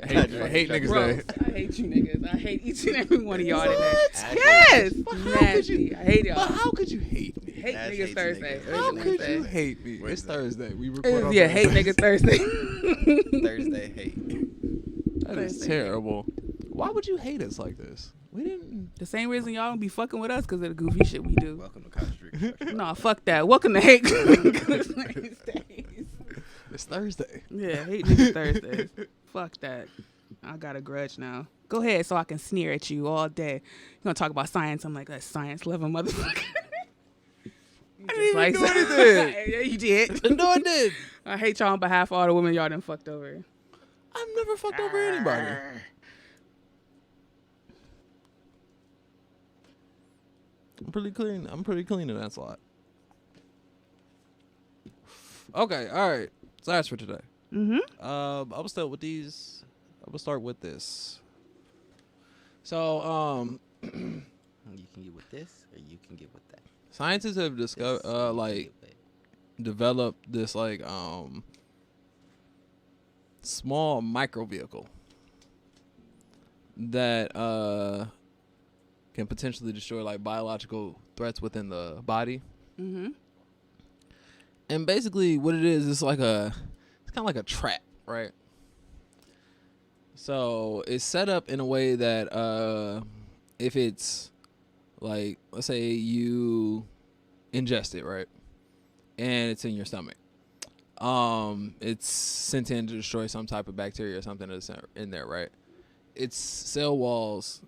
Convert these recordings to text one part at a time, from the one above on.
I hate niggas Gross. day. I hate you niggas. I hate each and every one of y'all today. What? Yes. But how could you? Nasty. I hate y'all. But how could you hate me? Hate Ash niggas hates Thursday. niggas. How Wait, could Wednesday. you hate me? It's Wednesday. Thursday. We record on Yeah, hate Thursday. niggas Thursday. Thursday hate. That is Thursday. terrible. Why would you hate us like this? We didn't. The same reason y'all don't be fucking with us because of the goofy shit we do. Welcome to Costa Rica. Nah, fuck that. Welcome to Hate Thursdays. It's Thursday. Yeah, hate niggas Thursdays. Fuck that. I got a grudge now. Go ahead so I can sneer at you all day. You're going to talk about science. I'm like, that science loving motherfucker. I didn't even do anything. Yeah, you did. No, I did. I hate y'all on behalf of all the women y'all done fucked over. I've never fucked over anybody. I'm pretty clean. I'm pretty clean in that slot. Okay, all right. So that's for today. Mm-hmm. I will start with these. I will start with this. So, You can get with this, or you can get with that. scientists have discovered, This, you like, can get with. developed this like small micro vehicle that can potentially destroy like biological threats within the body. Mm-hmm. And basically what it is, it's kind of like a trap, right? So it's set up in a way that if it's like, let's say you ingest it, right? And it's in your stomach. It's sent in to destroy some type of bacteria or something that's in there, right? Its cell walls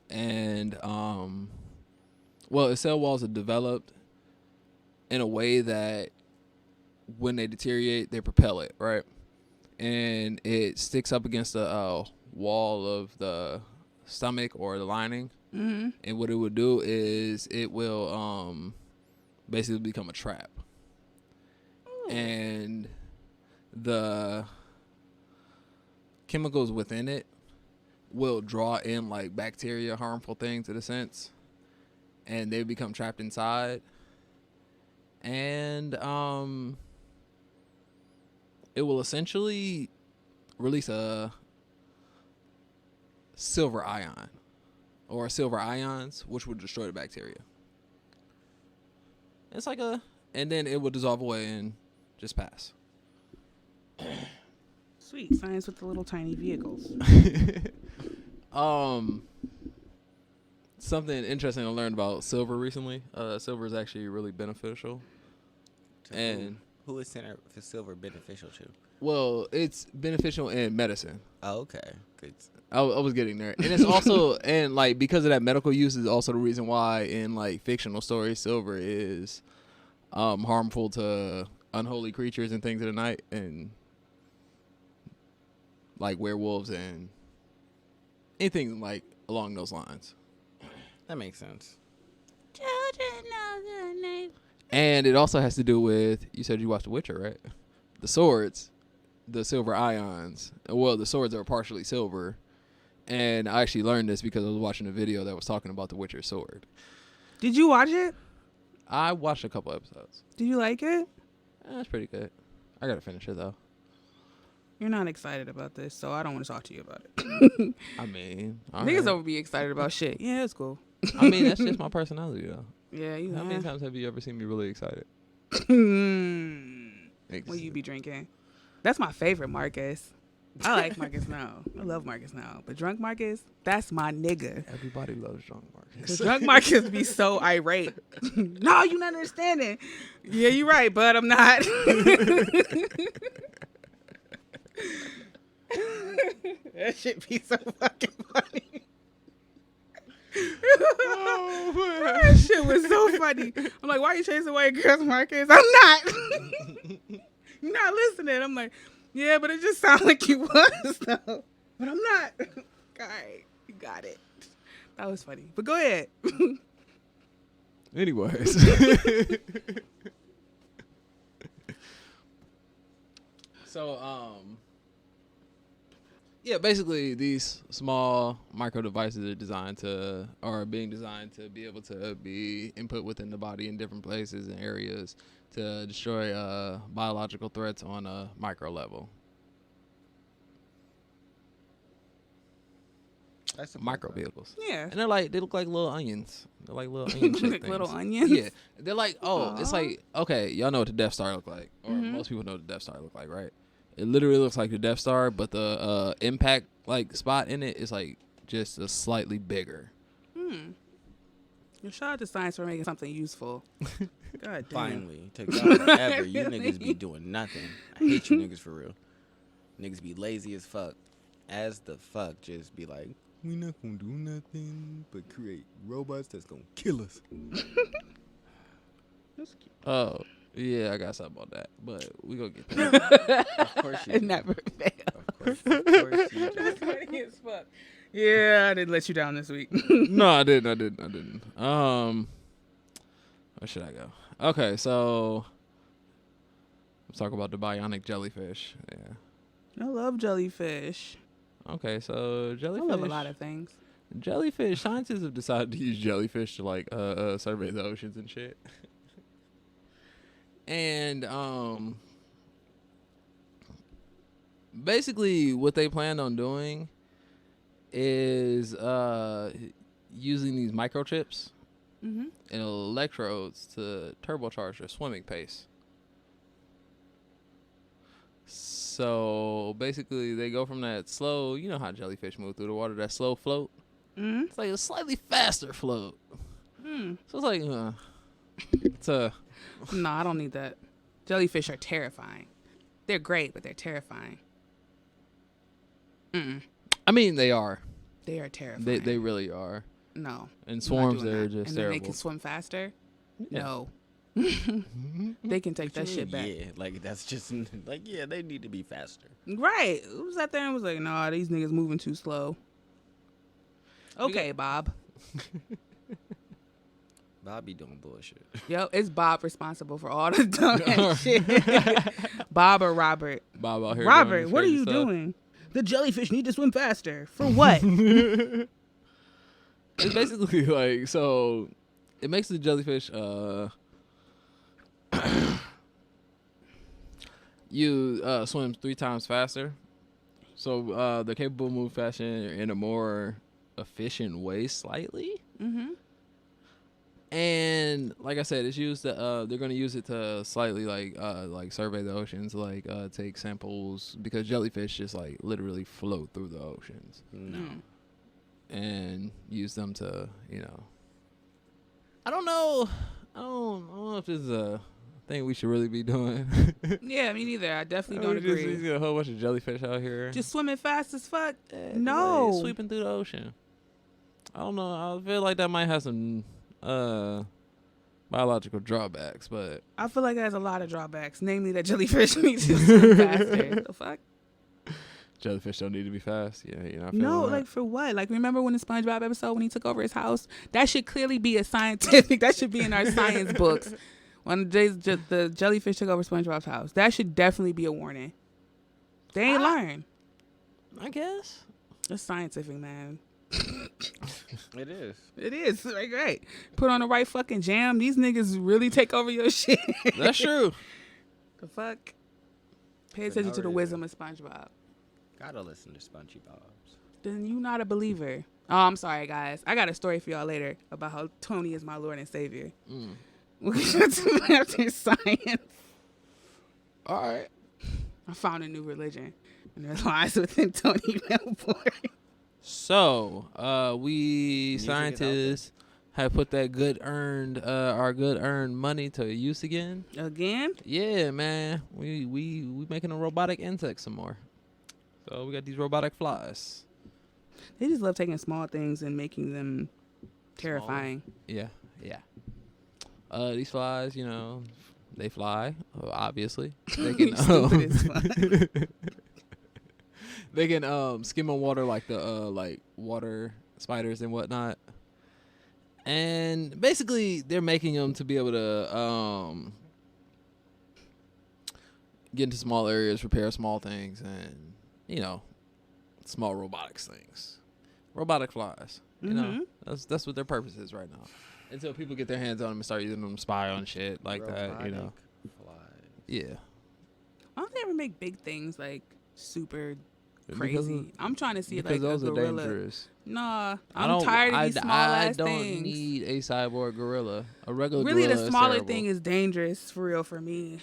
and its cell walls are developed in a way that when they deteriorate, they propel it, right? And it sticks up against the wall of the stomach or the lining. Mm-hmm. And what it would do is it will basically become a trap. And the chemicals within it will draw in like bacteria, harmful things in a sense, and they become trapped inside. And it will essentially release a silver ion or silver ions, which would destroy the bacteria. It's like and then it will dissolve away and just pass. Sweet. Science with the little tiny vehicles. Something interesting I learned about silver recently. Silver is actually really beneficial. And who is center for silver beneficial to? well, it's beneficial in medicine. Oh, okay. Good. I was getting there. And it's also, and like because of that medical use is also the reason why in like fictional stories, silver is harmful to unholy creatures and things of the night, and like werewolves and anything like along those lines. That makes sense. Children of the night. And it also has to do with, you said you watched The Witcher, right? The swords, the silver ions. Well, the swords are partially silver. And I actually learned this because I was watching a video that was talking about the Witcher sword. Did you watch it? I watched a couple episodes. Did you like it? That's pretty good. I gotta finish it though. You're not excited about this, so I don't want to talk to you about it. I mean, all Niggas right. don't be excited about shit. Yeah, it's cool. I mean, that's just my personality though. Yeah, you How many times have you ever seen me really excited? What you be drinking? That's my favorite Marcus. I like Marcus now. I love Marcus now. But drunk Marcus, that's my nigga. Everybody loves drunk Marcus. Cause drunk Marcus be so irate. No, you not understanding. Yeah, you're right, but I'm not. That shit be so fucking funny. That shit was so funny. I'm like, why you chasing away girls, Marcus? I'm not. You're not listening. I'm like, yeah, but it just sounded like you was, though. But I'm not. All right, you got it. That was funny. But go ahead. Anyways. So, yeah, basically these small micro devices are being designed to be able to be input within the body in different places and areas to destroy biological threats on a micro level. micro vehicles. Yeah. And they look like little onions. They're like little onion shaped Like things. little onions? Yeah. They're like, it's Aw. like, okay, y'all know what the Death Star look like. Or Mhm. most people know what the Death Star look like, right? It literally looks like the Death Star, but the impact like spot in it is like just a slightly bigger. Well, shout out to science for making something useful. God damn. Finally. Take y'all forever. You niggas be doing nothing. I hate you niggas for real. Niggas be lazy as fuck. As the fuck, just be like, we not gonna do nothing but create robots that's gonna kill us. That's cute. Oh, yeah, I got something on that. But we gonna get there. Of course you It do. never fails. Of course you do. That's funny as fuck. Yeah, I didn't let you down this week. No, I didn't. Where should I go? Okay, so let's talk about the bionic jellyfish. Yeah. I love jellyfish. Okay, so jellyfish. I love a lot of things. Jellyfish. Scientists have decided to use jellyfish to like survey the oceans and shit. And basically what they planned on doing is using these microchips Mm-hmm. and electrodes to turbocharge their swimming pace. So basically they go from that slow, you know how jellyfish move through the water, that slow float. Mm-hmm. It's like a slightly faster float. Mm. So it's like, it's a... No, I don't need that. Jellyfish are terrifying. They're great, but they're terrifying. Mm-mm. I mean, they are. They are terrifying. They really are. No. In I'm not swarms, doing they're that. just and terrible. then they can swim faster? Yeah. No. They can take that shit back. Yeah, like that's just like they need to be faster. Right. Who sat there and was like, nah, these niggas moving too slow. Okay, Bob. Bob be doing bullshit. Yo, it's Bob responsible for all the dumb shit. Bob or Robert? Bob out here Robert, doing this what are crazy you stuff. doing? The jellyfish need to swim faster. For what? It's basically like, so it makes the jellyfish you swim 3 times faster. So they're capable of moving faster in a more efficient way slightly. Mm-hmm. And like I said, it's used to, they're going to use it to slightly like survey the oceans, like take samples, because jellyfish just like literally float through the oceans. No. And use them to, I don't know if this is a thing we should really be doing. Yeah, me neither. I definitely don't Just agree. got a whole bunch of jellyfish out here. Just swimming fast as fuck? Like, No. sweeping through the ocean. I don't know. I feel like that might have some biological drawbacks, but I feel like it has a lot of drawbacks, namely that jellyfish need to swim faster. The fuck? jellyfish don't need to be fast. Yeah, you're not feeling No, that. like for what? Like remember when the SpongeBob episode when he took over his house? That should clearly be a scientific. That should be in our science books. When the jellyfish took over SpongeBob's house, that should definitely be a warning. They ain't learn. I guess. It's scientific, man. It is. It is. Like, right. Put on the right fucking jam. These niggas really take over your shit. That's true. The fuck? Pay For attention no to the reason. wisdom of SpongeBob. Gotta listen to SpongeBob's. Then you not a believer. Oh, I'm sorry, guys. I got a story for y'all later about how Tony is my Lord and Savior. We'll get to after science. All right. I found a new religion, and there's lies within Tony Melbourne. So, we Music is out scientists have put that our good earned money to use again. Again? Yeah, man. We making a robotic insect some more. So we got these robotic flies. They just love taking small things and making them terrifying. Yeah. These flies, they fly. Obviously, they can. Stupid as fuck. They can skim on water like the water spiders and whatnot. And basically, they're making them to be able to get into small areas, repair small things, and small robotics things, robotic flies. That's what their purpose is right now. Until people get their hands on them and start using them to spy on shit like that. Robotic flies. Yeah. Why don't they ever make big things like super crazy. I'm trying to see like those a are gorilla. dangerous. Nah, I'm tired of these small ass things. I don't need a cyborg gorilla. A regular really, gorilla the smaller is thing is dangerous for real for me.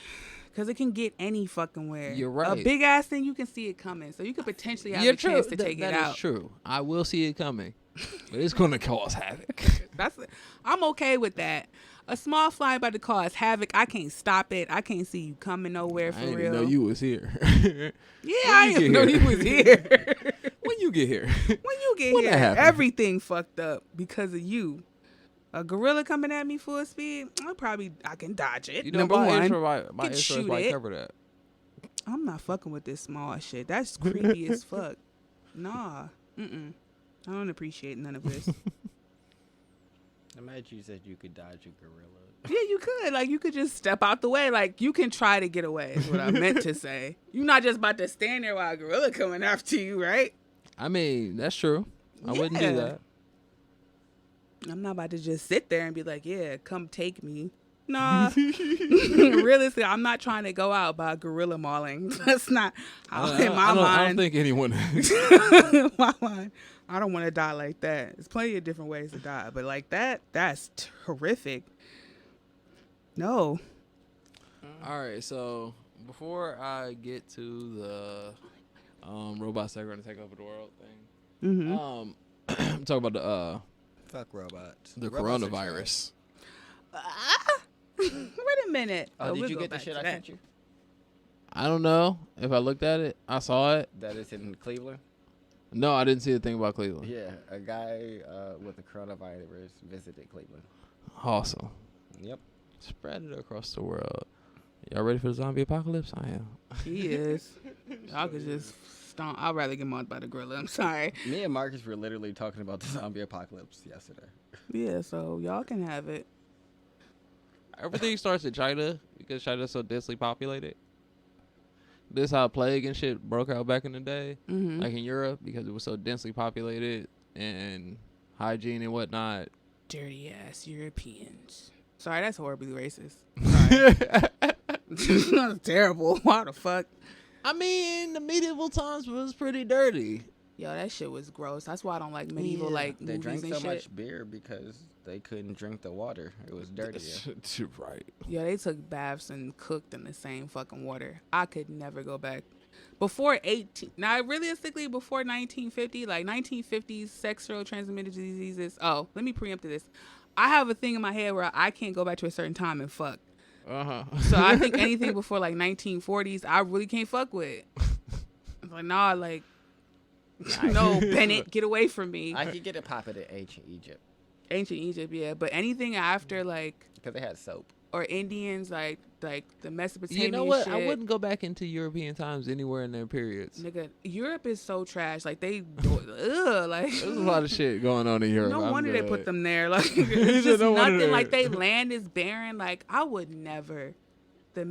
Because it can get any fucking where. You're right. A big ass thing, you can see it coming. So you could potentially have a chance to take it out. That is true. I will see it coming. But it's going to cause havoc. I'm okay with that. A small fly about to cause havoc. I can't stop it. I can't see you coming nowhere for real. I didn't real. know you was here. I didn't know you was here. When you get here. When you get here, everything fucked up because of you. A gorilla coming at me full speed, I can dodge it. You know, Number my one, intro might cover that. I'm not fucking with this small shit. That's creepy as fuck. Nah. I don't appreciate none of this. Imagine you said you could dodge a gorilla. Yeah, you could. Like, you could just step out the way. Like, you can try to get away is what I meant to say. You're not just about to stand there while a gorilla coming after you, right? I mean, that's true. I wouldn't do that. I'm not about to just sit there and be like, yeah, come take me. Nah. Realistically, I'm not trying to go out by gorilla mauling. That's not how in my mind. I don't think anyone is. My mind. I don't want to die like that. There's plenty of different ways to die. But like that's horrific. No. All right, so before I get to the robots that are going to take over the world thing, I'm talking about the fuck robots. The coronavirus. Wait a minute. Oh, did you get the shit I sent you? I don't know if I looked at it. I saw it. That it's in Cleveland? No, I didn't see a thing about Cleveland. Yeah, a guy with the coronavirus visited Cleveland. Awesome. Yep. Spread it across the world. Y'all ready for the zombie apocalypse? I am. He is. Y'all could just stomp. I'd rather get mauled by the gorilla. I'm sorry. Me and Marcus were literally talking about the zombie apocalypse yesterday. Yeah, so y'all can have it. Everything starts in China because China's so densely populated. This how plague and shit broke out back in the day, like in Europe, because it was so densely populated and hygiene and whatnot. Dirty ass Europeans. Sorry, that's horribly racist. Sorry. That's terrible. Why the fuck? I mean, the medieval times was pretty dirty. Yo, that shit was gross. That's why I don't like medieval like they movies drank and so shit. much beer because they couldn't drink the water. It was dirty. Right. Yeah, they took baths and cooked in the same fucking water. I could never go back. Before 18, now realistically before 1950, like 1950s sexual transmitted diseases. Oh, let me preempt this. I have a thing in my head where I can't go back to a certain time and fuck. So I think anything before like 1940s, I really can't fuck with. I'm like, nah, like, no, Bennett, get away from me. I could get it popping in ancient Egypt. Ancient Egypt, yeah. But anything after, like... Because they had soap. Or Indians, like the Mesopotamian You know what? shit. I wouldn't go back into European times anywhere in their periods. Nigga, Europe is so trash. Like, they... ugh, like... There's a lot of shit going on in Europe. No wonder they put them there. Like, it's just nothing. Like, they land is barren. Like, I would never... The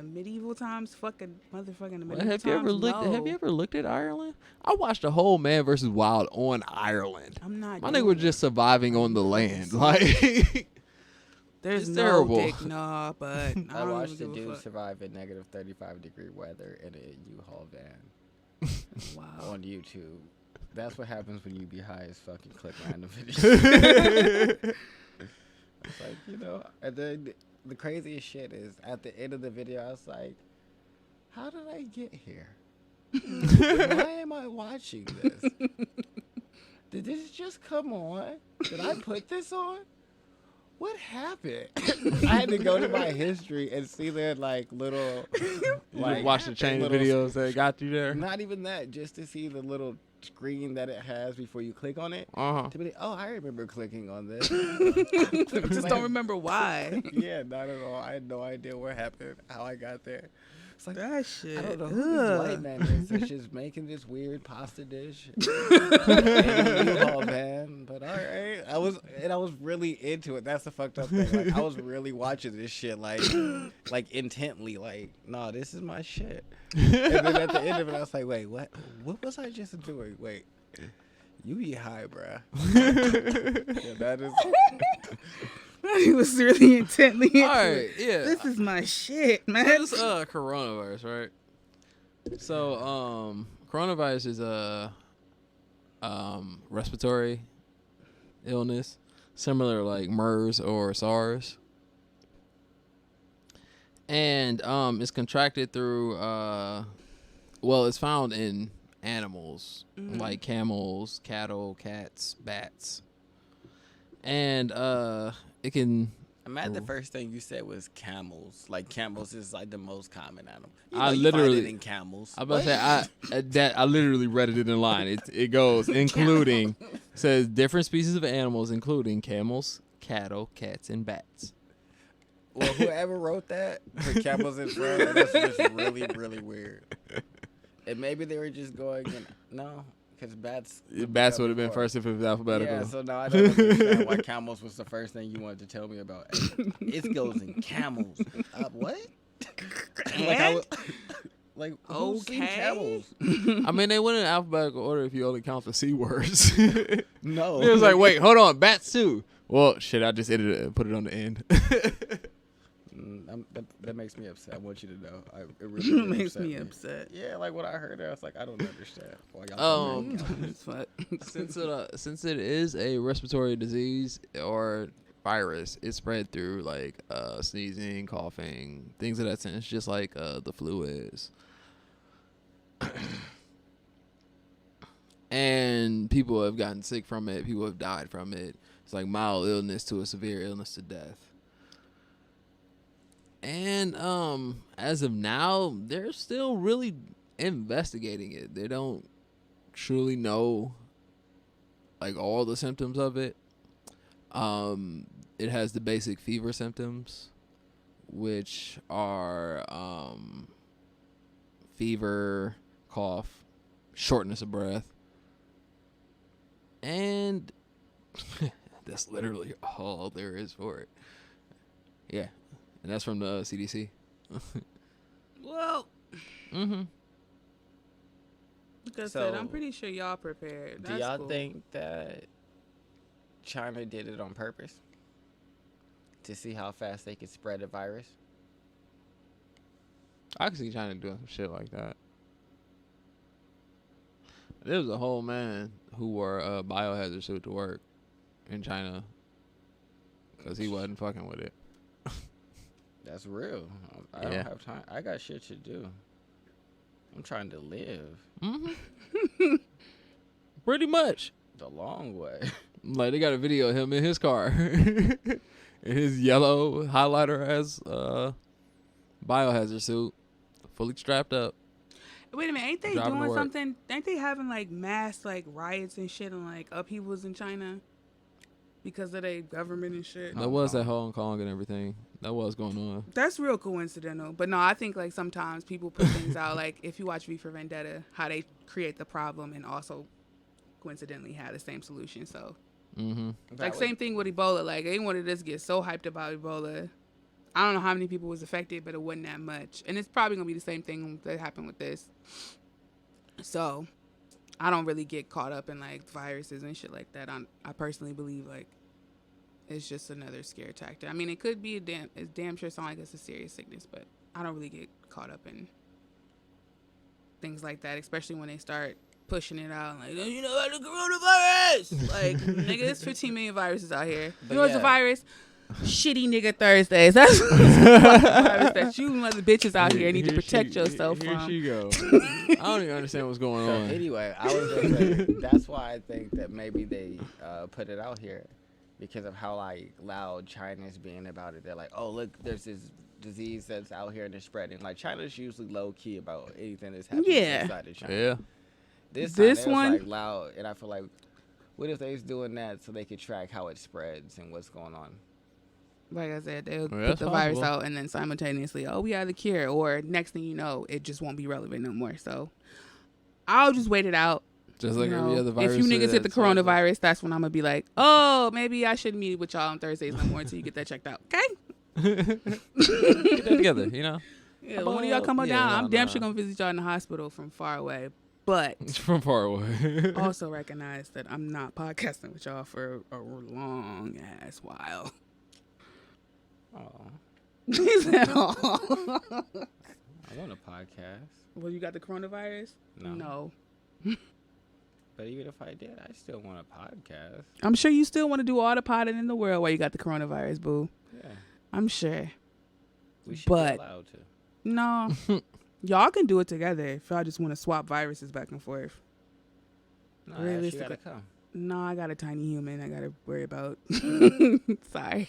medieval times, fucking motherfucking the medieval times. Have you ever looked at Ireland? I watched a whole Man vs. Wild on Ireland. I'm not. My nigga was just surviving on the land. Like, there's no terrible. dick, nah, but I watched the dude survive in negative 35-degree weather in a U-Haul van. Wow. On YouTube. That's what happens when you be high as fucking click random videos. It's like, you know, and then the craziest shit is at the end of the video, I was like, how did I get here? Why am I watching this? Did this just come on? Did I put this on? What happened? I had to go to my history and see their like little, like watch the chain of videos that got you there. Not even that, just to see the little screen that it has before you click on it. To be like, oh, I remember clicking on this. Just don't remember why. Yeah, not at all. I had no idea what happened, how I got there. It's like, that shit. I don't know who this white man is that's just making this weird pasta dish. Oh man, but all right. I was really into it. That's the fucked up thing. Like, I was really watching this shit like intently. Like, nah, this is my shit. And then at the end of it, I was like, wait, what was I just doing? Wait, you be high, bruh. Yeah, that is. He was really intently into Alright, yeah. This is my shit, man. This coronavirus, right? So, coronavirus is a respiratory illness, similar like MERS or SARS, and it's contracted through well, it's found in animals like camels, cattle, cats, bats, and it can. I'm mad the first thing you said was camels. Like camels is like the most common animal. I you literally find it in camels. I about to say I literally read it in line. It goes including says different species of animals including camels, cattle, cats, and bats. Well, whoever wrote that put camels in front. That's just really, really weird. And maybe they were just going no, because bats Would have been first if it was alphabetical. Yeah, so now I don't understand why camels was the first thing you wanted to tell me about. It goes in camels. What? Like, who's seen camels? I mean, they went in alphabetical order if you only count the C words. No. It was like, wait, hold on, bats too. Well, shit, I just edited it and put it on the end. That makes me upset. I want you to know. It really makes me upset. Yeah, like when I heard it, I was like, I don't understand why y'all. Since it is a respiratory disease or virus, it's spread through like sneezing, coughing, things of that sense, just like the flu is. And people have gotten sick from it. People have died from it. It's like mild illness to a severe illness to death. And as of now, they're still really investigating it. They don't truly know like all the symptoms of it. It has the basic fever symptoms, which are fever, cough, shortness of breath, and that's literally all there is for it. Yeah. And that's from the CDC. Well, mm-hmm. Like I said, I'm pretty sure y'all prepared. Do y'all think that China did it on purpose to see how fast they could spread a virus? I can see China doing some shit like that. There was a whole man who wore a biohazard suit to work in China because he wasn't fucking with it. That's real. I don't have time. I got shit to do. I'm trying to live. Mm-hmm. Pretty much. The long way. Like, they got a video of him in his car. In his yellow highlighter as biohazard suit. Fully strapped up. Wait a minute. Ain't they doing something? Ain't they having, like, mass, like, riots and shit and, like, upheavals in China? Because of their government and shit. That was at Hong Kong and everything. That was going on. That's real coincidental. But no, I think like sometimes people put things out like if you watch V for Vendetta, how they create the problem and also coincidentally have the same solution. So like same thing with Ebola. Like they wanted us to get so hyped about Ebola. I don't know how many people was affected, but it wasn't that much. And it's probably gonna be the same thing that happened with this. So I don't really get caught up in like viruses and shit like that. I personally believe like it's just another scare tactic. I mean, it could be it's damn sure sound like it's a serious sickness, but I don't really get caught up in things like that, especially when they start pushing it out like, you know about the coronavirus? Like, nigga, there's 15 million viruses out here. You know what's a virus? Shitty nigga Thursdays. That's the virus that you mother bitches out here need to protect yourself from. Here she go. I don't even understand what's going on. Anyway, I was gonna say that's why I think that maybe they put it out here because of how like loud China's being about it. They're like, oh look, there's this disease that's out here and it's spreading. Like China's usually low key about anything that's happening inside of China. Yeah. This one was like loud, and I feel like, what if they was doing that so they could track how it spreads and what's going on? Like I said, they'll put the virus out and then simultaneously, oh, we have the cure. Or next thing you know, it just won't be relevant no more. So I'll just wait it out. Just like every other virus. If you niggas get the coronavirus, that's when I'm going to be like, oh, maybe I shouldn't meet with y'all on Thursdays no more until you get that checked out. Okay? Get that together, you know? Yeah, when y'all come down, I'm damn sure going to visit y'all in the hospital from far away. But from far away. Also recognize that I'm not podcasting with y'all for a long ass while. Oh. He said, I want a podcast. Well, you got the coronavirus? No. But even if I did, I still want a podcast. I'm sure you still want to do all the potting in the world while you got the coronavirus, boo. Yeah. I'm sure. We should But be allowed to. no, y'all can do it together if y'all just want to swap viruses back and forth. No, Ash, you Realistically. gotta come. No, I got a tiny human I got to worry about. Sorry.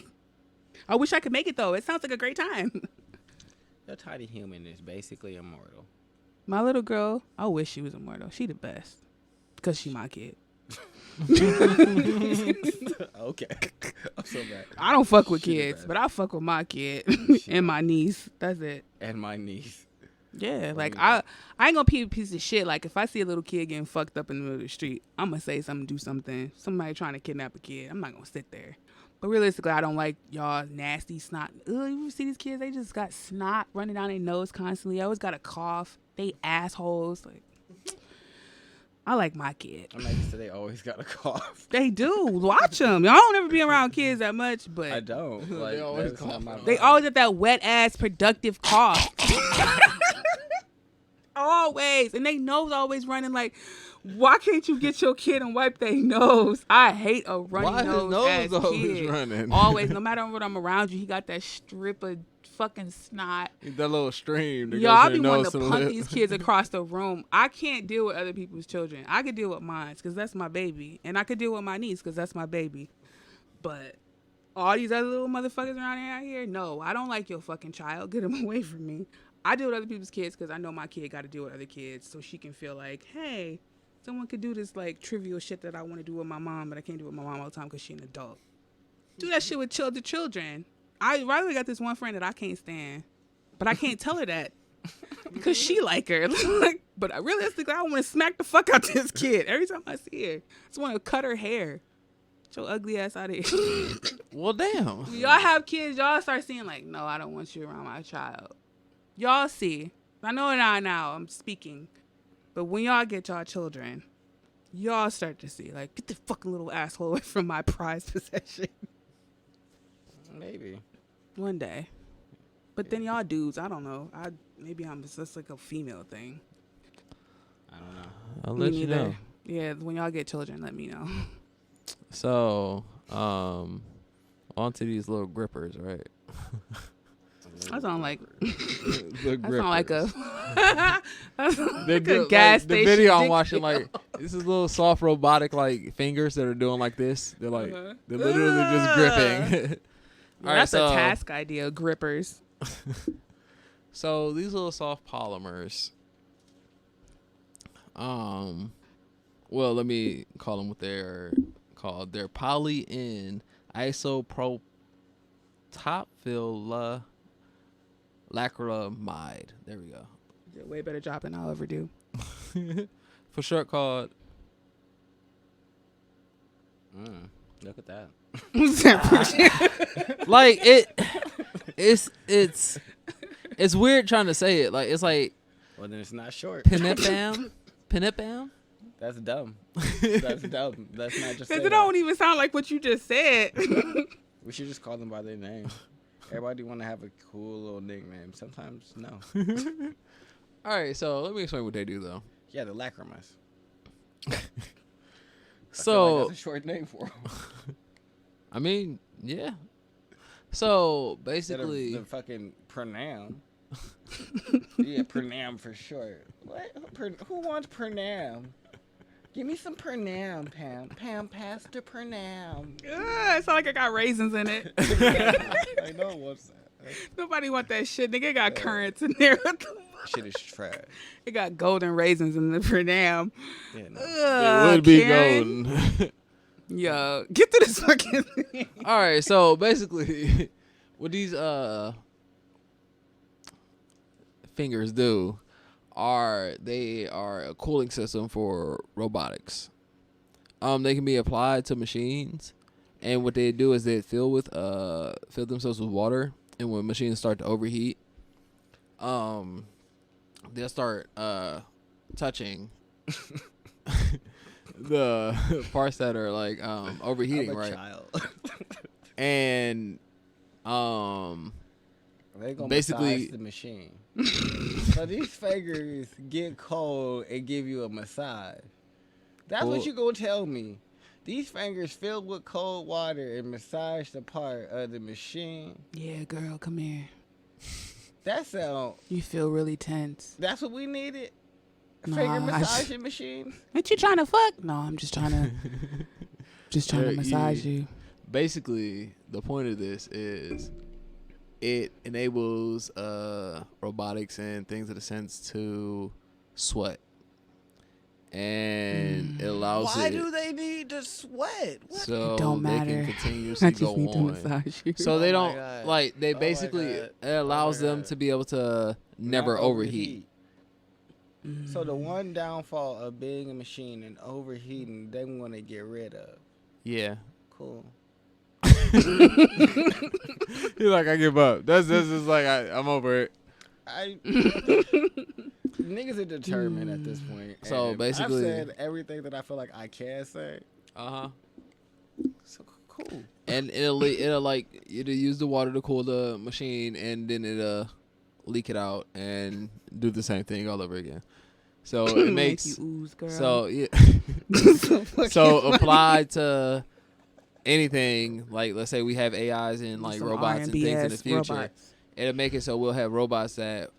I wish I could make it, though. It sounds like a great time. Your tiny human is basically immortal. My little girl, I wish she was immortal. She the best. Because she my kid. Okay. I'm so bad. I don't fuck with She the kids, best. but I fuck with my kid She and my niece. That's it. And my niece. Yeah, like Yeah. I ain't gonna be a piece of shit. Like if I see a little kid getting fucked up in the middle of the street, I'm gonna say something, do something. Somebody trying to kidnap a kid, I'm not gonna sit there. But realistically, I don't like y'all nasty snot. Ugh, you ever see these kids? They just got snot running down their nose constantly. I always got a cough. They assholes. Like I like my kid. I'm like, so they always got a cough. They do. Watch them. Y'all don't ever be around kids that much, but I don't. Like, They always that's not cough. my they vibe. always have that wet ass productive cough. Always. And they nose always running like, why can't you get your kid and wipe their nose? I hate a runny Why his nose nose ass always kid. running? Always. No matter what I'm around you, he got that strip of fucking snot. That little stream. That Y'all goes be from your wanting nose to the punt lip. these kids across the room. I can't deal with other people's children. I could deal with mine because that's my baby. And I could deal with my niece because that's my baby. But all these other little motherfuckers around here out here, no, I don't like your fucking child. Get them away from me. I deal with other people's kids because I know my kid got to deal with other kids so she can feel like, hey, someone could do this like trivial shit that I want to do with my mom, but I can't do it with my mom all the time because she's an adult. Do that shit with children. I really got this one friend that I can't stand, but I can't tell her that because she like her. But realistically, I want to smack the fuck out this kid every time I see her. I just want to cut her hair. Get your ugly ass out of here. Well, damn. When y'all have kids, y'all start seeing like, no, I don't want you around my child. Y'all see. I know it now. I'm speaking. But when y'all get y'all children, y'all start to see, like, get the fucking little asshole away from my prized possession. Maybe. One day. But then y'all dudes, I don't know. Maybe I'm just like a female thing. I don't know. I'll Me let you neither. know. Yeah, when y'all get children, let me know. So, onto these little grippers, right? That sound like The that sound like a that sound They like do, a gas like, station. the video I'm dick watching, pic. like, this is little soft robotic like fingers that are doing like this. They're like Uh-huh. they're literally just gripping. Yeah, that's a task idea, grippers. So these little soft polymers. Well, let me call them what they're called. They're poly N isopropyl lacrylamide. There we go. You did a way better job than I'll ever do. For short, called. Look at that. Like it's weird trying to say it. Like it's like Well, then it's not short. pinipam. That's dumb. That's dumb. That's not just. Because it don't even sound like what you just said. We should just call them by their name. Everybody want to have a cool little nickname. Sometimes no. All right, so let me explain what they do though. Yeah, the lacrimas. So that's a short name for them. I mean, yeah. So Instead of basically, the fucking pronam. Yeah, pronam for short. What? Who wants pronam? Give me some pronam, Pam. Pam, pass the pronam. It sound like I got raisins in it. I know what's that. Nobody want that shit. Nigga, it got currants in there. Shit is trash. It got golden raisins in the Pernam. Yeah, no. it would be Karen. golden. Yo, get to this fucking thing. All right, so basically, what these fingers do they are a cooling system for robotics. They can be applied to machines, and what they do is they fill themselves with water, and when machines start to overheat, they'll start touching the parts that are like overheating, I'm a right? child. And They gonna basically- massage the machine. So these fingers get cold and give you a massage. That's Well- what you gonna tell me. These fingers filled with cold water and massage the part of the machine. Yeah, girl, come here. That sound. You feel really tense. That's what we needed. Nah, Finger massaging machines. Ain't you trying to fuck? No, I'm just trying to Yeah, massage you. Basically, the point of this is it enables robotics and things of the sense to sweat. And it allows Why it do they need to sweat? What? so It don't they matter. can continuously I just go need to on. massage you. So they Oh my don't God. like they Oh my basically God. it allows Oh my them God. to be able to never Not overheat. So the one downfall of being a machine and overheating, they want to get rid of. Yeah. Cool. You're like, I give up. That's just like I'm over it. Niggas are determined at this point. So and basically- I've said everything that I feel like I can say. Uh-huh. So cool. And it'll use the water to cool the machine, and then it'll leak it out and do the same thing all over again. So it Make makes you ooze, girl. so yeah. So So applied to anything, like let's say we have AIs and like Some robots and things in the RMBS future. robots. It'll make it so we'll have robots that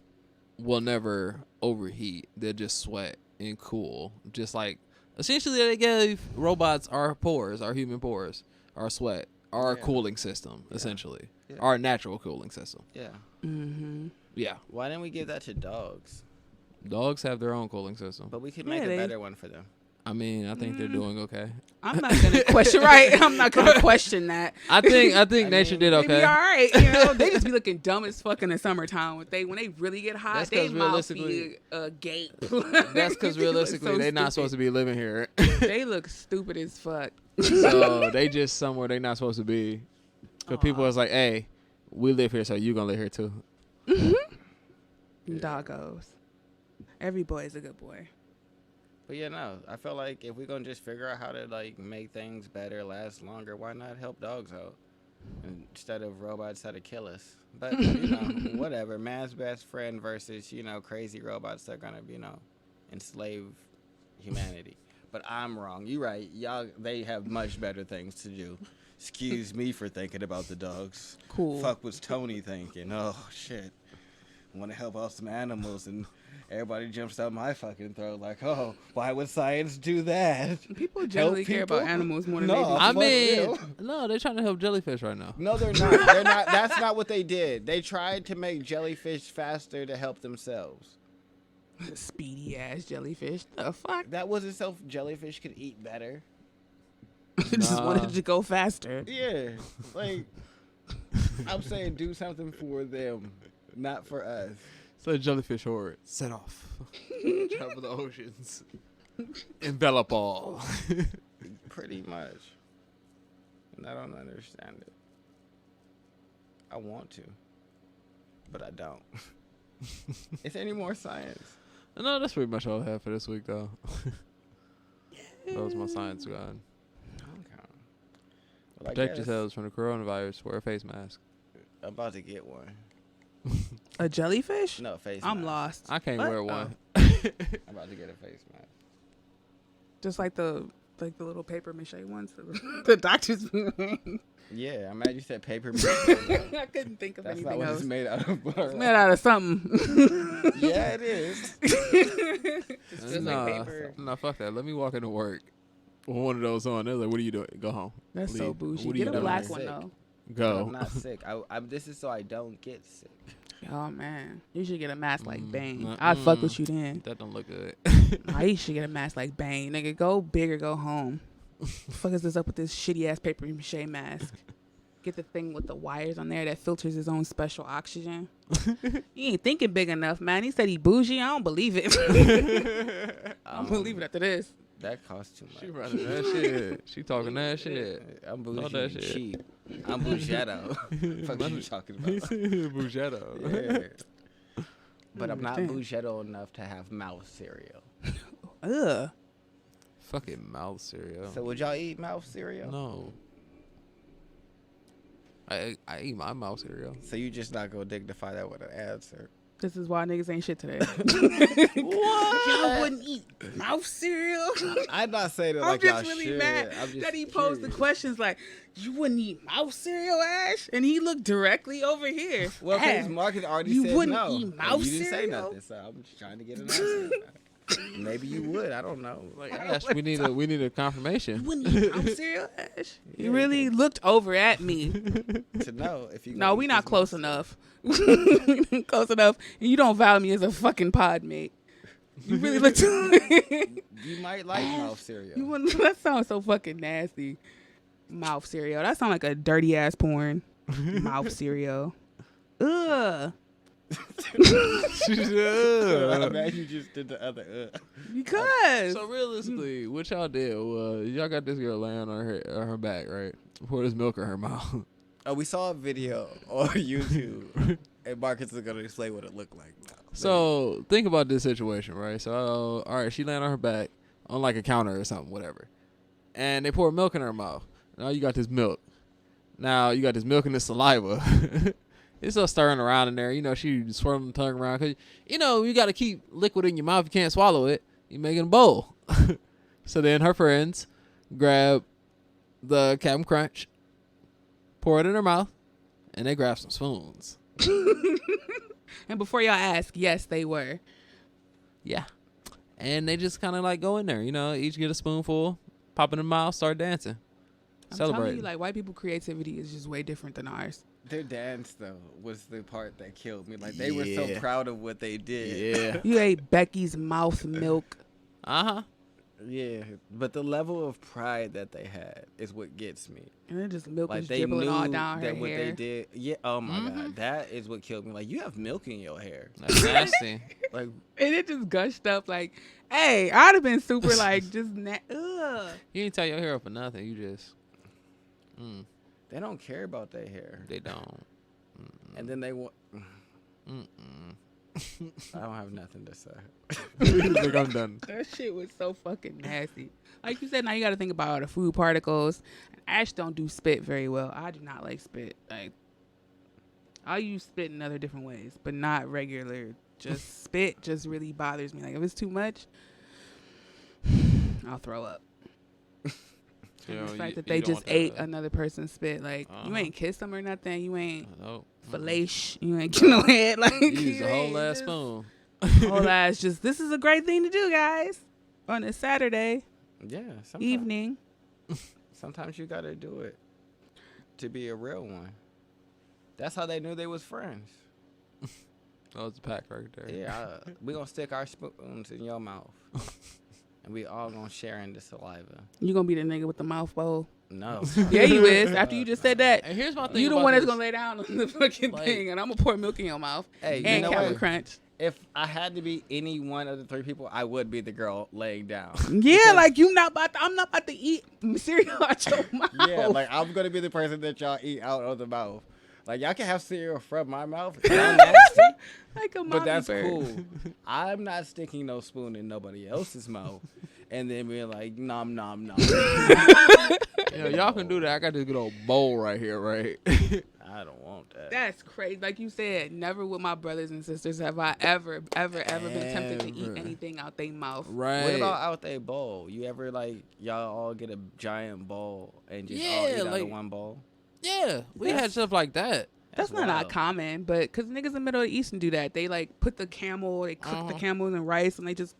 will never overheat. They'll just sweat and cool. Just like essentially they gave robots our pores, our human pores, our sweat, our Yeah. cooling system, essentially. Yeah. Our natural cooling system. Yeah. Mm-hmm. Yeah. Why didn't we give that to dogs? Dogs have their own cooling system. But we could Yeah, make a they- better one for them. I mean, I think they're doing okay. I'm not gonna question. Right? I'm not gonna question that. I think nature mean, did They be okay. all right, you know. They just be looking dumb as fuck in the summertime. When they really get hot, That's they 'cause mouth realistically- be agape. That's because realistically they're not supposed to be living here. They look stupid as fuck. So they just somewhere they're not supposed to be. Because people was like, hey, we live here, so you gonna live here too. Doggos. Every boy is a good boy. But yeah, no. I feel like if we're gonna just figure out how to like make things better, last longer, why not help dogs out instead of robots that to kill us? But you know, whatever. Man's best friend versus crazy robots that are gonna enslave humanity. But I'm wrong. You're right. Y'all, they have much better things to do. Excuse me for thinking about the dogs. Cool. Fuck was Tony thinking? Oh shit. Want to help out some animals, and everybody jumps out my fucking throat like, oh, why would science do that? People generally care about people? animals more than No. they do. I Fuck mean, real. no, they're trying to help jellyfish right now. No, they're not. They're not. That's not what they did. They tried to make jellyfish faster to help themselves. Speedy ass jellyfish. The fuck? That wasn't so jellyfish could eat better. Just Nah. wanted to go faster. Yeah, like I'm saying, do something for them, not for us. So jellyfish horde, set off, travel the oceans, envelop all. Pretty much. And I don't understand it. I want to, but I don't. Is there any more science? No, that's pretty much all I have for this week, though. That was my science guide. Okay. Well, I Protect guess yourselves from the coronavirus. Wear a face mask. I'm about to get one. A jellyfish? No, face I'm mask. lost. I can't What? wear one. I'm about to get a face mask. Just like the little paper mache ones the doctors be wearing. Yeah, I'm mad you said paper. I couldn't think of That's not anything what else. it's made out of. It's made out of something. Yeah, it is. It's just Nah, like paper. nah, fuck that. Let me walk into work with one of those on. They're like, what are you doing? Go home. That's so Leave. bougie. What are Get you a doing? black Sick. one though. Go. I'm not sick. This is so I don't get sick. Oh man, you should get a mask like Bane. mm, I'd fuck with mm. you then. That don't look good. Nah, you should get a mask like Bane. Nigga, go big or go home. Fuck is this up with this shitty ass paper mache mask? Get the thing with the wires on there that filters his own special oxygen. You ain't thinking big enough, man. He said he bougie. I don't believe it. I don't believe it after this. That costs too much. She running that shit. She talking that shit. I'm All bougie that and shit. cheap. I'm bougetto. Fuck you talking about? Bougetto. Yeah. But I'm not understand. bougetto enough to have mouse cereal. Ugh. Fucking mouth cereal. So would y'all eat mouse cereal? No. I eat my mouth cereal. So you just not gonna dignify that with an answer? This is why niggas ain't shit today. What? Y'all wouldn't eat mouth cereal. I'm not saying it I'm like just y'all really should. mad I'm just that he posed the curious. questions like, "You wouldn't eat mouth cereal, Ash?" And he looked directly over here. Well, because Ash, Marcus already you said wouldn't no. eat And mouth you didn't say cereal? nothing, so I'm just trying to get an answer. Maybe you would. I don't know. Like, Ash, we need a confirmation. You wouldn't eat mouth cereal, Ash? He really looked over at me. To know if you. No, gonna we eat not this close monster. enough. Close enough. And you don't value me as a fucking pod mate. You really look You might like mouth cereal. You wouldn't, that sounds so fucking nasty. Mouth cereal. That sounds like a dirty ass porn. Mouth cereal. Ugh. I'm glad you just did the other. Because. So realistically, what y'all did was y'all got this girl laying on her back, right? Pour this milk in her mouth. Oh, we saw a video on YouTube, and Marcus is gonna explain what it looked like now. So think about this situation, right? So all right, she laying on her back on like a counter or something, whatever, and they pour milk in her mouth. Now you got this milk. Now you got this milk and this saliva. It's all stirring around in there. You know, she swirling the tongue around because you know you got to keep liquid in your mouth. You can't swallow it. You making a bowl. So then her friends grab the Captain Crunch, pour it in her mouth, and they grab some spoons. And before y'all ask, yes, they were. Yeah. And they just kind of like go in there, you know, each get a spoonful, pop in the mouth, start dancing. I'm Celebrate. telling you, like, white people creativity is just way different than ours. Their dance though was the part that killed me. Like they were so proud of what they did. Yeah. You ate Becky's mouth milk. Uh-huh. Yeah, but the level of pride that they had is what gets me. And then just milk Like was they dribbling knew all down her that what hair. they did. Yeah. Oh my god, that is what killed me. Like you have milk in your hair. That's nasty. Like And it just gushed up like, hey, I'd have been super like just ugh. You ain't tie your hair up for nothing. You just, they don't care about their hair. they don't. And then they want. Mm-mm. I don't have nothing to say. Like, I'm done. That shit was so fucking nasty. Like you said, now you got to think about all the food particles. Ash don't do spit very well. I do not like spit. Like I'll use spit in other different ways, but not regular. Just spit just really bothers me. Like if it's too much, I'll throw up. You know, The fact that you they don't just want that, ate another person's spit. Like you Uh-huh. ain't kissed them or nothing. You ain't Nope. fellation. You ain't getting no head. Like You use you a whole ain't ass just- spoon. Whole ass just. This is a great thing to do, guys. On a Saturday Yeah. evening. Sometimes you gotta do it to be a real one. That's how they knew they was friends. Oh, it's a pack right there. Yeah, we gonna stick our spoons in your mouth, and we all gonna share in the saliva. You gonna be the nigga with the mouth bowl. No. Yeah, you is. After you just said that, And here's my thing. you the about one that's this. gonna lay down on the fucking Like- thing, and I'm gonna pour milk in your mouth Hey, you and know Captain what? Crunch. If I had to be any one of the three people, I would be the girl laying down. Yeah, Because- like I'm not about to eat cereal out your mouth. Yeah, like I'm gonna be the person that y'all eat out of the mouth. Like y'all can have cereal from my mouth, and I'm nasty, like a but mommy that's bird. cool. I'm not sticking no spoon in nobody else's mouth, and then being like nom nom nom. You know, y'all can do that. I got this good old bowl right here, right? I don't want that. That's crazy. Like you said, never with my brothers and sisters have I ever been tempted to eat Ever. anything out their mouth. Right. What about out they bowl? You ever like y'all all get a giant bowl and just all Yeah, eat out like- of one bowl? Yeah, we had That's- stuff like that. That's not wild. uncommon, but because niggas in the Middle Eastern do that. They like put the camel, they cook the camels in rice, and they just.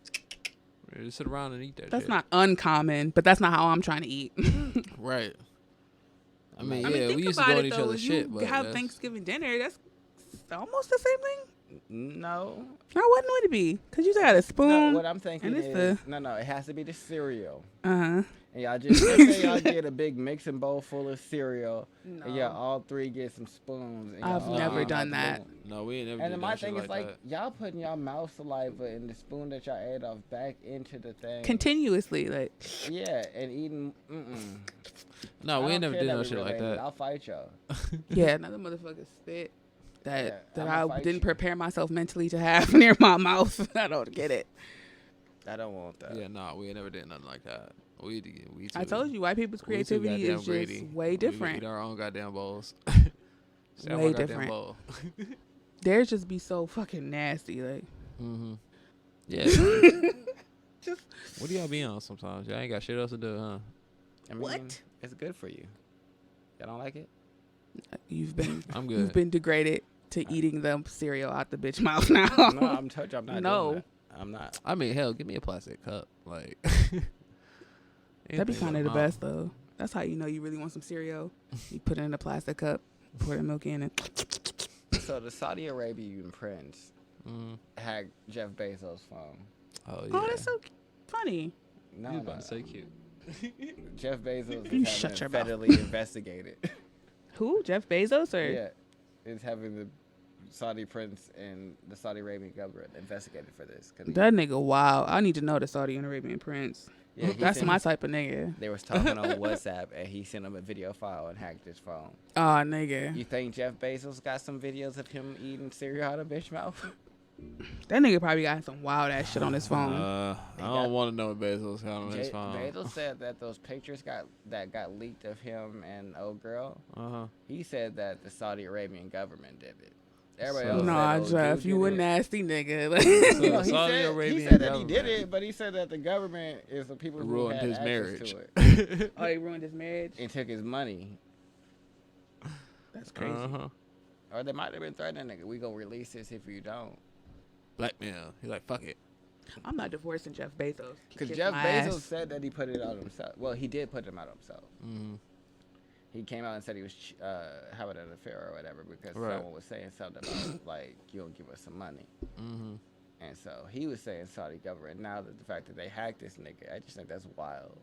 We just sit around and eat that That's shit. not uncommon, but that's not how I'm trying to eat. Right. I mean, I yeah, mean, think we used to about go it in each though. other's You shit, but have that's- Thanksgiving dinner. That's almost the same thing. No. Now, what would it be? Cause you got a No, spoon. what I'm thinking and is it's no, it has to be the cereal. Uh-huh. And y'all just let's say y'all get a big mixing bowl full of cereal, No. and y'all all three get some spoons. And I've y'all all never eat done out the that. bowl. No, we ain't never And did then my that shit thing is like like that. y'all putting y'all mouth saliva and the spoon that y'all ate off back into the thing. Continuously, like Yeah, and eating. No, I we ain't don't never care did that no we shit like related. that. I'll fight y'all. yeah, another motherfucker spit that Yeah, I I'ma fight didn't you. prepare myself mentally to have near my mouth. I don't get it. I don't want that. Yeah, no, we ain't never did nothing like that. We I told you, white people's we too creativity goddamn is greedy. just way We different. eat our own goddamn bowls. Stay out Way my goddamn different. bowl. theirs just be so fucking nasty. Like, Yeah. just What do y'all be on sometimes? Y'all ain't got shit else to do, huh? I mean, What? It's good for you. Y'all don't like it? you've been I'm good. you've been degraded to eating the cereal out the bitch mouth now. No, I'm told you I'm not No. doing that. I'm not. I mean, hell, give me a plastic cup. Like, That'd be anything kind of with the mouth. best though. That's how you know you really want some cereal. You put it in a plastic cup, pour the milk in, and So the Saudi Arabian prince Mm. hacked Jeff Bezos' phone. Oh, yeah. oh, that's so funny. No, You was no, about to say cute. Jeff Bezos You is shut your having mouth. federally investigated. Who? Jeff Bezos or? Yeah, is having the Saudi prince and the Saudi Arabian government investigated for this. 'Cause That nigga, wow. I need to know the Saudi Arabian prince. yeah, he That's sent- my type of nigga. They was talking on WhatsApp and he sent him a video file and hacked his phone. Oh, nigga. You think Jeff Bezos got some videos of him eating cereal out of bitch mouth? That nigga probably got some wild ass shit on his phone. I don't want to know what Bezos got on his phone. Bezos said that those pictures got leaked of him and old girl. Uh-huh. He said that the Saudi Arabian government did it. Everybody So- else Nah, said, "Oh, Jeff, dude you did a it." nasty nigga. Like, So No, the Saudi he Arabian said that he did government it, but he said that the government is the people who ruined had his access marriage. to it oh, he ruined his marriage. and took his money. That's crazy. Uh-huh. Or they might have been threatening nigga. We gonna release this if you don't. Blackmail. He's like, fuck it. I'm not divorcing Jeff Bezos. Because Kiss Jeff my Bezos ass. said that he put it out himself. Well, he did put them out himself. Mm-hmm. He came out and said he was having an affair or whatever because Right. someone was saying something about like you don't give us some money. Mm-hmm. And so he was saying Saudi government. Now that the fact that they hacked this nigga, I just think that's wild.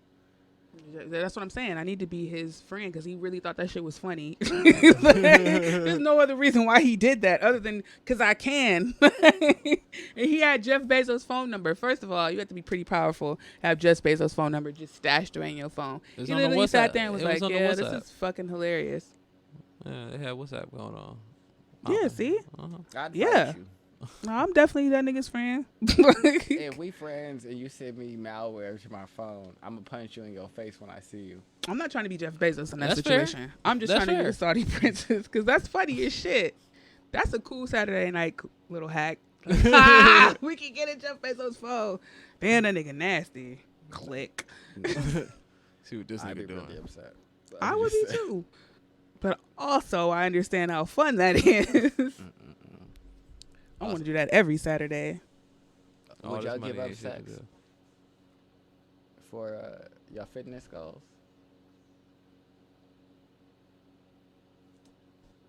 That's what I'm saying. I need to be his friend because he really thought that shit was funny. There's no other reason why he did that other than because I can. And he had Jeff Bezos' phone number. First of all, you have to be pretty powerful. Have Jeff Bezos' phone number just stashed away in your phone. It was He on the literally sat WhatsApp. there and was It was like, on the "Yeah, this WhatsApp. is fucking hilarious." Yeah, they had WhatsApp going on. Yeah, see, Uh-huh. I'd Yeah. fight you. no, I'm definitely that nigga's friend. If we friends and you send me malware to my phone, I'm gonna punch you in your face when I see you. I'm not trying to be Jeff Bezos in that That's fair. situation. I'm just That's trying to be fair. the Saudi princess because that's funny as shit. That's a cool Saturday night little hack. We can get in Jeff Bezos' phone. Damn, that nigga nasty. Click. See what this I'd be nigga doing. really upset. I would be too. But also, I understand how fun that is. I want to do that every Saturday. All Would this y'all money give up ain't shit to sex do. for your fitness goals?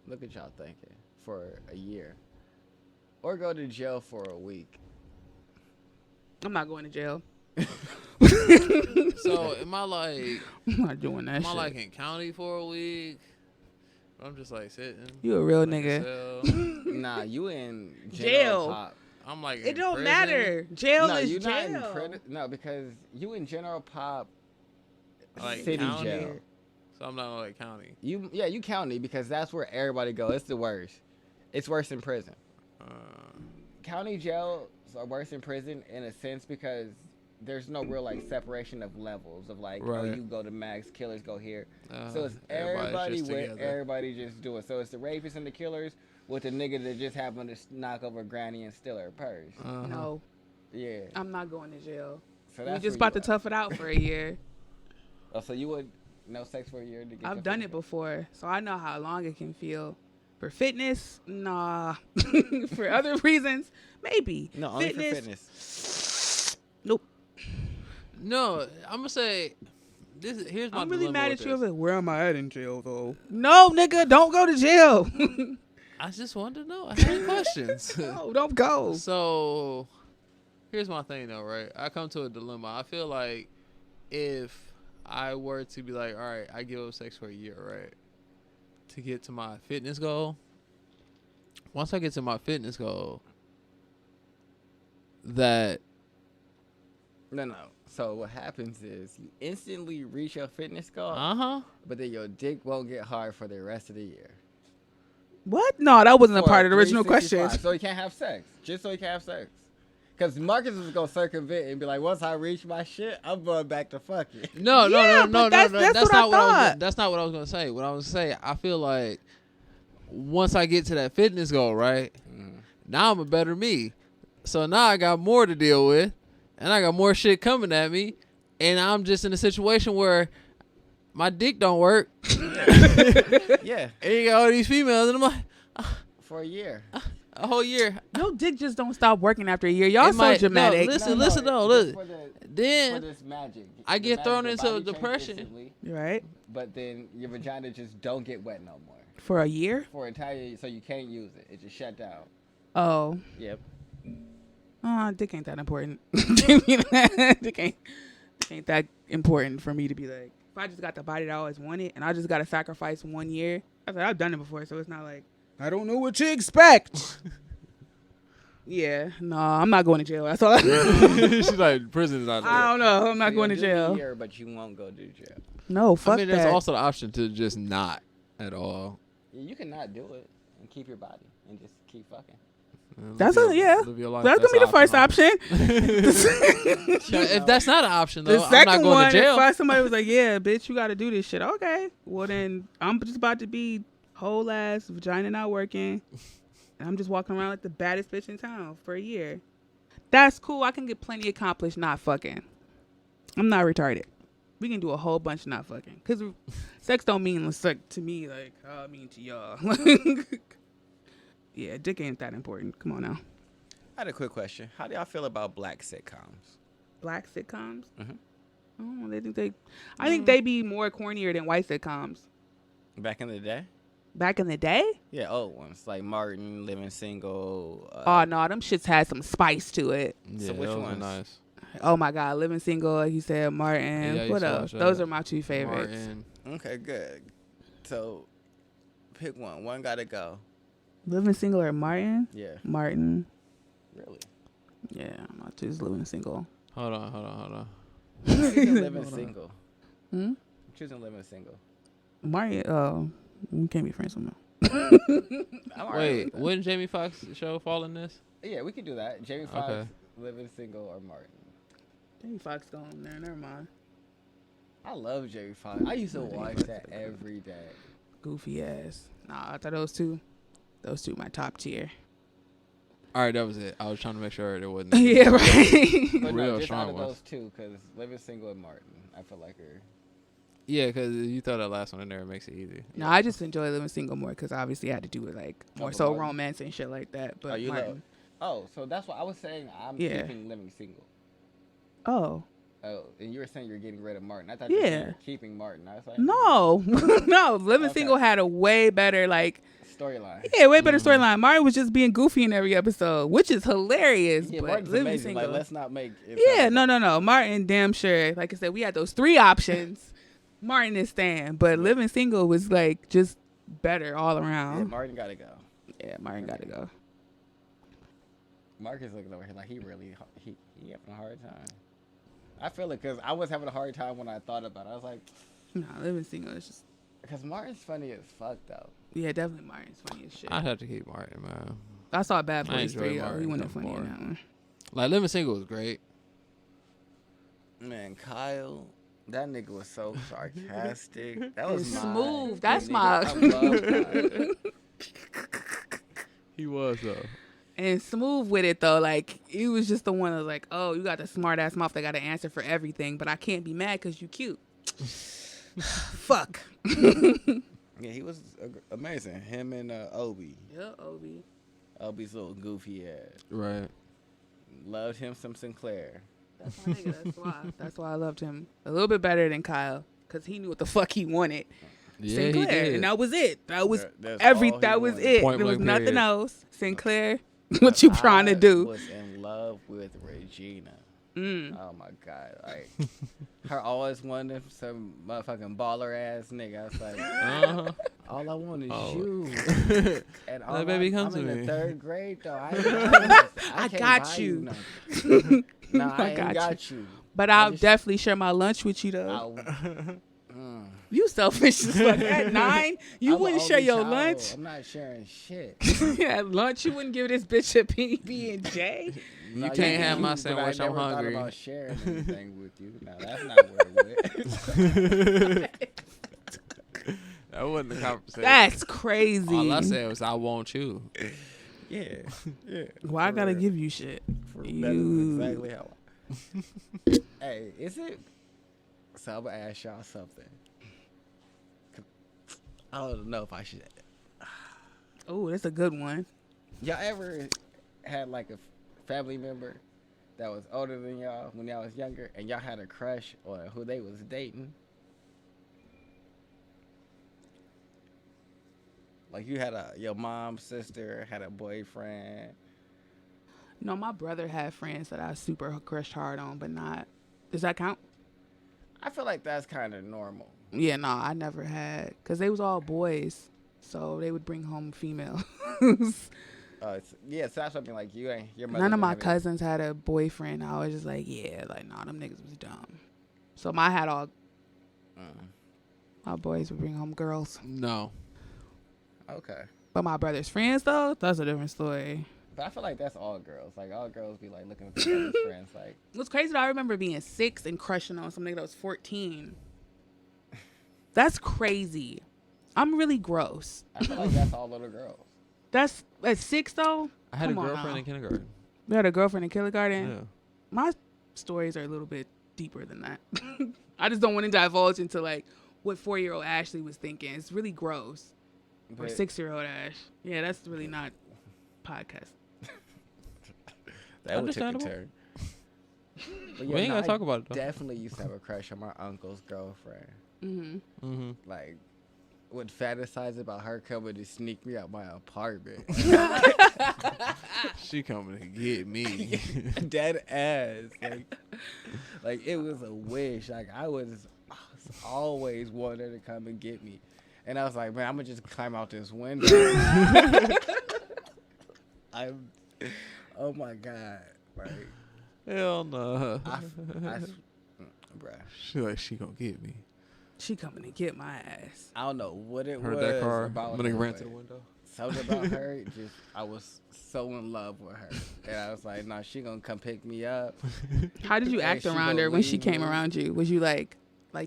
Look at y'all thinking for a year, or go to jail for a week. I'm not going to jail. So am I like I'm not doing that am shit. I like in county for a week? I'm just like sitting. You a real like nigga. cell. Nah, you in Jail. general pop. I'm like It in don't prison. matter. Jail No, is you're not in jail. prison. No, because you in general pop Like city county? jail. So I'm not like county. You county because that's where everybody go. It's the worst. It's worse than prison. County jails are worse than prison in a sense because there's no real like separation of levels of like oh Right. you go to max, killers go here. So it's everybody's everybody just with together. everybody just doing. So it's the rapists and the killers with the nigga that just happened to knock over granny and steal her purse. Uh-huh. No, Yeah. I'm not going to jail. So We that's just where about to you tough it out for a year. are. Oh, so you would no sex for a year to get. I've your done it fitness? before, so I know how long it can feel. For fitness, nah. For other reasons, maybe. No, only for fitness. Nope. No, I'm gonna say this. Here's my I'm really dilemma mad with at you. this. Like, where am I at in jail, though? No, nigga, don't go to jail. I just wanted to know. I had questions. No, don't go. So, here's my thing though, right? I come to a dilemma. I feel like if I were to be like, all right, I give up sex for a year, right, to get to my fitness goal. Once I get to my fitness goal, that No. So what happens is you instantly reach your fitness goal, uh-huh. but then your dick won't get hard for the rest of the year. What? No, that wasn't a For part of the original 365. question. So you can't have sex. Just so you can have sex. Because Marcus was going to circumvent and be like, once I reach my shit, I'm going back to fucking. No, Yeah, no. but that's what I not what I was. thought. That's not what I was gonna say. What I was gonna say, I feel like once I get to that fitness goal, right, Now I'm a better me. So now I got more to deal with, and I got more shit coming at me, and I'm just in a situation where my dick don't work. Yeah. And you got all these females, and I'm like, For a year. a whole year. Your dick just don't stop working after a year. Y'all It so might- dramatic. no, listen, look. For Then this magic. I The get magic, thrown your into body changes depression. instantly, Right? but then your vagina just don't get wet no more. For a year? For an entire year, so you can't use it. It just shut down. Oh. Yep. Dick ain't that important. Dick ain't that important for me to be like, if I just got the body that I always wanted and I just got to sacrifice 1 year. I said, I've done it before, so it's not like, I don't know what to expect. Yeah, no, I'm not going to jail. That's all. she's like, prison's not there. I don't know. I'm not So going to you'll do the jail. year, but you won't go to jail. No, fuck I mean, there's that. also the option to just not at all. Yeah, you can not do it and keep your body and just keep fucking. That's a, yeah. Live your life. That's going to be the first option. If that's not an option, though, The I'm second not going one, to jail. if somebody was like, yeah, bitch, you got to do this shit. Okay. Well, then I'm just about to be whole ass, vagina not working. And I'm just walking around like the baddest bitch in town for a year. That's cool. I can get plenty accomplished not fucking. I'm not retarded. We can do a whole bunch of not fucking. Because sex don't mean to me like how it mean to y'all. Yeah, dick ain't that important. Come on now. I had a quick question. How do y'all feel about black sitcoms? Black sitcoms? Mhm. Oh, I think they be more cornier than white sitcoms. Back in the day? Back in the day? Yeah, old ones like Martin, Living Single. Oh no, them shits had some spice to it. Yeah, So which those are ones? nice. Oh my God, Living Single, like you said, Martin. Yeah, I used What to else? watch Those that. are my two favorites. Martin. Okay, good. So pick one. One gotta go. Living Single or Martin? Yeah, Martin. really. Yeah, my two is Living Single. Hold on. I'm choosing Living Single. Hmm? I'm choosing Living Single. Martin. Oh, we can't be friends with him. I'm all right Wait, with that. wouldn't Jamie Foxx show fall in this? Yeah, we can do that. Jamie Foxx, Okay. Living Single, or Martin. Jamie Foxx going there. Never mind. I love Jamie Foxx. I used to watch that every day. Goofy ass. Nah, I thought those two my top tier. All right, that was it. I was trying to make sure there wasn't. Yeah, right. But Real no, just strong out of ones. those two, because Living Single and Martin, I feel like are. Yeah, because you throw that last one in there, it makes it easy. No, I just enjoy Living Single more because obviously I had to do it like more but so Martin? romance and shit like that. But Oh, you Martin. Oh, so that's what I was saying. I'm Yeah. keeping Living Single. Oh. Oh, and you were saying you're getting rid of Martin. I thought you were saying Yeah. you're keeping Martin. I was like, No. No. Living Okay. Single had a way better like storyline. yeah, way better storyline. Martin was just being goofy in every episode, which is hilarious. Yeah, but Martin's Living amazing. Single. Like, let's not make. It Yeah, sound no. Martin, damn sure. Like I said, we had those three options. Martin is Stan, but Living Single was like just better all Yeah, around. Martin gotta go. Yeah, Martin got to go. Mark is looking over here like he having a hard time. I feel it because I was having a hard time when I thought about it. I was like, Nah, Living Single is just because Martin's funny as fuck though. yeah, definitely Martin's funny as shit. I'd have to keep Martin, man. I saw Bad I Boys enjoy 3. He Martin wasn't funny more. in that one. Like, Living Single was great. Man, Kyle, that nigga was so sarcastic. That was And my Smooth, that's nigga. my- I love Kyle. He was, though. And Smooth with it though, like he was just the one that was like, oh, you got the smart ass mouth that got to answer for everything, but I can't be mad because you cute. Fuck. Yeah, he was amazing. Him and Obi. Yeah, Obi. Obi's little goofy ass. Right. Loved him some Sinclair. That's my nigga. That's why. That's why I loved him a little bit better than Kyle because he knew what the fuck he wanted. Yeah, Sinclair, he did. and that was it. That was That's all he that was wanted. it. Point There was blank nothing period. else. Sinclair, what you trying to I do? was in love with Regina. Mm. Oh my god, like her always wanting some motherfucking baller ass nigga. I was like, Uh-huh. all I want is Oh. you. And all baby, come I'm to in me. the 3rd grade though. I I can't got buy you. nothing. No, I I ain't got got you. But I I'll just- definitely share my lunch with you though. Mm. You selfish as fuck. At 9, you I'm a wouldn't share only your child. lunch. I'm not sharing shit. At lunch, you wouldn't give this bitch a PB and J. No, can't have my but sandwich, I I'm never hungry. thought about sharing anything with you. No, that's not where it went. That wasn't the conversation. That's crazy. All I said was, I want you. Yeah. Why I for gotta real. give you shit? That is You. exactly how Hey, is it? So I'm gonna ask y'all something. 'Cause I don't know if I should. Oh, that's a good one. Y'all ever had like a family member that was older than y'all when y'all was younger, and y'all had a crush on who they was dating? Like you had your mom's sister had a boyfriend. No, my brother had friends that I super crushed hard on, but not. Does that count? I feel like that's kind of normal. Yeah, no, I never had, cause they was all boys, so they would bring home females. Yeah, so that's something like you ain't your mother. None of didn't my have any- cousins had a boyfriend. I was just like, yeah, like nah, them niggas was dumb. So my had all my boys would bring home girls, No. Okay. but my brother's friends though, that's a different story. But I feel like that's all girls. Like all girls be like looking for their best friends. Like What's crazy though, I remember being 6 and crushing on some nigga that was 14. That's crazy. I'm really gross. I feel like that's all little girls. That's at 6 though. I had a Come on girlfriend now. in kindergarten. You had a girlfriend in kindergarten. Yeah. My stories are a little bit deeper than that. I just don't want to divulge into like what 4-year-old Ashley was thinking. It's really gross. Or But 6-year-old Ash. Yeah, that's really not podcast. that would take a Understandable. turn. But We ain't gotta talk about it, though. Definitely used to have a crush on my uncle's girlfriend. Mm-hmm. Like, would fantasize about her coming to sneak me out my apartment. She coming to get me. Dead ass. Like it was a wish. Like I was always wanting her to come and get me. And I was like, man, I'm gonna just climb out this window. Oh my God. Like Hell no. bruh. She like she gonna get me. She coming to get my ass. I don't know what it Heard was that car. about I'm gonna her, ran to but the window. something about her, just I was so in love with her. And I was like, nah, she gonna come pick me up. How did you And act she around gonna her when she leave came me. around you? Was you like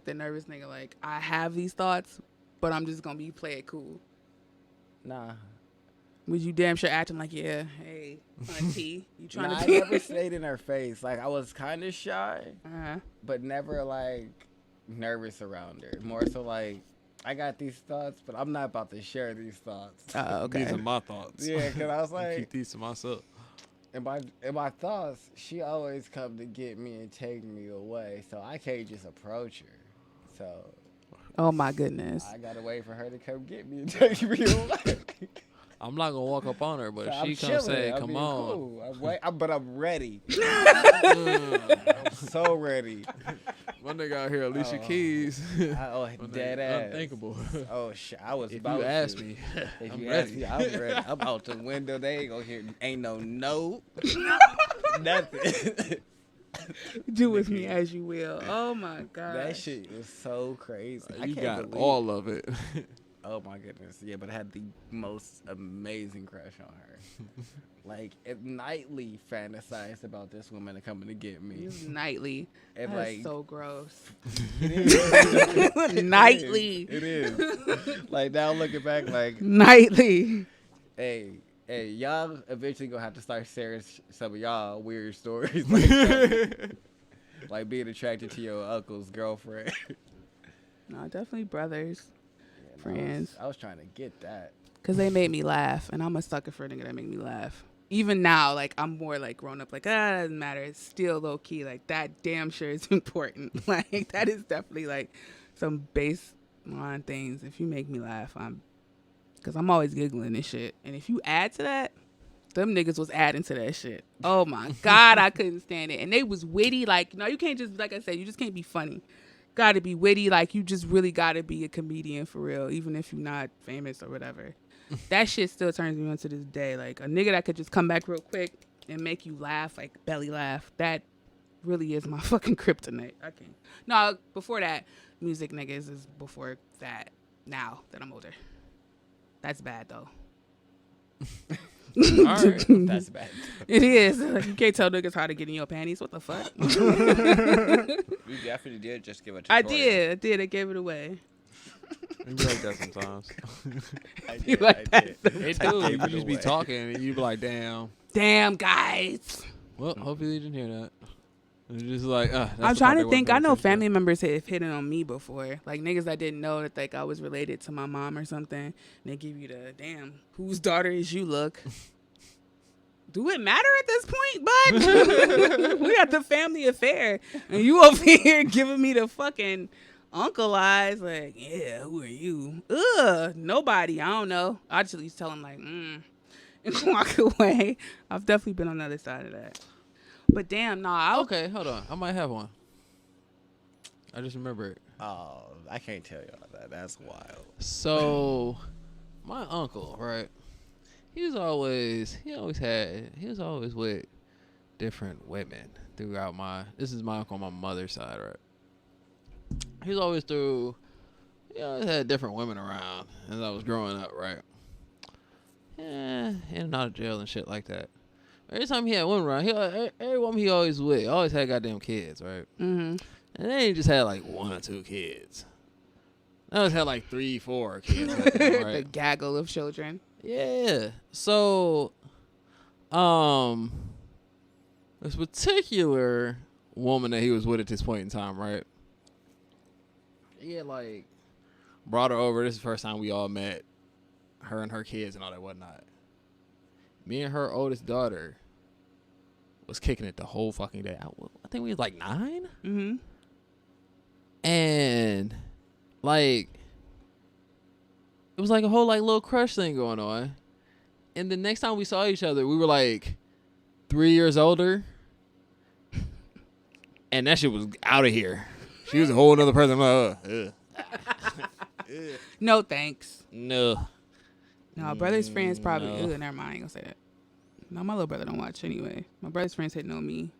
the nervous nigga, like, I have these thoughts, but I'm just gonna play it cool? Nah. Was you damn sure acting like, yeah, hey, auntie, you trying Nah, to I be? never stayed in her face. Like I was kind of shy, Uh-huh. but never like nervous around her. More so like I got these thoughts, but I'm not about to share these thoughts. Okay. These are my thoughts. Yeah, because I was I keep like, these to myself. in my thoughts, she always come to get me and take me away, so I can't just approach her. So Oh my goodness. I gotta wait for her to come get me and take me away. I'm not gonna walk up on her, but So if I'm she come chilling. say, I'm "Come being on," cool. But I'm ready. Mm. I'm so ready. My nigga out here, Alicia Oh. Keys. Oh, My dead nigga, ass. Unthinkable. Oh shit! I was If about you ask to. me, If I'm you ready. ask me, I'm ready. I'm out the window. They ain't gonna hear. Ain't no nothing. Do with me as you will. Oh my god. That shit was so crazy. I You can't got believe- all of it. Oh my goodness! Yeah, but I had the most amazing crush on her. Like it nightly fantasized about this woman coming to get me. Nightly. And That's like so gross. it is. Nightly. It is. Like now looking back, like Nightly. hey, y'all eventually gonna have to start sharing some of y'all weird stories, like being attracted to your uncle's girlfriend. No, definitely brothers. Yeah, Friends. I was trying to get that. Because they made me laugh. And I'm a sucker for a nigga that make me laugh. Even now, like, I'm more, like, grown up. Like, it doesn't matter. It's still low-key. Like, that damn sure is important. Like, that is definitely, like, some baseline things. If you make me laugh, because I'm always giggling and shit. And if you add to that, them niggas was adding to that shit. Oh, my God, I couldn't stand it. And they was witty. Like, no, you can't just, like I said, you just can't be funny. Got to be witty. Like, you just really got to be a comedian for real, even if you're not famous or whatever. That shit still turns me on to this day. Like, a nigga that could just come back real quick and make you laugh, like belly laugh, that really is my fucking kryptonite. I can't. No, before that, music niggas is before that. Now that I'm older. That's bad, though. All right. That's bad. It is. Like, you can't tell niggas how to get in your panties. What the fuck? You definitely did just give a tutorial. I did. I gave it away. It be like that sometimes. I You did. like I that did. It I do. gave You it just be away. talking and you be like, damn. Damn, guys. Well, hopefully you didn't hear that. It's just like, that's I'm the trying part to they think. wasn't I know paying attention family members have hit it on me before. Like niggas that didn't know that like I was related to my mom or something. And they give you the damn whose daughter is you look. Do it matter at this point, bud? We got the family affair. And you over here giving me the fucking uncle eyes. Like, yeah, who are you? Ugh, nobody. I don't know. I just used to tell him like, and walk away. I've definitely been on the other side of that. But damn, nah. Okay, hold on. I might have one. I just remember it. Oh, I can't tell y'all that. That's wild. So, my uncle, right? He was always with different women throughout this is my uncle on my mother's side, right? He always had different women around as I was growing up, right? Yeah, in and out of jail and shit like that. Every time he had women around, every woman he always with, always had goddamn kids, right? Mm-hmm. And they ain't just had like 1 or 2 kids. They always had like 3, 4 kids. Right? The gaggle of children. Yeah. So, this particular woman that he was with at this point in time, right? He had like brought her over. This is the first time we all met. Her and her kids and all that whatnot. Me and her oldest daughter was kicking it the whole fucking day. I think we was like 9. Mm-hmm. And like it was like a whole like little crush thing going on. And the next time we saw each other, we were like 3 years older. And that shit was out of here. She was a whole nother person. I'm like, No thanks. no. No, brother's friends probably. No. Ugh, never mind. I ain't gonna say that. No, my little brother don't watch anyway. My brother's friends hitting on me,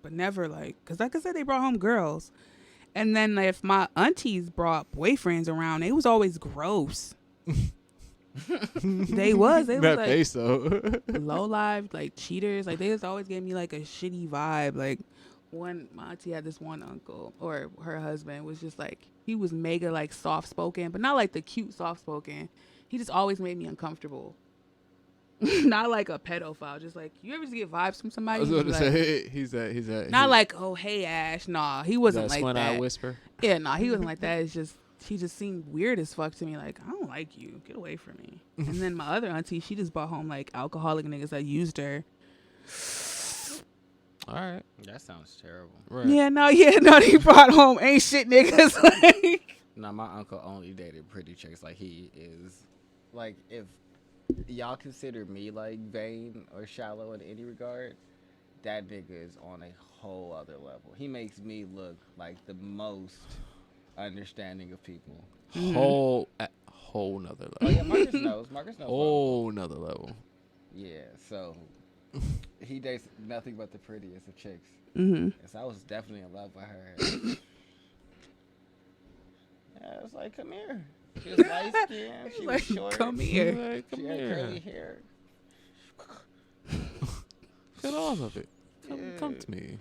but never like, cause like I said, they brought home girls, and then like, if my aunties brought boyfriends around, they was always gross. They was That like face though. low life, like cheaters. Like they just always gave me like a shitty vibe. Like my auntie had this one uncle or her husband was just like he was mega like soft spoken, but not like the cute soft spoken. He just always made me uncomfortable. Not like a pedophile, just like you ever just get vibes from somebody. I was about to like, say he's that. not like oh hey Ash, nah, he wasn't like squint eye that. whisper. Yeah, nah, he wasn't like that. It's just he just seemed weird as fuck to me. Like I don't like you, get away from me. And then my other auntie, she just brought home like alcoholic niggas that used her. All right. That sounds terrible. Right. Yeah, no, he brought home ain't shit niggas. Like, No, my uncle only dated pretty chicks. Like he is, like if y'all consider me like vain or shallow in any regard, that nigga is on a whole other level. He makes me look like the most understanding of people. Whole nother Oh level. yeah, Marcus knows. Marcus knows. Whole nother level. Yeah, so he dates nothing but the prettiest of chicks. mm-hmm. And so I was definitely in love with her. Yeah, I was like, come here. She was light skinned. She Like, was short. come here. Like, She come had here. curly hair. Cut all of it. Come to me.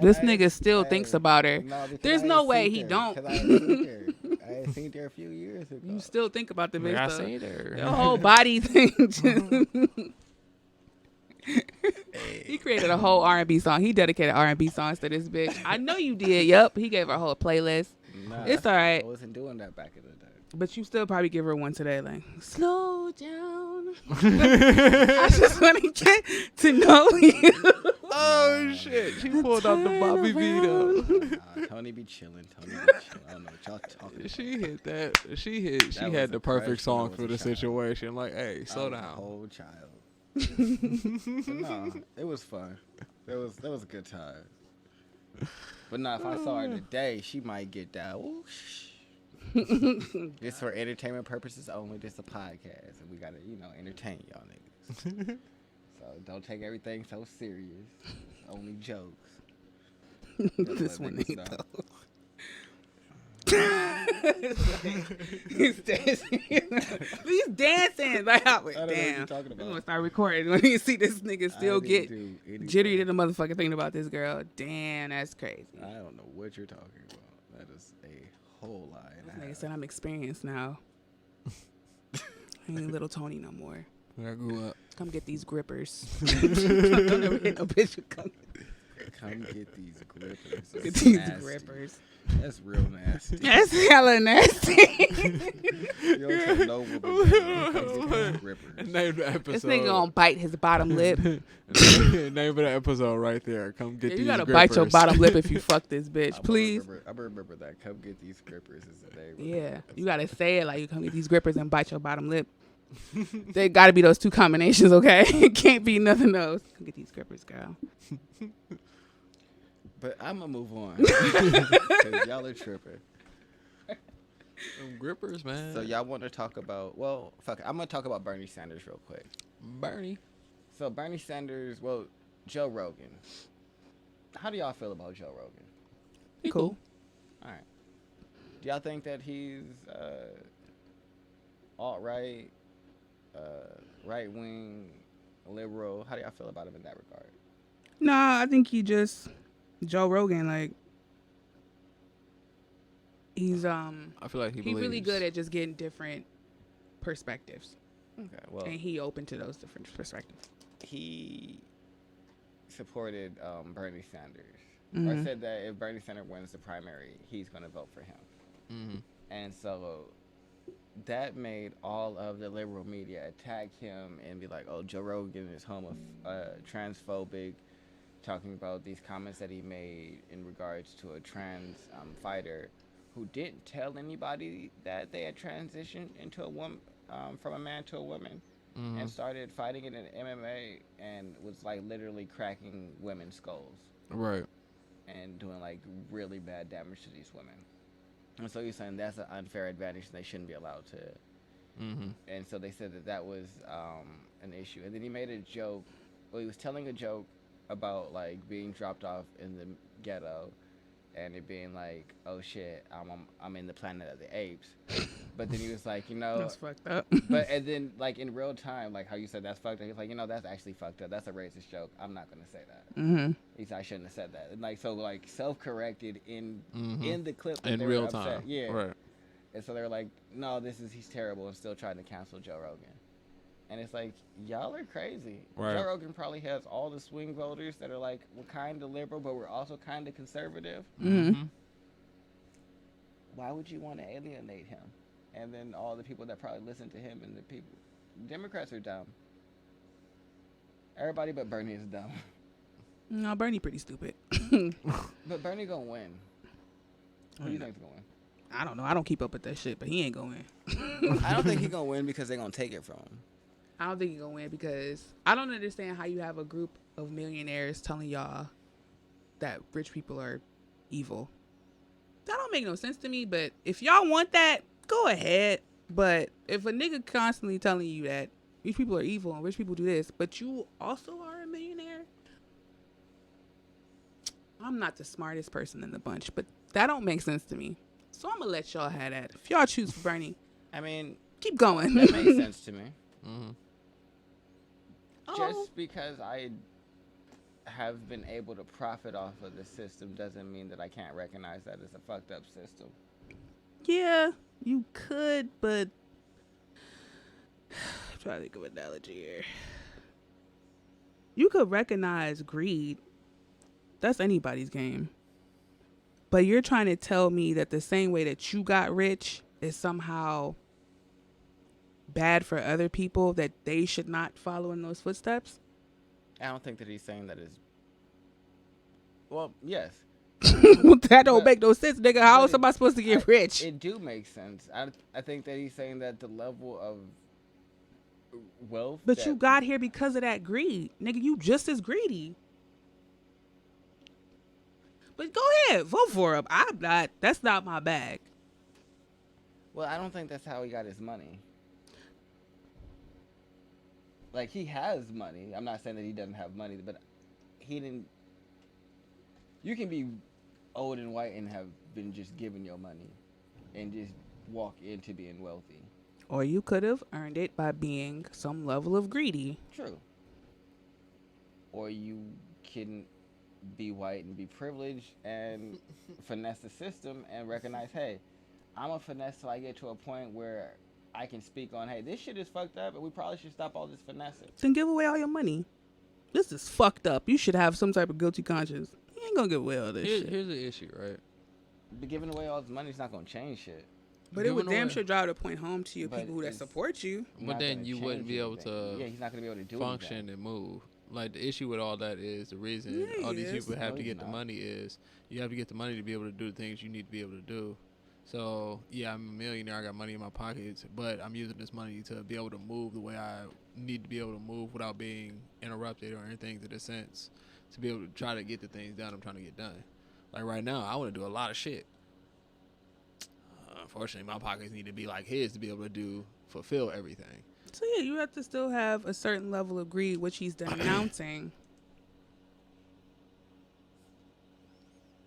This And I nigga still hey, thinks about her. No, because There's I no ain't way seen he her, don't. 'cause I ain't seen her. I ain't seen her a few years ago. You still think about the bitch I though. seen her. Your whole body thing. He created a whole R&B song. He dedicated R&B songs to this bitch. I know you did. Yup. He gave her a whole playlist. Nah, It's all right. I wasn't doing that back in the day. But you still probably give her one today. Like, slow down. I just want to get to know you. Oh shit! She pulled out the Bobby Vito. Nah, Tony be chilling. I don't know what y'all talking about. She hit that. She That had was the a perfect crush when I song was for a the child. situation. Like, hey, slow I was a down. whole child. But no, it was fun. That was a good time. But no, if I saw her today, she might get that. Ooh, Just for entertainment purposes only. This is a podcast, and we gotta, entertain y'all niggas. So don't take everything so serious. It's only jokes. This Let one niggas ain't know. though. He's dancing. He's dancing. Like, I went, I don't know what damn. you're talking I'm about. gonna start recording when you see this nigga still I get didn't do anything. jittery to the motherfucking thing about this girl. Damn, that's crazy. I don't know what you're talking about. That is was a whole lie. Like I said, I'm experienced now. I ain't little Tony no more. When I grew up. Come get these grippers. Don't ever hit no bitch who come get these grippers. get these Nasty. grippers. That's real nasty. That's hella nasty. You don't tell no woman come get these grippers. Name the episode. This nigga gonna bite his bottom lip. Name of the episode right there. Come get these You gotta grippers. bite your bottom lip if you fuck this bitch, please. I remember that. Come get these grippers is the name. Yeah, you gotta say it like you come get these grippers and bite your bottom lip. They gotta be those two combinations, okay? It can't be nothing else. Come get these grippers, girl. But I'm gonna move on because y'all are tripping. Them grippers, man. So y'all want to talk about? Well, fuck it. I'm gonna talk about Bernie Sanders real quick. Bernie. So Bernie Sanders, well, Joe Rogan. How do y'all feel about Joe Rogan? Cool. All right. Do y'all think that he's alt-right, right-wing, liberal? How do y'all feel about him in that regard? Nah, I think he just Joe Rogan. Like he's I feel like he believes. really good at just getting different perspectives, Okay. Well, and he open to those different perspectives. he supported Bernie Sanders, Mhm. or said that if Bernie Sanders wins the primary, he's going to vote for him. Mm-hmm. And so that made all of the liberal media attack him and be like, "Oh, Joe Rogan is transphobic," talking about these comments that he made in regards to a trans fighter who didn't tell anybody that they had transitioned into a woman, from a man to a woman, Mm-hmm. and started fighting it in MMA and was like literally cracking women's skulls Right. and doing like really bad damage to these women. And so he's saying that's an unfair advantage and they shouldn't be allowed to. Mm-hmm. And so they said that was an issue. And then he made a joke. Well, he was telling a joke about like being dropped off in the ghetto and it being like, oh shit, I'm in the Planet of the Apes. But then he was like, That's fucked up. and then like in real time, like how you said that's fucked up, he's like, that's actually fucked up. That's a racist joke. I'm not gonna say that. Mm-hmm. He said I shouldn't have said that. And like so like self-corrected in the clip that In they were real upset. time. Yeah. Right. And so they were like, no, he's terrible, and still trying to cancel Joe Rogan. And it's like, y'all are crazy. Right. Joe Rogan probably has all the swing voters that are like, we're kind of liberal, but we're also kind of conservative. Mm-hmm. Why would you want to alienate him? And then all the people that probably listen to him and the people. Democrats are dumb. Everybody but Bernie is dumb. No, Bernie pretty stupid. But Bernie gonna win. Who do you think's gonna win? I don't know. I don't keep up with that shit, but he ain't gonna win. I don't think he's gonna win because they're gonna take it from him. I don't think he's gonna win because I don't understand how you have a group of millionaires telling y'all that rich people are evil. That don't make no sense to me, but if y'all want that, go ahead. But if a nigga constantly telling you that rich people are evil and rich people do this, but you also are a millionaire, I'm not the smartest person in the bunch, but that don't make sense to me. So I'm gonna let y'all have that. If y'all choose for Bernie, I mean, keep going. that makes sense to me. Mm-hmm. Just because I have been able to profit off of the system doesn't mean that I can't recognize that it's a fucked up system. Yeah, you could, but I'm trying to think of an analogy here. You could recognize greed. That's anybody's game. But you're trying to tell me that the same way that you got rich is somehow bad for other people, that they should not follow in those footsteps? I don't think that he's saying that is. Well, yes. That don't make no sense, nigga. How But is somebody supposed to get rich? It do make sense. I think that he's saying that the level of wealth. But that, you got here because of that greed. Nigga, you just as greedy. But go ahead, vote for him. I'm not. That's not my bag. Well, I don't think that's how he got his money. Like, he has money. I'm not saying that he doesn't have money, but he didn't. You can be old and white and have been just given your money and just walk into being wealthy. Or you could have earned it by being some level of greedy. True. Or you can be white and be privileged and finesse the system and recognize, hey, I'm a finesse till I get to a point where I can speak on, hey, this shit is fucked up and we probably should stop all this finessing. Then give away all your money. This is fucked up. You should have some type of guilty conscience. You ain't gonna give away all this shit. Here's the issue, right? But giving away all this money is not gonna change shit. But it would damn sure drive the point home to you But people who that it's support you. But then you wouldn't be able anything. to Yeah, he's not gonna be able to do function anything. and move. Like, the issue with all that is the reason Yeah, all these he is. people have No, to he's get the not. money is you have to get the money to be able to do the things you need to be able to do. So, yeah, I'm a millionaire. I got money in my pockets, but I'm using this money to be able to move the way I need to be able to move without being interrupted or anything to the sense to be able to try to get the things done I'm trying to get done. Like, right now, I want to do a lot of shit. Unfortunately, my pockets need to be like his to be able to fulfill everything. So yeah, you have to still have a certain level of greed, which he's denouncing.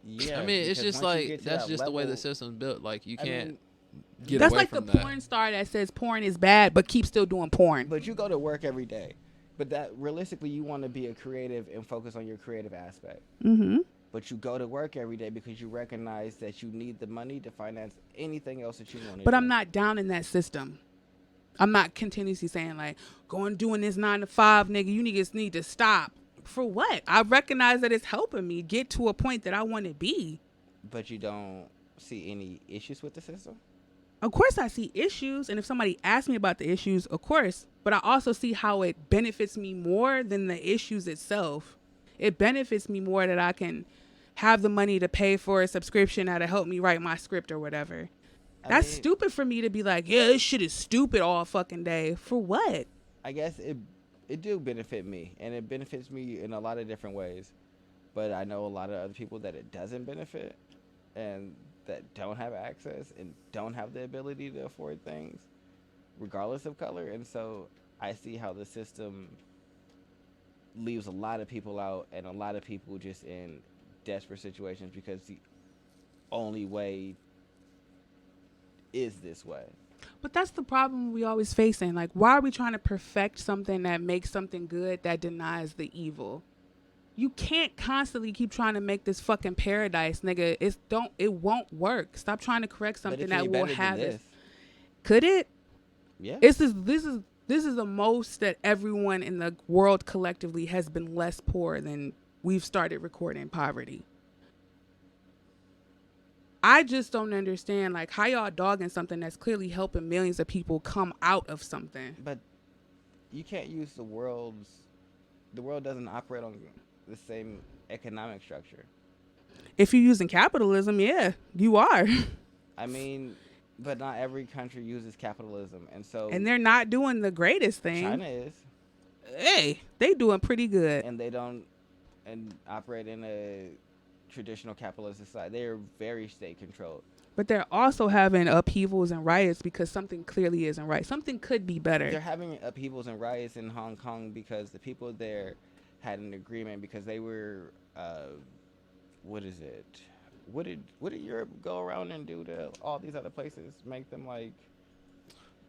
Yeah, I mean, it's because just once you like get to that's that just the way the level- system's built. Like, you I can't mean, get That's away like the from that. porn star that says porn is bad, but keeps still doing porn. But you go to work every day. But that realistically, you want to be a creative and focus on your creative aspect. Mm-hmm. But you go to work every day because you recognize that you need the money to finance anything else that you want to do. But I'm not down in that system. I'm not continuously saying like, going doing this 9 to 5, nigga. You niggas need to stop. For what? I recognize that it's helping me get to a point that I want to be. But you don't see any issues with the system? Of course I see issues, and if somebody asks me about the issues, of course, but I also see how it benefits me more than the issues itself. It benefits me more that I can have the money to pay for a subscription that'll help me write my script or whatever. That's stupid for me to be like, yeah, this shit is stupid all fucking day. For what? I guess it do benefit me, and it benefits me in a lot of different ways. But I know a lot of other people that it doesn't benefit, and that don't have access and don't have the ability to afford things, regardless of color. And so I see how the system leaves a lot of people out, and a lot of people just in desperate situations because the only way is this way. But that's the problem we always facing. Like, why are we trying to perfect something that makes something good that denies the evil? You can't constantly keep trying to make this fucking paradise, nigga. It won't work. Stop trying to correct something that will have it. Could it? Yeah. This is the most that everyone in the world collectively has been less poor than we've started recording poverty. I just don't understand, like, how y'all dogging something that's clearly helping millions of people come out of something. But you can't use the world doesn't operate on the same economic structure. If you're using capitalism, yeah, you are. I mean, but not every country uses capitalism, and so And they're not doing the greatest thing. China is, Hey, they doing pretty good. and they don't and operate in a traditional capitalist society. They are very state controlled. But they're also having upheavals and riots because something clearly isn't right. Something could be better. They're having upheavals and riots in Hong Kong because the people there had an agreement because they were what is it? What did Europe go around and do to all these other places? Make them like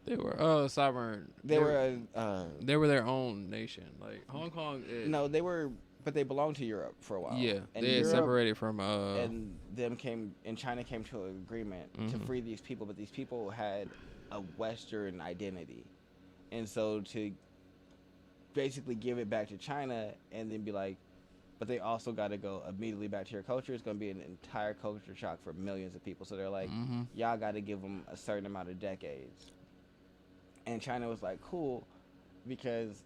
They were sovereign. they were They were their own nation. Like, Hong Kong is, no, they were, but they belonged to Europe for a while. yeah, and they had Europe separated from and China came to an agreement to free these people, but these people had a Western identity, and so to basically give it back to China and then be like, but they also got to go immediately back to your culture. It's going to be an entire culture shock for millions of people. So they're like, y'all got to give them a certain amount of decades. And China was like, cool, because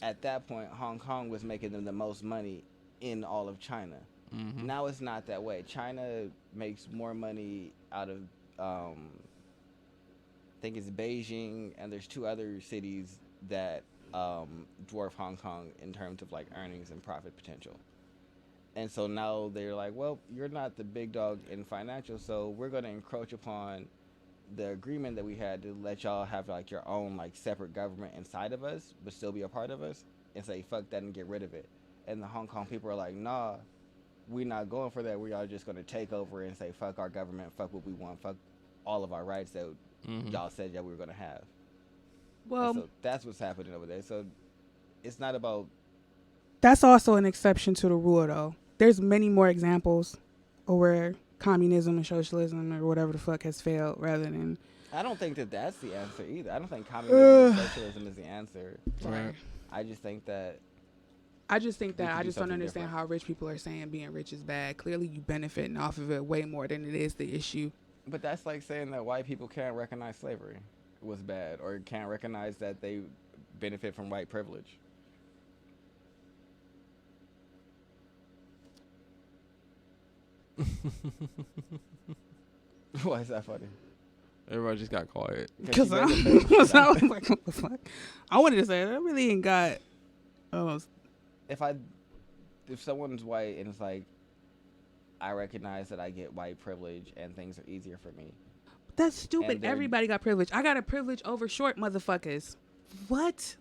at that point, Hong Kong was making them the most money in all of China. Now it's not that way. China makes more money out of, I think it's Beijing, and there's 2 other cities that dwarf Hong Kong in terms of like earnings and profit potential. And so now they're like, well, you're not the big dog in financial, so we're going to encroach upon the agreement that we had to let y'all have like your own like separate government inside of us, but still be a part of us, and say fuck that and get rid of it. And the Hong Kong people are like, nah, we're not going for that. We are just going to take over and say fuck our government, fuck what we want, fuck all of our rights that y'all said that we were going to have. Well, And so that's what's happening over there. So it's not about that's also an exception to the rule, though. there's many more examples of where communism and socialism or whatever the fuck has failed rather than. I don't think that that's the answer either. I don't think communism and socialism is the answer. Right. I just think that I just don't something understand different. how rich people are saying being rich is bad. Clearly, you benefiting off of it way more than it is the issue. But that's like saying that white people can't recognize slavery was bad or can't recognize that they benefit from white privilege. Why is that funny? Everybody just got quiet. Because I was like, what the fuck? I wanted to say, I really ain't got. If someone's white and it's like, I recognize that I get white privilege and things are easier for me. That's stupid. Everybody got privilege. I got a privilege over short motherfuckers. What?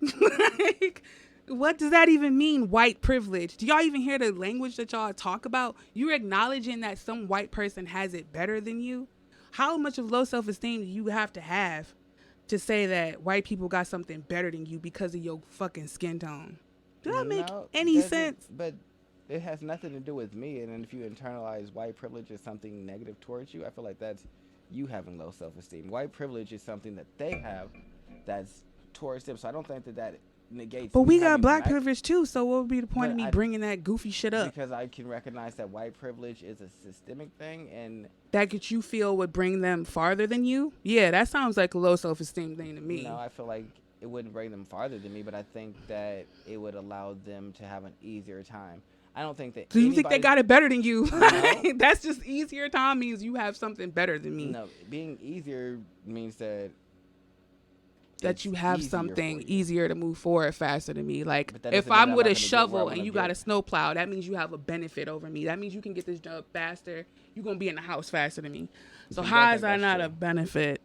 Like, what does that even mean, white privilege? Do y'all even hear the language that y'all talk about? You're acknowledging that some white person has it better than you? How much of low self-esteem do you have to say that white people got something better than you because of your fucking skin tone? Does that make any sense? But it has nothing to do with me. And then if you internalize white privilege as something negative towards you, I feel like that's you having low self-esteem. White privilege is something that they have that's towards them. So I don't think that negates. But we got black privilege too. So what would be the point of me bringing that goofy shit up? Because I can recognize that white privilege is a systemic thing, and that you feel would bring them farther than you. Yeah, that sounds like a low self-esteem thing to me. No, I feel like it wouldn't bring them farther than me, but I think that it would allow them to have an easier time. I don't think that. Do you think they got it better than you? No. That's just easier time means you have something better than me. No, being easier means that you have something easier to move forward faster than me. Like if I'm I'm with a not gonna shovel get and you got a snow plow, that means you have a benefit over me. That means you can get this job faster. You're gonna be in the house faster than me. So how is that not a benefit?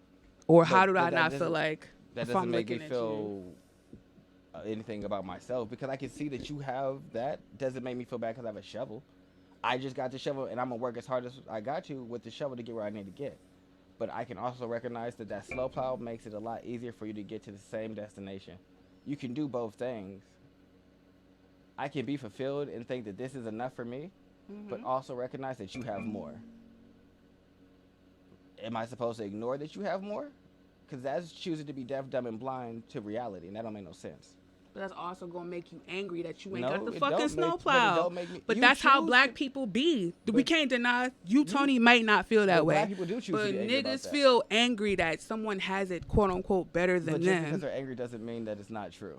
Or how do I not feel like that doesn't make me feel anything about myself, because I can see that you have that. Doesn't make me feel bad because I have a shovel. I just got the shovel and I'm gonna work as hard as I got to with the shovel to get where I need to get. But I can also recognize that slow plow makes it a lot easier for you to get to the same destination. You can do both things. I can be fulfilled and think that this is enough for me, but also recognize that you have more. Am I supposed to ignore that you have more? Because that's choosing to be deaf, dumb, and blind to reality, and that don't make no sense. But that's also gonna make you angry that you ain't No, got the it fucking don't snowplow. But you that's how choose black to- people be. We can't deny you, Tony, might not feel that But way. black people do choose but to be angry about niggas that. feel angry that someone has it, quote unquote, better than But just because them. they're angry doesn't mean that it's not true.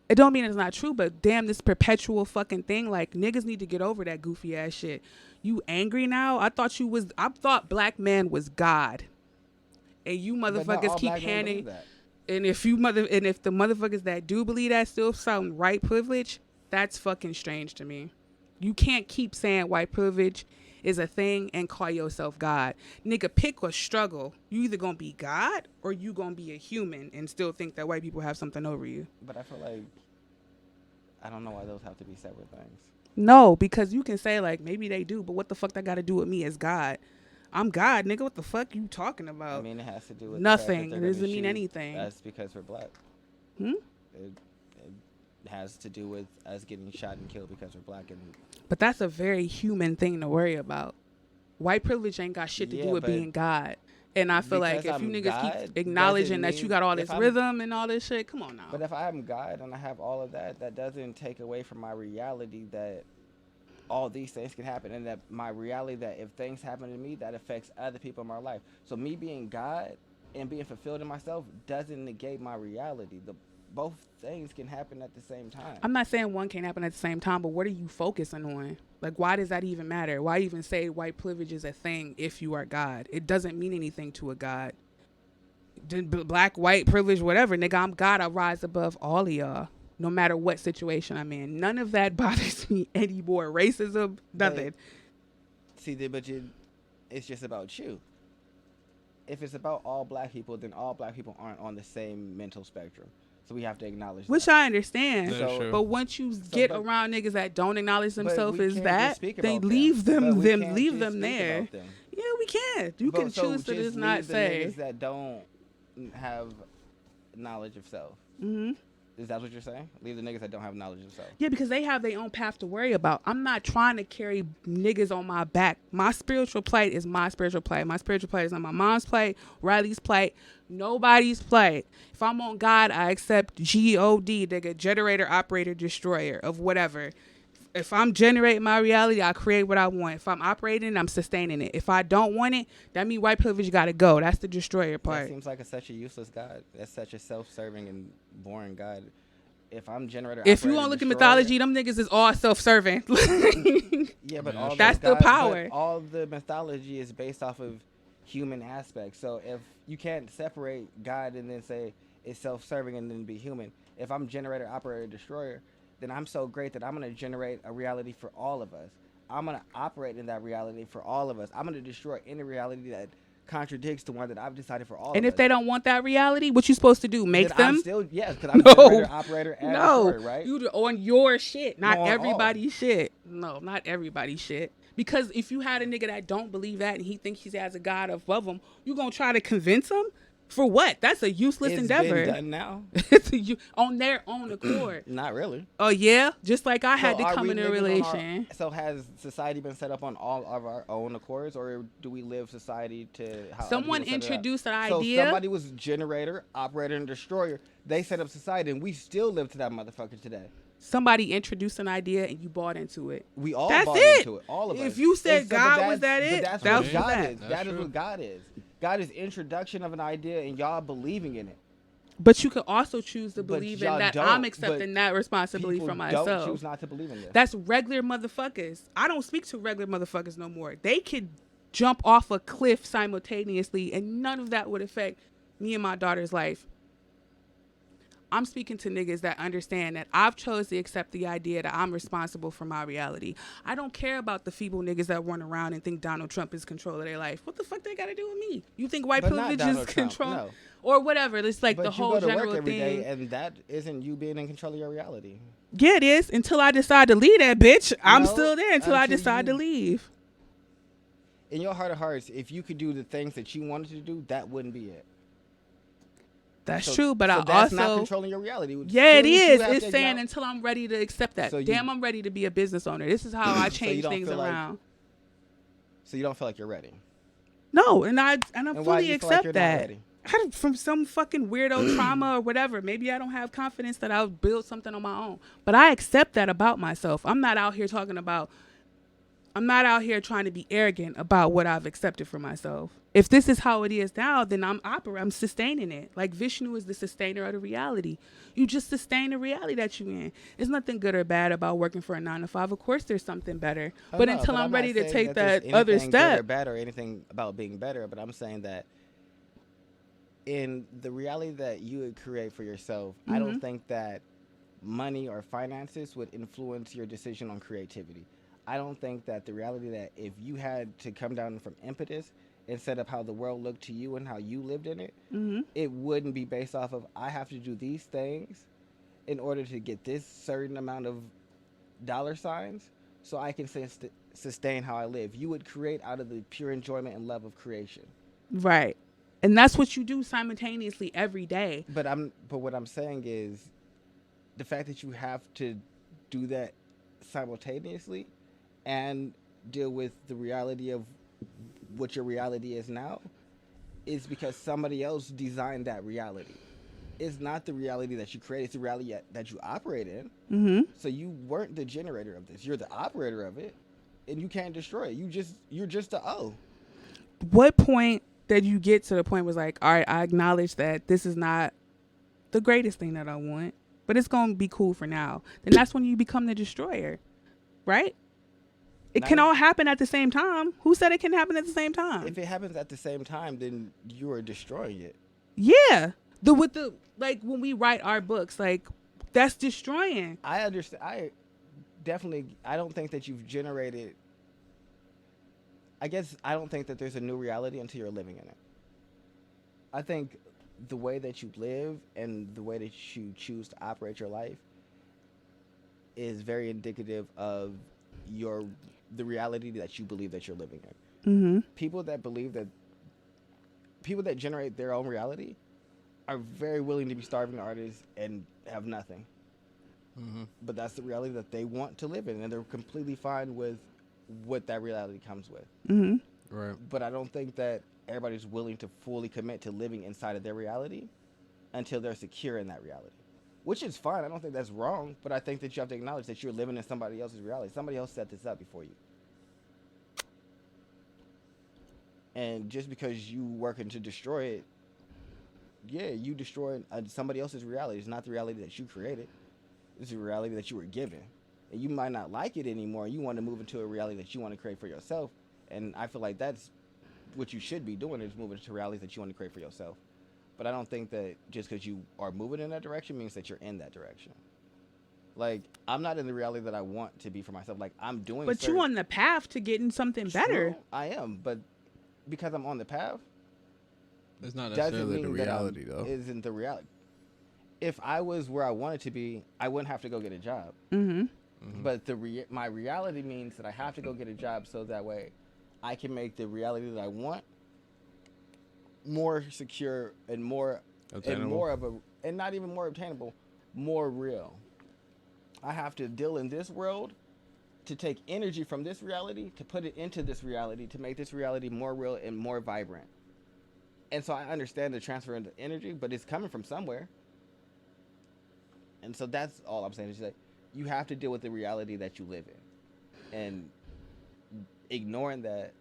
It don't mean it's not true, but damn, this perpetual fucking thing. Like niggas need to get over that goofy ass shit. You angry now? I thought black man was God, and you But not motherfuckers all keep black men handing. believe that. And if the motherfuckers that do believe that still sound white privilege, that's fucking strange to me. You can't keep saying white privilege is a thing and call yourself God. Nigga, pick a struggle. You either gonna be God or you gonna be a human and still think that white people have something over you. But I feel like I don't know why those have to be separate things. No, because you can say like maybe they do, but what the fuck that got to do with me as God? I'm God, nigga. What the fuck you talking about? I mean, it has to do with Nothing. The fact that It they're doesn't gonna mean shoot anything. us because we're black. Hmm? It has to do with us getting shot and killed because we're black. And But that's a very human thing to worry about. White privilege ain't got shit to do with but being God. And I feel like because if you I'm niggas God, keep acknowledging doesn't that you mean- got all if this I'm- rhythm and all this shit, come on now. But if I'm God and I have all of that, that doesn't take away from my reality that all these things can happen, and that my reality that if things happen to me, that affects other people in my life. So me being God and being fulfilled in myself doesn't negate my reality. Both things can happen at the same time. I'm not saying one can't happen at the same time, but what are you focusing on? Like, why does that even matter? Why even say white privilege is a thing if you are God? It doesn't mean anything to a God. Black, white, privilege, whatever. Nigga, I'm God. I rise above all of y'all, no matter what situation I'm in. None of that bothers me anymore. Racism, nothing. It's just about you. If it's about all black people, then all black people aren't on the same mental spectrum. So we have to acknowledge Which that. I understand. That is true. But once you get around niggas that don't acknowledge themselves we as can't that, just speak they about leave But them we can't leave just them speak there. about them. Yeah, we can. You can So choose to just not leave the say. niggas that don't have knowledge of self. Mm-hmm. Is that what you're saying? Leave the niggas that don't have knowledge of self. Yeah, because they have their own path to worry about. I'm not trying to carry niggas on my back. My spiritual plate is my spiritual plate. My spiritual plate is not my mom's plate, Riley's plate, nobody's plate. If I'm on God, I accept G-O-D, nigga, generator, operator, destroyer of whatever. If I'm generating my reality, I create what I want. If I'm operating, I'm sustaining it. If I don't want it, that means white privilege got to go. That's the destroyer part. That seems like such a useless God. That's such a self-serving and boring God. If I'm generator, If you operator, want to look at destroyer- mythology, them niggas is all self-serving. Yeah, but Yeah, all that's the the God- power. but all the mythology is based off of human aspects. So if you can't separate God and then say it's self-serving and then be human, if I'm generator, operator, destroyer, then I'm so great that I'm gonna generate a reality for all of us. I'm gonna operate in that reality for all of us. I'm gonna destroy any reality that contradicts the one that I've decided for all of us. And if they don't want that reality, what you supposed to do? Make then them? I'm still, yes, because I'm No. generator, operator, and No, destroyer, right? you on your shit, not No, on all. everybody's shit. No, not everybody's shit. Because if you had a nigga that don't believe that and he thinks he has a God above him, you gonna try to convince him for what? That's a useless It's endeavor. been done now. It's on their own accord. Not really. Oh yeah, just like I had So to are come we in a living on relation. So has society been set up on all of our own accords, or do we live society to how other Someone people set it up? introduced an So idea. somebody was generator, operator, and destroyer. They set up society, and we still live to that motherfucker today. Somebody introduced an idea and you bought into it. We all That's bought it. into it. All of us. If you said But God was that but it, that's that what was God that. is. That's That is true. what God is. God is introduction of an idea, and y'all believing in it. But you could also choose to But believe in y'all that don't, I'm but accepting that responsibility People for myself. don't choose not to believe in this. That's regular motherfuckers. I don't speak to regular motherfuckers no more. They could jump off a cliff simultaneously and none of that would affect me and my daughter's life. I'm speaking to niggas that understand that I've chose to accept the idea that I'm responsible for my reality. I don't care about the feeble niggas that run around and think Donald Trump is control of their life. What the fuck they got to do with me? You think white But not privilege Donald is Trump, control? no. Or whatever. It's like But the you whole go to general work every thing. day, and that isn't you being in control of your reality. Yeah, it is. Until I decide to leave that bitch. I'm No, still there until I until decide you- to leave. In your heart of hearts, if you could do the things that you wanted to do, that wouldn't be it. That's So- true, but so I that's not also controlling your reality. yeah, it Soon as you is. have It's to saying acknowledge- until I'm ready to accept that. So you- Damn, I'm ready to be a business owner. This is how I you change don't things feel like- around. So you don't feel like you're ready. No, and I And why fully do you feel like accept you're not that. ready? From some fucking weirdo trauma or whatever. Maybe I don't have confidence that I'll build something on my own. But I accept that about myself. I'm not out here trying to be arrogant about what I've accepted for myself. If this is how it is now, then I'm sustaining it. Like Vishnu is the sustainer of the reality. You just sustain the reality that you're in. There's nothing good or bad about working for a 9 to 5. Of course, there's something better. Oh, But no, until I'm not ready to saying take there's that other anything good or step, bad or anything about being better, but I'm saying that in the reality that you would create for yourself, I don't think that money or finances would influence your decision on creativity. I don't think that the reality that if you had to come down from impetus instead of how the world looked to you and how you lived in it, it wouldn't be based off of I have to do these things in order to get this certain amount of dollar signs so I can sustain how I live. You would create out of the pure enjoyment and love of creation. right. And that's what you do simultaneously every day. But what I'm saying is the fact that you have to do that simultaneously and deal with the reality of what your reality is now is because somebody else designed that reality. It's not the reality that you create, it's the reality that you operate in. Mm-hmm. So you weren't the generator of this. You're the operator of it, and you can't destroy it. You're just the O. What point did you get to the point was like, all right, I acknowledge that this is not the greatest thing that I want, but it's going to be cool for now. Then that's when you become the destroyer, right? It can all happen at the same time. Who said it can happen at the same time? If it happens at the same time, then you are destroying it. Yeah. Like when we write our books, like that's destroying. I understand. I don't think that you've generated. I guess I don't think that there's a new reality until you're living in it. I think the way that you live and the way that you choose to operate your life is very indicative of the reality that you believe that you're living in. Mm-hmm. People that generate their own reality are very willing to be starving artists and have nothing. Mm-hmm. But that's the reality that they want to live in, and they're completely fine with what that reality comes with. Mm-hmm. Right. But I don't think that everybody's willing to fully commit to living inside of their reality until they're secure in that reality, which is fine. I don't think that's wrong, but I think that you have to acknowledge that you're living in somebody else's reality. Somebody else set this up before you. And just because you working to destroy it, yeah, you destroy somebody else's reality. It's not the reality that you created. It's a reality that you were given. And you might not like it anymore. You want to move into a reality that you want to create for yourself. And I feel like that's what you should be doing, is moving into realities that you want to create for yourself. But I don't think that just because you are moving in that direction means that you're in that direction. Like, I'm not in the reality that I want to be for myself. Like, I'm doing. But you on the path to getting something better. True, I am, but because I'm on the path, It's not doesn't necessarily the mean that reality, though. isn't the reality. If I was where I wanted to be, I wouldn't have to go get a job. Mm-hmm. Mm-hmm. But my reality means that I have to go get a job so that way I can make the reality that I want more secure and more Obtainable. and more of a, and not even more obtainable, more real. I have to deal in this world to take energy from this reality to put it into this reality to make this reality more real and more vibrant. And so I understand the transfer of energy, but it's coming from somewhere. And so that's all I'm saying is that you have to deal with the reality that you live in. And ignoring that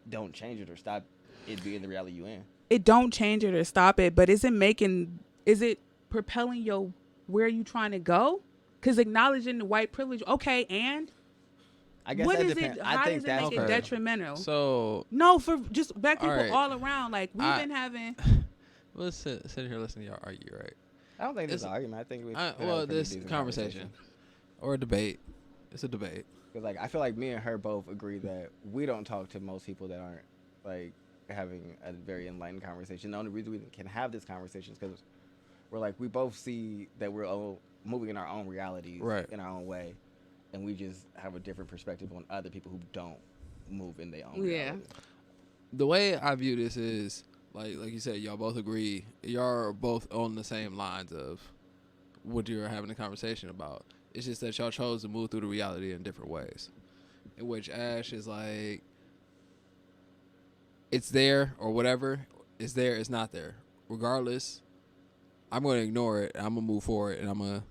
don't change it or stop it being the reality you in. It don't change it or stop it, but is it propelling your, where you trying to go? Because acknowledging the white privilege, okay, and I guess what that is depends. it? I How think does it that's make it detrimental? So No, for just black people Alright. all around. Like, we've I- been having. let's sit here listening to y'all argue, right? I don't think this It's- is an argument. I think we This conversation or a debate. It's a debate. Because like I feel like me and her both agree that we don't talk to most people that aren't like having a very enlightened conversation. The only reason we can have this conversation is because we're like we both see that we're all moving in our own realities, Right. in our own way, and we just have a different perspective on other people who don't move in their own Yeah. reality. The way I view this is like you said, y'all both agree. Y'all are both on the same lines of what you're having a conversation about. It's just that y'all chose to move through the reality in different ways. In which Ash is like, it's there or whatever. It's there, it's not there. Regardless, I'm going to ignore it. I'm going to move forward and I'm going to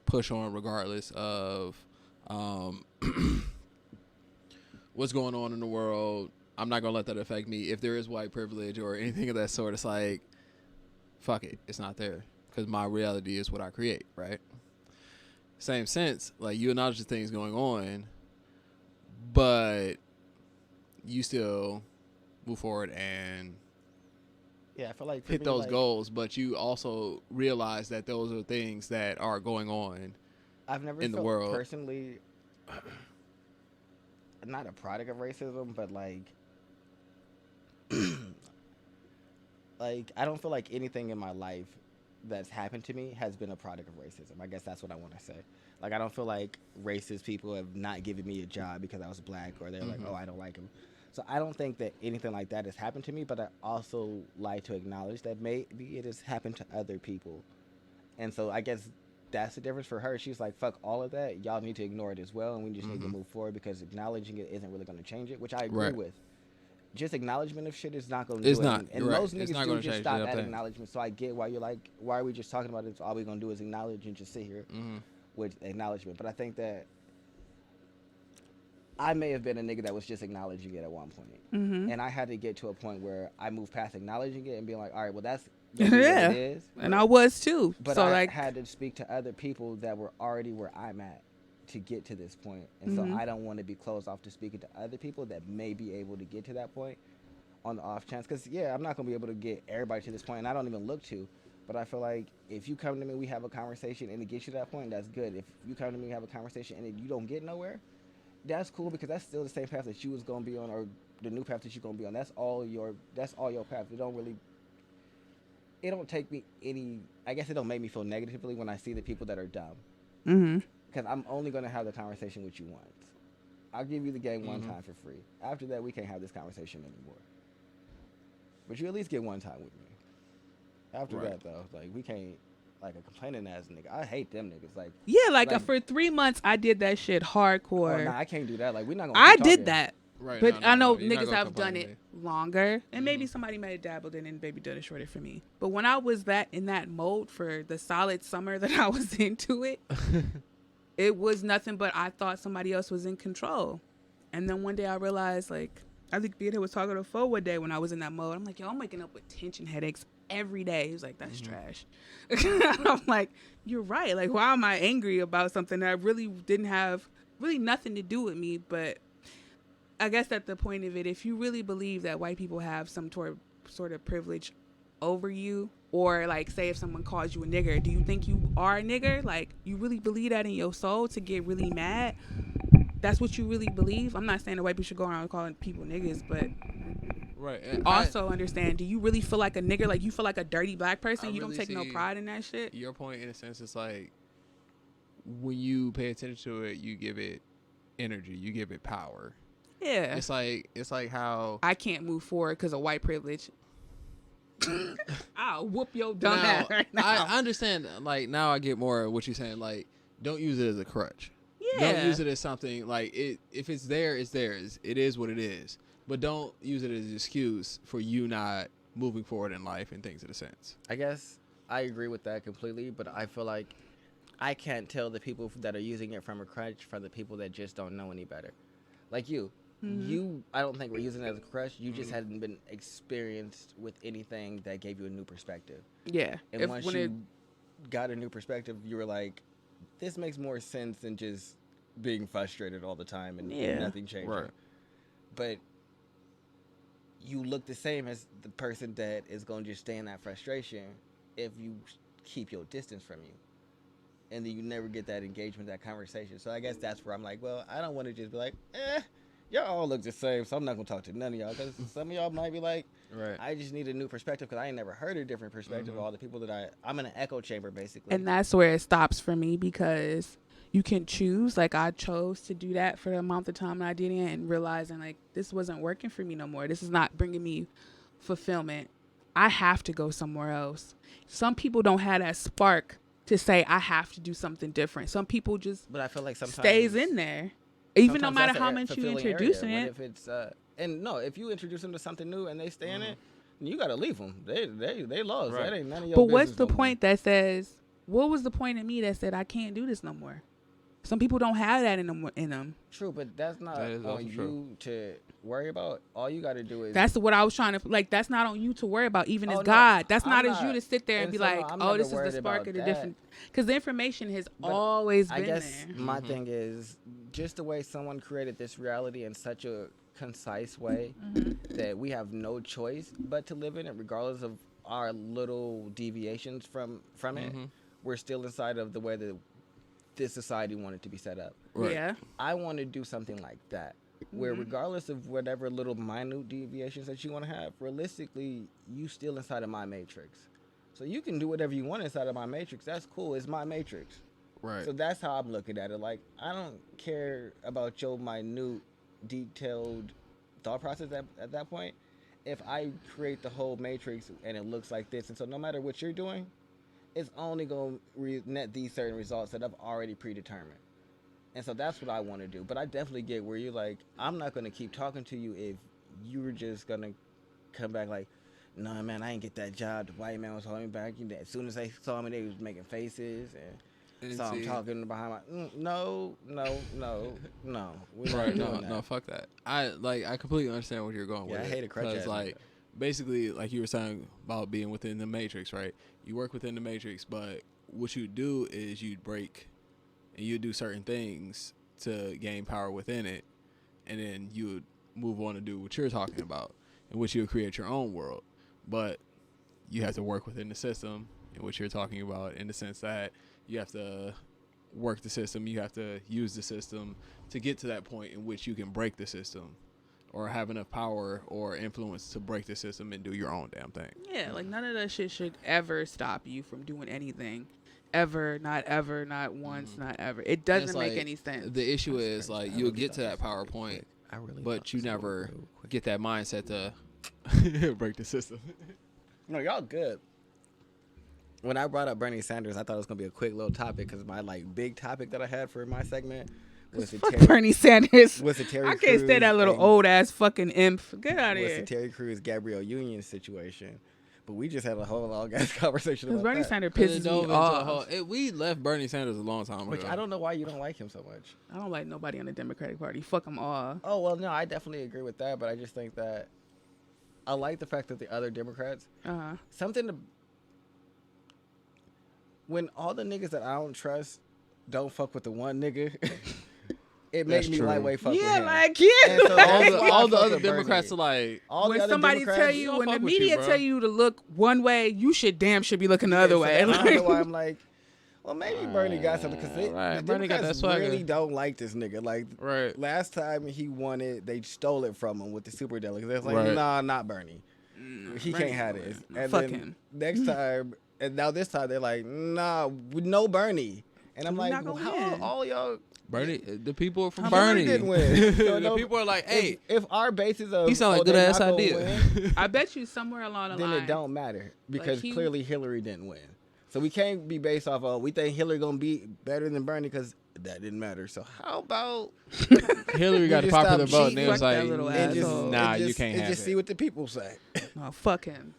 push on regardless of what's going on in the world. I'm not going to let that affect me. If there is white privilege or anything of that sort, it's like, fuck it. It's not there. Because my reality is what I create, right? Same sense, like you acknowledge the things going on, but you still move forward and Yeah, I feel like for hit me, those like, goals, but you also realize that those are things that are going on. I've never in the felt world. personally not a product of racism, but like like I don't feel like anything in my life that's happened to me has been a product of racism. I guess that's what I want to say. Like I don't feel like racist people have not given me a job because I was black, or they're like, oh, I don't like him. So I don't think that anything like that has happened to me, but I also like to acknowledge that maybe it has happened to other people. And so I guess that's the difference for her. She's like, fuck all of that. Y'all need to ignore it as well, and we just need to move forward because acknowledging it isn't really going to change it, which I agree Right. with. Just acknowledge of shit is not going to do It's it. not. And You're right. most It's niggas not do gonna just change stop the at thing. acknowledgement. So I get why you're like, why are we just talking about it? All we're going to do is acknowledge and just sit here with acknowledgement. But I think that I may have been a nigga that was just acknowledging it at one point. And I had to get to a point where I moved past acknowledging it and being like, all right, well, that's what Yeah. it is. And I was too. But so I like, had to speak to other people that were already where I'm at to get to this point. And so I don't want to be closed off to speaking to other people that may be able to get to that point on the off chance. Because, yeah, I'm not going to be able to get everybody to this point, and I don't even look to. But I feel like if you come to me, we have a conversation, and it gets you to that point, that's good. If you come to me, have a conversation, and you don't get nowhere, that's cool because that's still the same path that you was going to be on, or the new path that you're going to be on. That's all your path. It don't take me any, I guess it don't make me feel negatively when I see the people that are dumb. Because I'm only going to have the conversation with you once. I'll give you the game one time for free. After that, we can't have this conversation anymore. But you at least get one time with me. After Right. that, though, like, we can't, like, a complaining ass nigga. I hate them niggas. Like, Yeah, like, for 3 months I did that shit hardcore. oh, nah, I can't do that. Like, we're not gonna I keep talking. did that. Right. But No, I know You're not niggas gonna have done complain it to me. longer, and maybe somebody might have dabbled in it and maybe done it shorter for me. But when I was in that mode for the solid summer that I was into it, it was nothing but I thought somebody else was in control. And then one day I realized, like, I think Beata was talking to Fo one day when I was in that mode. I'm like, yo, I'm waking up with tension headaches every day. He was like, that's trash. I'm like, you're right. Like, why am I angry about something that really didn't have really nothing to do with me? But I guess at the point of it, if you really believe that white people have some sort of privilege over you, or like say if someone calls you a nigger, do you think you are a nigger? Like, you really believe that in your soul to get really mad? That's what you really believe? I'm not saying that white people should go around calling people niggas, but Right. And also understand, do you really feel like a nigger? Like, you feel like a dirty black person? I You don't really take no see pride in that shit? your point, in a sense, is like when you pay attention to it, you give it energy, you give it power. Yeah. It's like how I can't move forward because of white privilege. I'll whoop your dumb now, ass right now. I understand. Like, now I get more of what you're saying. Like, don't use it as a crutch. Yeah. Don't use it as something like it. If it's there, it's there. It is what it is. But don't use it as an excuse for you not moving forward in life and things in a sense. I guess I agree with that completely, but I feel like I can't tell the people that are using it from a crutch from the people that just don't know any better. Like you. You, I don't think we're using it as a crutch. You just hadn't been experienced with anything that gave you a new perspective. Yeah. And once you got a new perspective, you were like, this makes more sense than just being frustrated all the time and nothing changing. Right. But you look the same as the person that is going to just stay in that frustration if you keep your distance from you. And then you never get that engagement, that conversation. So I guess that's where I'm like, well, I don't want to just be like, y'all all look the same, so I'm not going to talk to none of y'all. Because some of y'all might be like, Right. I just need a new perspective because I ain't never heard a different perspective of all the people that I'm in an echo chamber, basically. And that's where it stops for me, because you can choose. Like, I chose to do that for the amount of time that I did it, and realizing, like, this wasn't working for me no more. This is not bringing me fulfillment. I have to go somewhere else. Some people don't have that spark to say, I have to do something different. Some people just But I feel like sometimes stays in there. Even no sometimes matter that's how a much you fulfilling introducing area. it. What if it's and no, if you introduce them to something new and they stay in it, you gotta leave them. They lost. Right. That ain't none of your But business. what's the no more. point that says, what was the point in me that said I can't do this no more? Some people don't have that in them. True, but that's not That is also on true. you to worry about. All you gotta do is That's what I was trying to, like, that's not on you to worry about, even Oh, as no, God. That's I'm not as you not. to sit there and And be so, no, like, I'm oh, never this is the worried spark about of the that. different. Because the information has But always I been guess there. my thing is just the way someone created this reality in such a concise way that we have no choice but to live in it, regardless of our little deviations from it. We're still inside of the way that this society wanted to be set up. Right. Yeah. I want to do something like that, where regardless of whatever little minute deviations that you want to have, realistically, you still inside of my matrix. So you can do whatever you want inside of my matrix. That's cool. It's my matrix. Right. So that's how I'm looking at it. Like, I don't care about your minute, detailed thought process at that point. If I create the whole matrix and it looks like this, and so no matter what you're doing, it's only going to net these certain results that I've already predetermined. And so that's what I want to do. But I definitely get where you're like, I'm not going to keep talking to you if you were just going to come back like, nah, man, I ain't get that job. The white man was holding me back. As soon as they saw me, they was making faces and saw I'm talking behind my. No. We're Right. not doing that. No, fuck that. I completely understand what you're going with. I hate a crutch. Because, like, basically, like you were saying about being within the matrix, right? You work within the matrix, but what you do is you break and you do certain things to gain power within it, and then you would move on to do what you're talking about, in which you would create your own world. But you have to work within the system in which you're talking about, in the sense that you have to work the system, you have to use the system to get to that point in which you can break the system or have enough power or influence to break the system and do your own damn thing. Yeah, like, none of that shit should ever stop you from doing anything. Ever, not once, not ever. It doesn't make any sense. The issue is, like, you'll get to that PowerPoint, but you never get that mindset to break the system. No, y'all good. when I brought up Bernie Sanders, I thought it was gonna be a quick little topic because my like big topic that I had for my segment was the Fuck Bernie Sanders. was the Terry I can't stand that little old ass fucking imp. Get out of was here. the Terry Crews Gabrielle Unions situation. But we just had a whole long ass conversation Because about Bernie that. Sanders pisses me off. We left Bernie Sanders a long time ago. Which I don't know why you don't like him so much. I don't like nobody on the Democratic Party. Fuck them all. Oh, well, no, I definitely agree with that. But I just think that I like the fact that the other Democrats, something to, when all the niggas that I don't trust don't fuck with the one nigga, it makes me lightweight fuck with him. And so all the other Democrats are like, when somebody tell you, when the media tell you to look one way, you should be looking the other way. I don't know why I'm like, well, maybe Bernie got something because the Democrats really don't like this nigga. Like, last time he won it, they stole it from him with the superdelegates. They're like, nah, not Bernie. He can't have this. And fuck then him. Next time, and now this time they're like, nah, no Bernie. And I'm like, how all y'all. Bernie, the people from Bernie didn't win. So the people are like, hey, if our basis of he sound like good ass idea. Win, I bet you somewhere along the line. Then it don't matter because clearly Hillary didn't win. So we can't be based off of we think Hillary gonna be better than Bernie because that didn't matter. So how about Hillary got a popular vote and it was like, you can't have it. Just see what the people say. Oh, fuck him.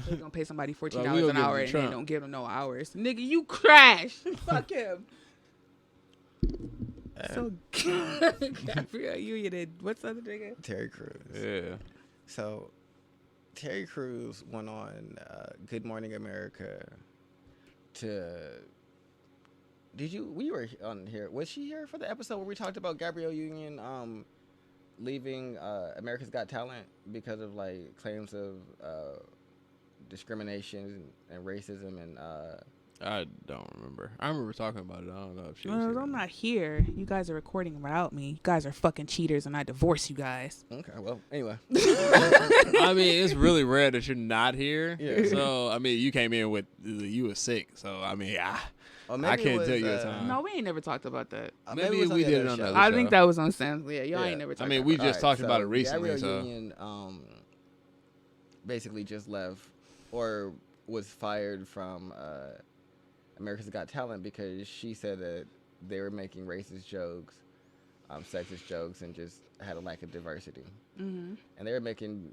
They're gonna pay somebody $14 an hour and they don't give them no hours. Nigga, you crash. Fuck him. So Gabrielle Union, what's the other nigga? Terry Crews. Yeah. So Terry Crews went on Good Morning America we were on here. Was she here for the episode where we talked about Gabrielle Union leaving America's Got Talent because of like claims of discrimination and racism and I don't remember. I remember talking about it. I don't know if she was here. I'm not here. You guys are recording without me. You guys are fucking cheaters and I divorce you guys. Okay, well, anyway. I mean, it's really rare that you're not here. Yeah. So, I mean, you came in with, you were sick. So, I mean, I can't tell you a time. No, we ain't never talked about that. Maybe we did it on another show. I think that was on Sam's. Yeah, y'all ain't never talked about it. I mean, we just talked about it recently. Gabrielle Union basically just left or was fired from America's Got Talent because she said that they were making racist jokes, sexist jokes, and just had a lack of diversity. Mm-hmm. And they were making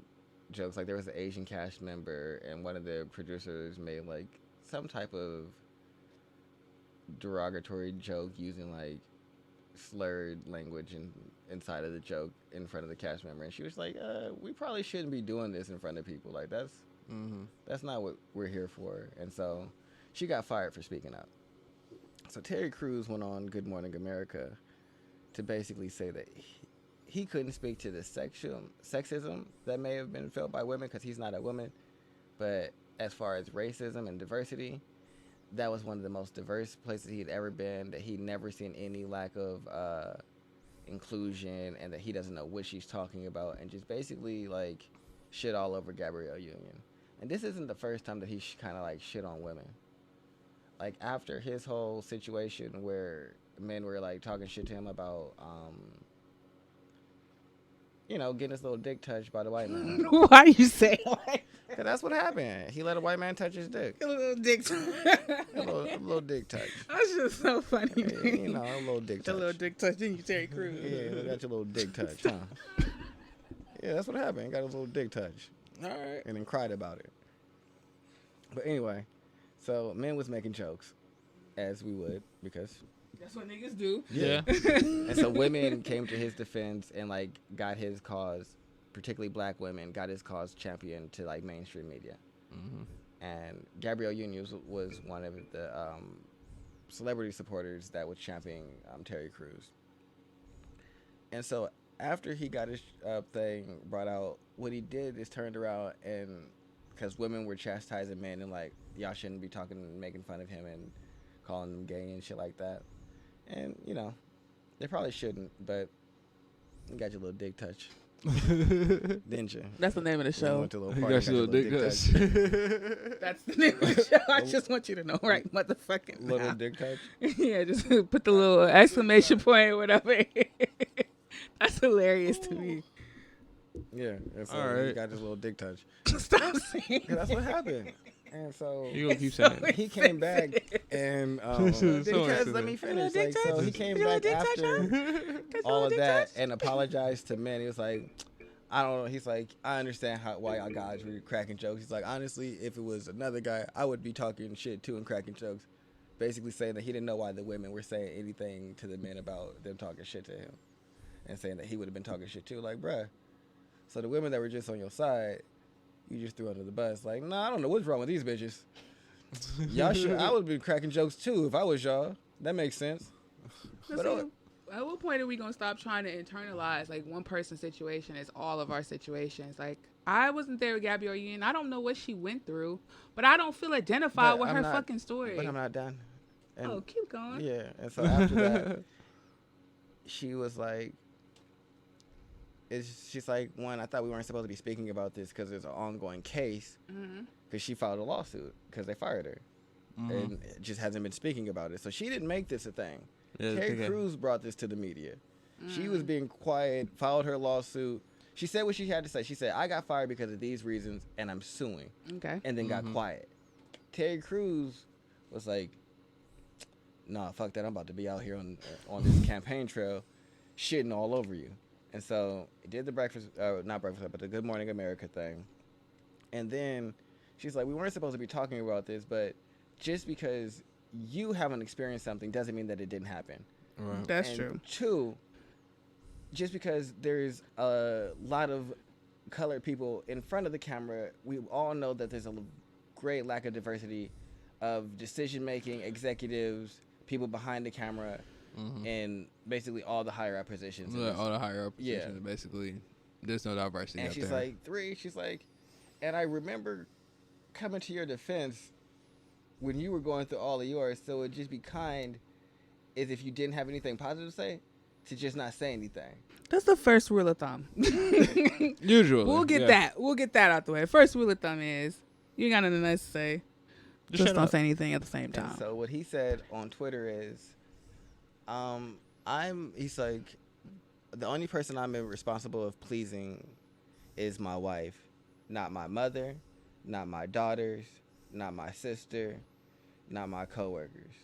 jokes like there was an Asian cast member, and one of the producers made like some type of derogatory joke using like slurred language inside of the joke in front of the cast member, and she was like, "We probably shouldn't be doing this in front of people. Like that's not what we're here for." And so she got fired for speaking up. So Terry Crews went on Good Morning America to basically say that he couldn't speak to the sexism that may have been felt by women because he's not a woman. But as far as racism and diversity, that was one of the most diverse places he'd ever been, that he'd never seen any lack of inclusion, and that he doesn't know what she's talking about, and just basically like shit all over Gabrielle Union. And this isn't the first time that he kind of like shit on women. Like after his whole situation where men were like talking shit to him about, getting his little dick touched by the white man. Why you say like that? That's what happened. He let a white man touch his dick. A little dick touch. a little dick touch. That's just so funny. Yeah, a little dick touch. A little dick touch, didn't you, Terry Crews? Yeah, got your little dick touch, huh? Yeah, that's what happened. He got his little dick touch. All right. And then cried about it. But anyway, so men was making jokes, as we would, because that's what niggas do. Yeah. And so women came to his defense and like got his cause, particularly black women, got his cause championed to like mainstream media. Mm-hmm. And Gabrielle Unions was one of the celebrity supporters that was championing Terry Crews. And so after he got his thing brought out, what he did is turned around and, because women were chastising men and like, y'all shouldn't be talking and making fun of him and calling him gay and shit like that. And, they probably shouldn't, but you got your little dick touch. Didn't you? That's the name of the show. Went to a little You party, got your little dick touch. That's the name of the show. I just want you to know right motherfucking Little now. dick touch? Yeah, just put the little exclamation point or whatever. That's hilarious to me. Yeah. And so all right. he got his little dick touch. Stop saying That's what happened. And so You gonna keep saying it. he came back and because let me finish. Like, so he came back after all of that and apologized to men. He was like, I don't know. He's like, I understand why y'all guys were cracking jokes. He's like, honestly, if it was another guy, I would be talking shit too and cracking jokes. Basically saying that he didn't know why the women were saying anything to the men about them talking shit to him. And saying that he would have been talking shit too. Like, bruh. So the women that were just on your side, you just threw under the bus. Like, nah, I don't know what's wrong with these bitches. Y'all should. I would have been cracking jokes too if I was y'all. That makes sense. But at what point are we gonna stop trying to internalize like one person's situation as all of our situations? Like, I wasn't there with Gabrielle Unions. I don't know what she went through, but I don't feel identified with her fucking story. But I'm not done. And, keep going. Yeah, and so after that, she was like, she's like, one, I thought we weren't supposed to be speaking about this because there's an ongoing case, because she filed a lawsuit because they fired her, and it just hasn't been speaking about it. So she didn't make this a thing. Terry Crews brought this to the media. She was being quiet, filed her lawsuit. She said what she had to say. She said, I got fired because of these reasons, and I'm suing. Okay. And then got quiet. Terry Crews was like, nah, fuck that. I'm about to be out here on this campaign trail shitting all over you. And so he did the not breakfast, but the Good Morning America thing. And then she's like, we weren't supposed to be talking about this, but just because you haven't experienced something doesn't mean that it didn't happen. Right. That's true. Two, just because there's a lot of colored people in front of the camera, we all know that there's a great lack of diversity of decision-making, executives, people behind the camera, and basically all the higher-up positions. Yeah, all the higher-up positions, basically. There's no diversity and out she's there. like, she's like, and I remember coming to your defense when you were going through all of yours, so it'd just be kind is if you didn't have anything positive to say, to just not say anything. That's the first rule of thumb. Usually. We'll get that. We'll get that out the way. First rule of thumb is you ain't got nothing nice to say. Just don't say anything at the same time. And so what he said on Twitter is, he's like, the only person I'm responsible of pleasing is my wife, not my mother, not my daughters, not my sister, not my coworkers.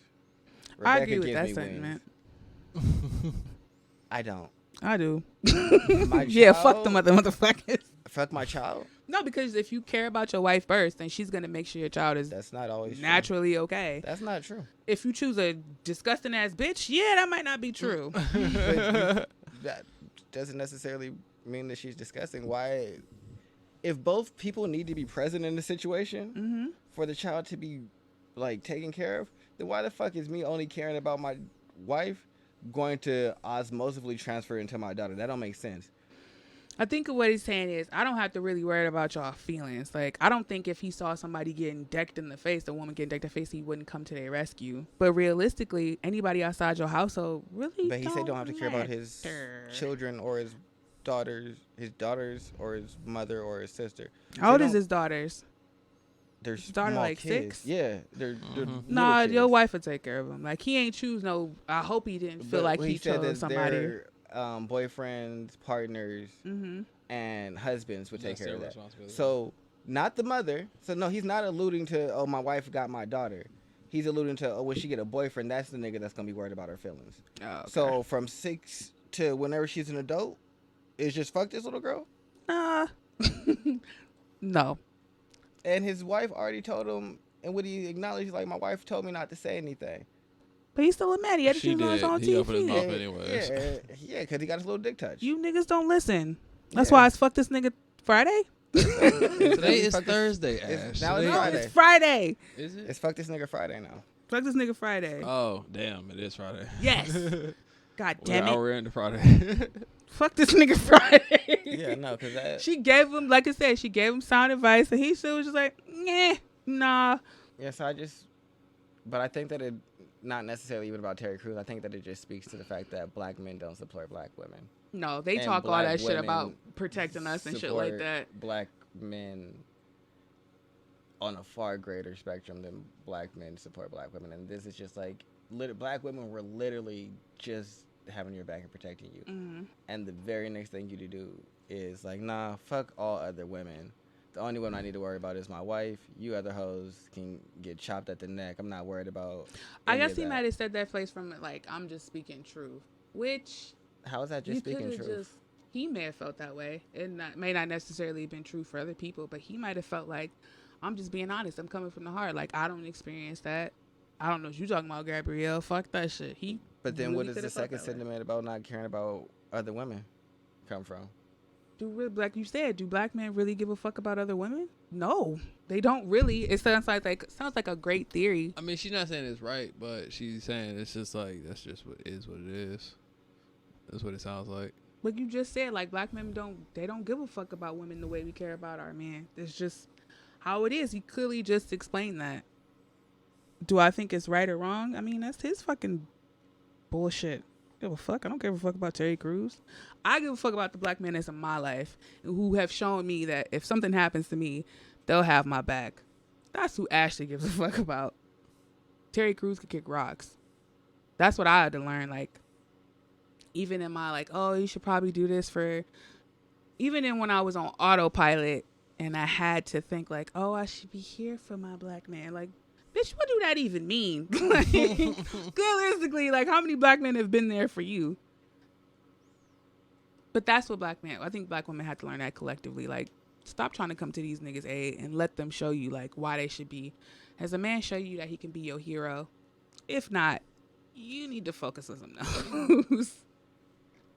I agree with that sentiment. I don't. I do. Yeah, fuck them other motherfuckers. Fuck my child? No, because if you care about your wife first, then she's going to make sure your child is That's not always naturally okay. That's not true. If you choose a disgusting ass bitch, yeah, that might not be true. But that doesn't necessarily mean that she's disgusting. Why? If both people need to be present in the situation for the child to be like taken care of, then why the fuck is me only caring about my wife going to osmosively transfer into my daughter? That don't make sense. I think what he's saying is I don't have to really worry about y'all feelings. Like, I don't think if he saw somebody getting decked in the face, a woman getting decked in the face, he wouldn't come to their rescue. But realistically, anybody outside your household really But he said don't have to care about his children or his daughters or his mother or his sister. How old is his daughters? Their daughter like kids. 6? Yeah. They're nah, kids. your wife would take care of him. Like, he ain't choose no. I hope he didn't feel like he said chose that somebody. Their boyfriends, partners, and husbands would take care of that. So not the mother. So no, he's not alluding to, oh, my wife got my daughter. He's alluding to, oh, when she get a boyfriend, that's the nigga that's gonna be worried about her feelings. Oh, okay. So from 6 to whenever she's an adult, it's just fuck this little girl. No. And his wife already told him, and what he acknowledged, like, my wife told me not to say anything. But he's still a man. He had to choose on his own He opened his mouth TV. anyways. Yeah, because he got his little dick touch. You niggas don't listen. That's why it's fuck this nigga Friday. Today is Thursday, Ash. Now it's Friday. It's Friday. Is it? It's fuck this nigga Friday now. Fuck this nigga Friday. Oh, damn. It is Friday. Yes. God damn it. We're into Friday. Fuck this nigga Friday. Yeah, no, because that... She gave him, like I said, she gave him sound advice, and he still was just like, nah. Yes, but I think that it, not necessarily even about Terry Crews, I think that it just speaks to the fact that black men don't support black women. No, they talk all that shit about protecting us and shit like that. Black men on a far greater spectrum than black men support black women. And this is just like, black women were literally just having your back and protecting you. And the very next thing you to do is like, nah, fuck all other women. The only one I need to worry about is my wife. You other hoes can get chopped at the neck. I'm not worried about. I guess he might have said that phrase from like, I'm just speaking truth, which how is that just you speaking could have truth? just. He may have felt that way. It may not necessarily have been true for other people, but he might have felt like, I'm just being honest. I'm coming from the heart. Like, I don't experience that. I don't know what you talking about, Gabrielle. Fuck that shit. But then, really what does coulda the felt second that way. sentiment about not caring about other women come from? Like you said, do black men really give a fuck about other women? No, they don't really. It sounds like a great theory. I mean, she's not saying it's right, but she's saying it's just like that's just what it is. That's what it sounds like. Like you just said, like black men don't give a fuck about women the way we care about our men. It's just how it is. He clearly just explained that. Do I think it's right or wrong? I mean, that's his fucking bullshit. Give a fuck. I don't give a fuck about Terry Crews. I give a fuck about the black men that's in my life who have shown me that if something happens to me, they'll have my back. That's who Ashley gives a fuck about. Terry Crews could kick rocks. That's what I had to learn. Like, even in my like, oh, you should probably do this for. Even in when I was on autopilot and I had to think like, oh, I should be here for my black man. Like, bitch, what do that even mean? Like, realistically, like, how many black men have been there for you? But that's what I think black women have to learn that collectively. Like, stop trying to come to these niggas' aid and let them show you, like, why they should be. Has a man show you that he can be your hero? If not, you need to focus on something else.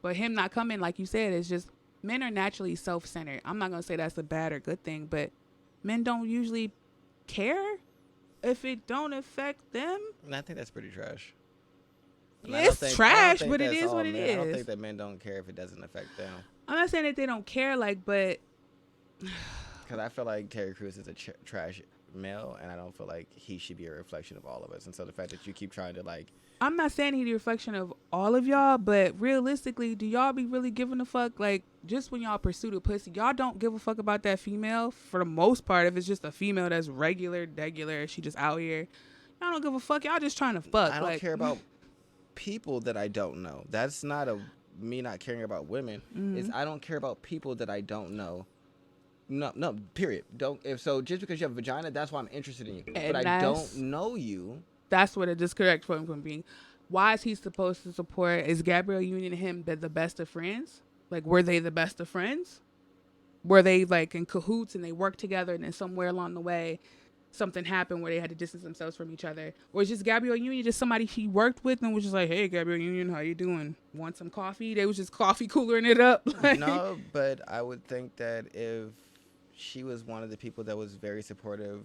But him not coming, like you said, is just, men are naturally self-centered. I'm not going to say that's a bad or good thing, but men don't usually care if it don't affect them. And I think that's pretty trash. It's trash, but it is what it is. I don't think that men don't care if it doesn't affect them. I'm not saying that they don't care, like, but because I feel like Terry Crews is a trash male, and I don't feel like he should be a reflection of all of us. And so the fact that you keep trying to like, I'm not saying he's a reflection of all of y'all, but realistically, do y'all be really giving a fuck? Like, just when y'all pursue the pussy, y'all don't give a fuck about that female for the most part. If it's just a female that's regular, she just out here, y'all don't give a fuck. Y'all just trying to fuck. I don't care about people that I don't know. That's not me not caring about women. Mm-hmm. It's I don't care about people that I don't know. No, period. Just because you have a vagina, that's why I'm interested in you. And but I don't know you. That's what it disconnects from being. Why is he supposed to support? Is Gabrielle Union and him the best of friends? Like, were they the best of friends? Were they like in cahoots and they worked together and then somewhere along the way something happened where they had to distance themselves from each other? Or is just Gabrielle Union just somebody he worked with and was just like, hey, Gabrielle Union, how you doing? Want some coffee? They was just coffee coolering it up. Like, no, but I would think that if she was one of the people that was very supportive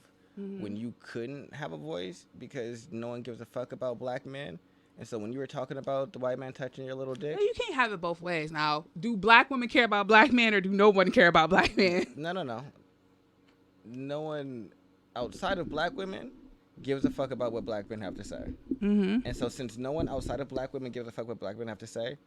when you couldn't have a voice because no one gives a fuck about black men. And so when you were talking about the white man touching your little dick. You can't have it both ways. Now, do black women care about black men or do no one care about black men? No. No one outside of black women gives a fuck about what black men have to say. Mm-hmm. And so since no one outside of black women gives a fuck what black women have to say,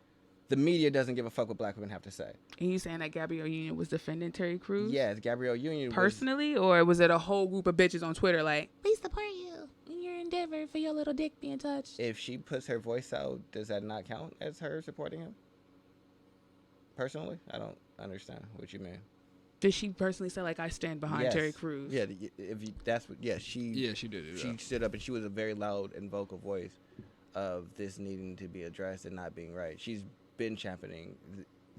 the media doesn't give a fuck what black women have to say. And you saying that Gabrielle Union was defending Terry Crews? Yes, Gabrielle Union. Personally, or was it a whole group of bitches on Twitter like, we support you in your endeavor for your little dick being touched? If she puts her voice out, does that not count as her supporting him? Personally, I don't understand what you mean. Did she personally say like I stand behind Terry Crews? Yeah, she did. She stood up and she was a very loud and vocal voice of this needing to be addressed and not being right. She's been championing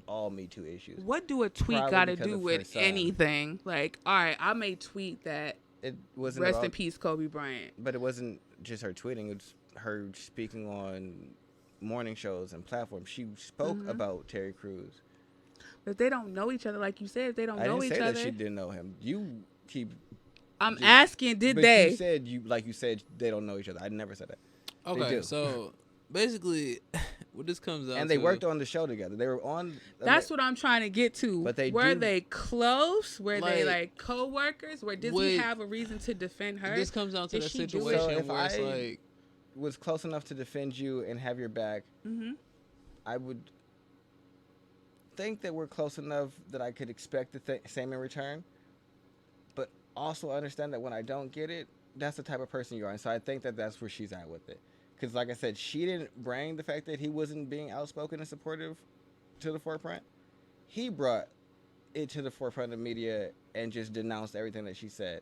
all Me Too issues. What do a tweet got to do with anything? Like, all right, I may tweet that. It wasn't rest in peace, Kobe Bryant. But it wasn't just her tweeting. It was her speaking on morning shows and platforms. She spoke about Terry Crews. But they don't know each other, like you said. They don't know each other. I didn't say that she didn't know him. You keep. I'm asking, did they? You said they don't know each other. I never said that. Okay, so basically, what this comes down to. And they worked on the show together. They were on. That's what I'm trying to get to. But were they close? Were they like co-workers? Did he have a reason to defend her? This comes down to the situation where it's like. Was close enough to defend you and have your back, I would think that we're close enough that I could expect the same in return, but also understand that when I don't get it, that's the type of person you are. And so I think that that's where she's at with it. Because like I said, she didn't bring the fact that he wasn't being outspoken and supportive to the forefront. He brought it to the forefront of media and just denounced everything that she said.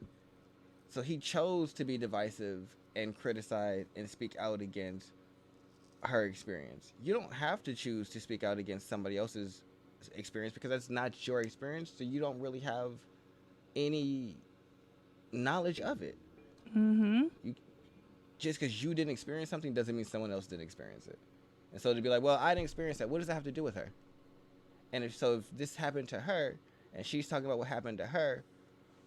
So he chose to be divisive and criticize and speak out against her experience. You don't have to choose to speak out against somebody else's experience because that's not your experience, so you don't really have any knowledge of it. Mm-hmm. Just because you didn't experience something doesn't mean someone else didn't experience it. And so to be like, well, I didn't experience that. What does that have to do with her? And if this happened to her, and she's talking about what happened to her,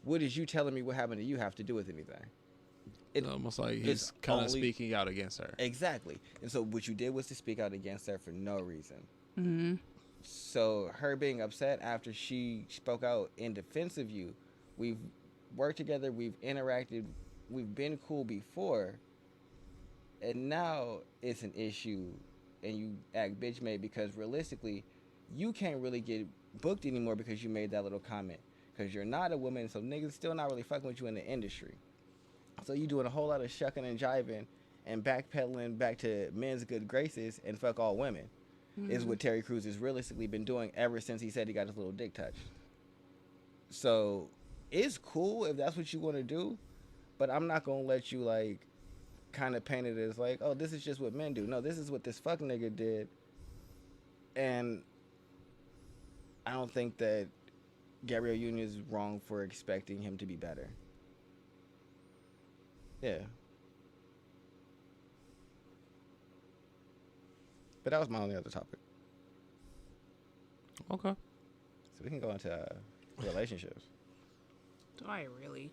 what is you telling me what happened to you have to do with anything? It's almost like he's kind of speaking out against her. Exactly. And so what you did was to speak out against her for no reason. Mm-hmm. So her being upset after she spoke out in defense of you, we've worked together, we've interacted, we've been cool before, and now it's an issue and you act bitch made because realistically you can't really get booked anymore because you made that little comment because you're not a woman, so niggas still not really fucking with you in the industry. So you doing a whole lot of shucking and jiving and backpedaling back to men's good graces and fuck all women is what Terry Crews has realistically been doing ever since he said he got his little dick touched. So it's cool if that's what you want to do, but I'm not going to let you like kind of paint it as like, oh, this is just what men do. No, this is what this fuck nigga did. And I don't think that Gabrielle Unions is wrong for expecting him to be better. Yeah. But that was my only other topic. Okay. So we can go into relationships. Do I really?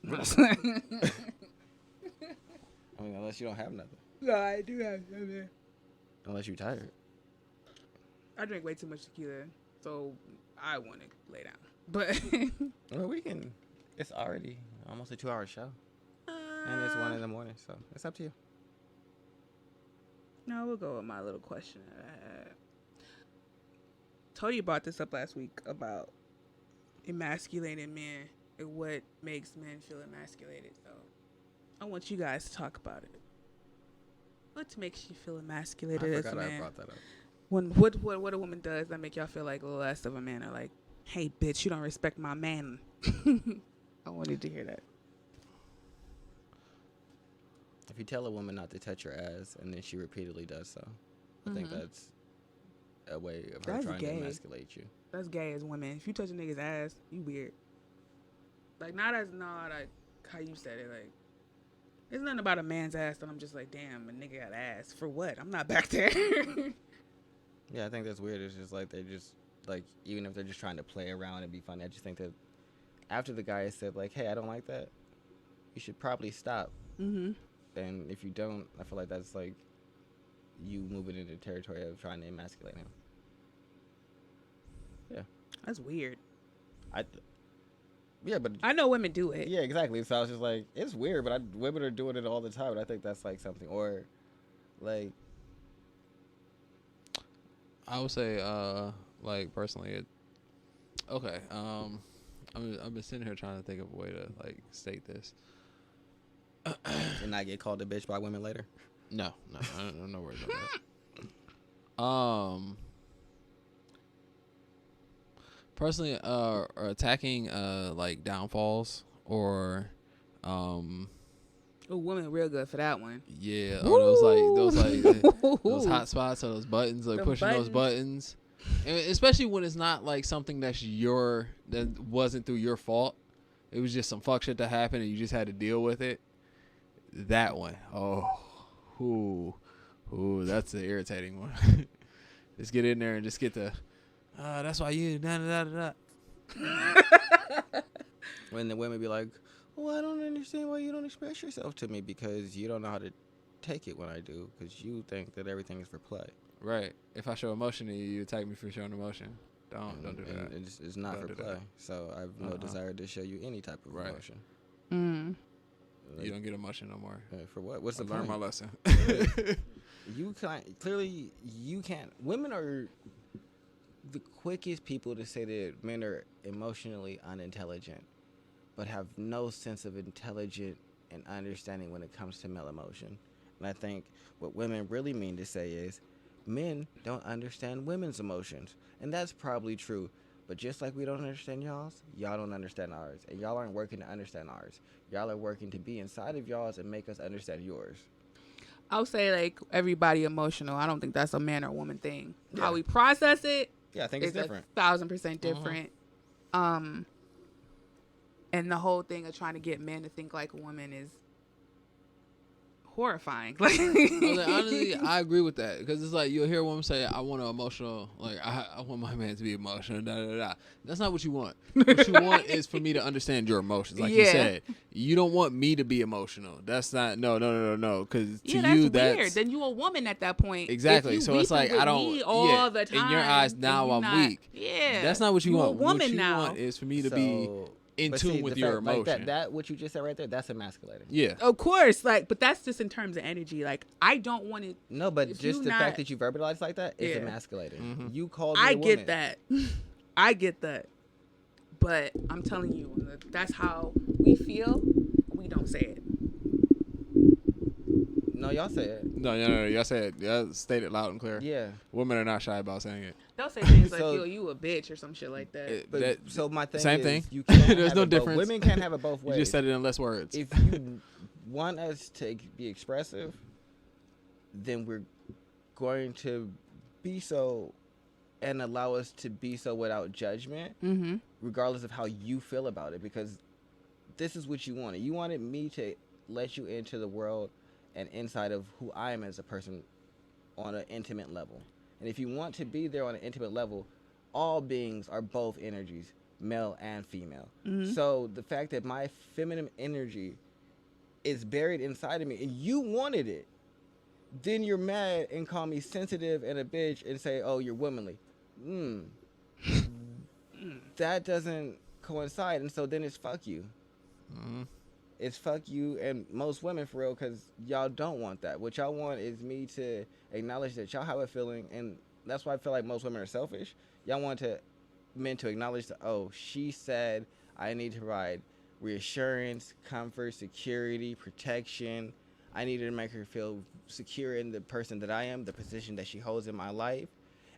I mean, unless you don't have nothing. No, I do have something. Unless you're tired. I drink way too much tequila, so I want to lay down. But Well, we can. It's already almost a 2-hour show. And it's 1 a.m, so it's up to you. No, we'll go with my little question. Tony brought this up last week about emasculating men and what makes men feel emasculated. So I want you guys to talk about it. What makes you feel emasculated as a man? I brought that up. When what a woman does that make y'all feel like less of a man, or like, hey bitch, you don't respect my man. I wanted to hear that. If you tell a woman not to touch your ass and then she repeatedly does so, I think that's a way of her trying to emasculate you. That's gay as women. If you touch a nigga's ass, you weird. Like not like how you said it. Like there's nothing about a man's ass that I'm just like, damn, a nigga got ass for what? I'm not back there. Yeah, I think that's weird. It's just like they just like even if they're just trying to play around and be funny, I just think that after the guy said like, hey, I don't like that, you should probably stop. Mm-hmm. And if you don't, I feel like that's like you moving into the territory of trying to emasculate him. Yeah. That's weird. Yeah, but I know women do it. Yeah, exactly. So I was just like, it's weird, but women are doing it all the time. But I think that's like something, or like, I would say, like personally, okay. I've been sitting here trying to think of a way to like state this. and not get called a bitch by women later. No, I don't know where that. Personally, attacking like downfalls or Oh, women real good for that one. yeah, or those hot spots or those buttons, like pushing those buttons, and especially when it's not like something that wasn't through your fault. It was just some fuck shit that happened and you just had to deal with it. That one, that's the irritating one. Just get in there and just get the. That's why you da da da da. When the women be like, "Well, I don't understand why you don't express yourself to me because you don't know how to take it when I do because you think that everything is for play." Right. If I show emotion to you, you attack me for showing emotion. Don't do that. It's not for play. So I have no desire to show you any type of emotion. Mm. You don't get emotion no more. For what? What's the learn point? my lesson. You can't. Women are the quickest people to say that men are emotionally unintelligent, but have no sense of intelligent and understanding when it comes to male emotion. And I think what women really mean to say is men don't understand women's emotions. And that's probably true. But just like we don't understand y'all's, y'all don't understand ours. And y'all aren't working to understand ours. Y'all are working to be inside of y'all's and make us understand yours. I'll say like everybody emotional. I don't think that's a man or woman thing. Yeah. How we process it, Yeah, I think it's different. 1,000% different. And the whole thing of trying to get men to think like a woman is horrifying. Like, honestly, I agree with that, because it's like you'll hear a woman say, "I want an emotional, like I want my man to be emotional." Da da da. That's not what you want. What you want is for me to understand your emotions. Like you said, you don't want me to be emotional. That's not no. Because to you, that's weird. Then you a woman at that point. Exactly. So it's like I don't. All the time. In your eyes, now I'm weak. Yeah. That's not what you want. A woman what you now. want is for me to be in tune with your emotion. Like that what you just said right there, that's emasculating. Yeah. Of course, like, but that's just in terms of energy. Like, I don't want to. No, but just the fact that you verbalize like that is emasculating. Mm-hmm. You called me a woman. Get that. I get that. But I'm telling you, that's how we feel. We don't say it. No, y'all say it. No. Y'all say it. Y'all state it loud and clear. Yeah. Women are not shy about saying it. They'll say things like, "Yo, you a bitch" or some shit like that. So my thing same is, thing. You can't There's no difference. Women can't have it both ways. You just said it in less words. If you want us to be expressive, then we're going to be so and allow us to be so without judgment, regardless of how you feel about it, because this is what you wanted. You wanted me to let you into the world and inside of who I am as a person on an intimate level. And if you want to be there on an intimate level, all beings are both energies, male and female. So the fact that my feminine energy is buried inside of me and you wanted it, then you're mad and call me sensitive and a bitch and say, "Oh, you're womanly." That doesn't coincide, and so then it's fuck you. It's fuck you and most women, for real, because y'all don't want that. What y'all want is me to acknowledge that y'all have a feeling, and that's why I feel like most women are selfish. Y'all want men to acknowledge that, oh, she said I need to provide reassurance, comfort, security, protection. I needed to make her feel secure in the person that I am, the position that she holds in my life,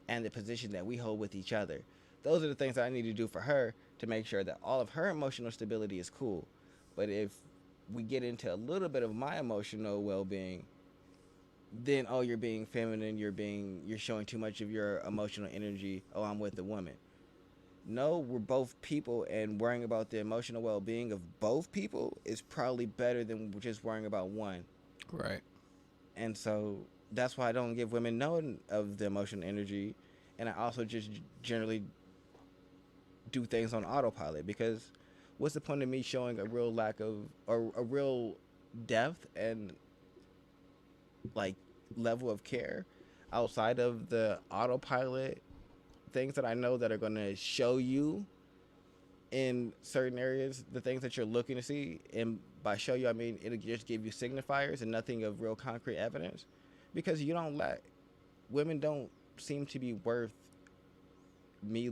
and the position that we hold with each other. Those are the things that I need to do for her to make sure that all of her emotional stability is cool. But if we get into a little bit of my emotional well-being, then, oh, you're being feminine, you're showing too much of your emotional energy. Oh, I'm with a woman. No, we're both people, and worrying about the emotional well-being of both people is probably better than just worrying about one. Right. And so that's why I don't give women none of the emotional energy, and I also just generally do things on autopilot, because what's the point of me showing a real lack of, or a real depth and like level of care outside of the autopilot things that I know that are going to show you in certain areas the things that you're looking to see. And by show you, I mean it'll just give you signifiers and nothing of real concrete evidence, because you don't lack. Women don't seem to be worth me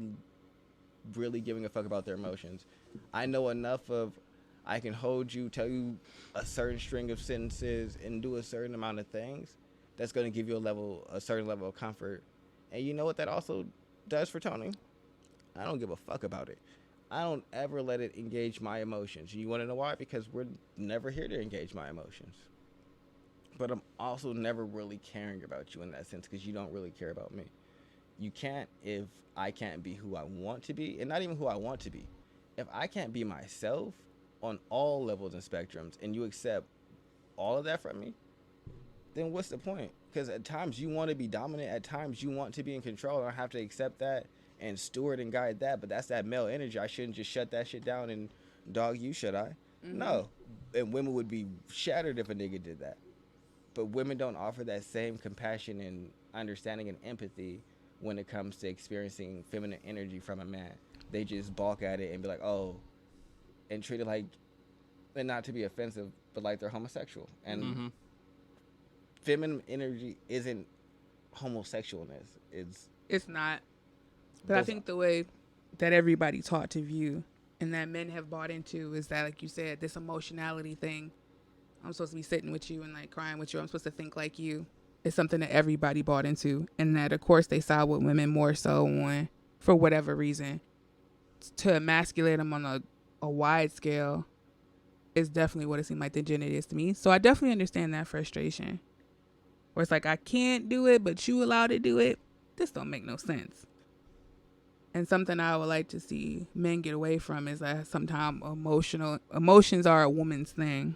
really giving a fuck about their emotions. I know enough of, I can hold you, tell you a certain string of sentences and do a certain amount of things that's going to give you a certain level of comfort. And you know what that also does for Tony? I don't give a fuck about it. I don't ever let it engage my emotions. You want to know why? Because we're never here to engage my emotions. But I'm also never really caring about you in that sense, because you don't really care about me. You can't if I can't be who I want to be, and not even who I want to be. If I can't be myself on all levels and spectrums, and you accept all of that from me, then what's the point? Because at times you want to be dominant, at times you want to be in control, and I have to accept that and steward and guide that. But that's that male energy. I shouldn't just shut that shit down and dog you, should I? Mm-hmm. No. And women would be shattered if a nigga did that. But women don't offer that same compassion and understanding and empathy when it comes to experiencing feminine energy from a man. They just balk at it and be like, oh, and treat it like, and not to be offensive, but like they're homosexual. And feminine energy isn't homosexualness. It's not. But I think the way that everybody taught to view and that men have bought into is that, like you said, this emotionality thing. I'm supposed to be sitting with you and like crying with you. I'm supposed to think like you. It's something that everybody bought into. And that, of course, they side with women more so on, for whatever reason. to emasculate them on a wide scale is definitely what it seemed like the agenda is to me. So I definitely understand that frustration. Where it's like, I can't do it, but you allowed to do it. This don't make no sense. And something I would like to see men get away from is that sometimes emotions are a woman's thing.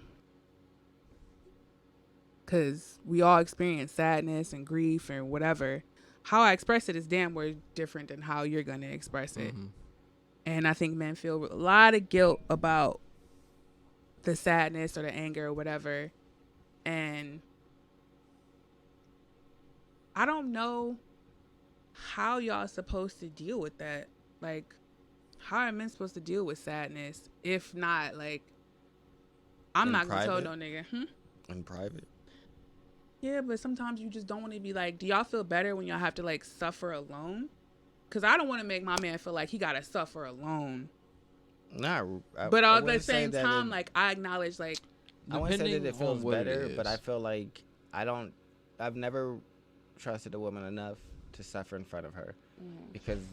Because we all experience sadness and grief and whatever. How I express it is damn well different than how you're going to express it. Mm-hmm. And I think men feel a lot of guilt about the sadness or the anger or whatever. And I don't know how y'all supposed to deal with that. Like, how are men supposed to deal with sadness? If not, like, I'm not going to tell no nigga. In private? Yeah, but sometimes you just don't want to be like, do y'all feel better when y'all have to, like, suffer alone? Because I don't want to make my man feel like he got to suffer alone. But at the same time, like, I acknowledge, like, I wouldn't say that it feels better, but I feel like I've never trusted a woman enough to suffer in front of her. Because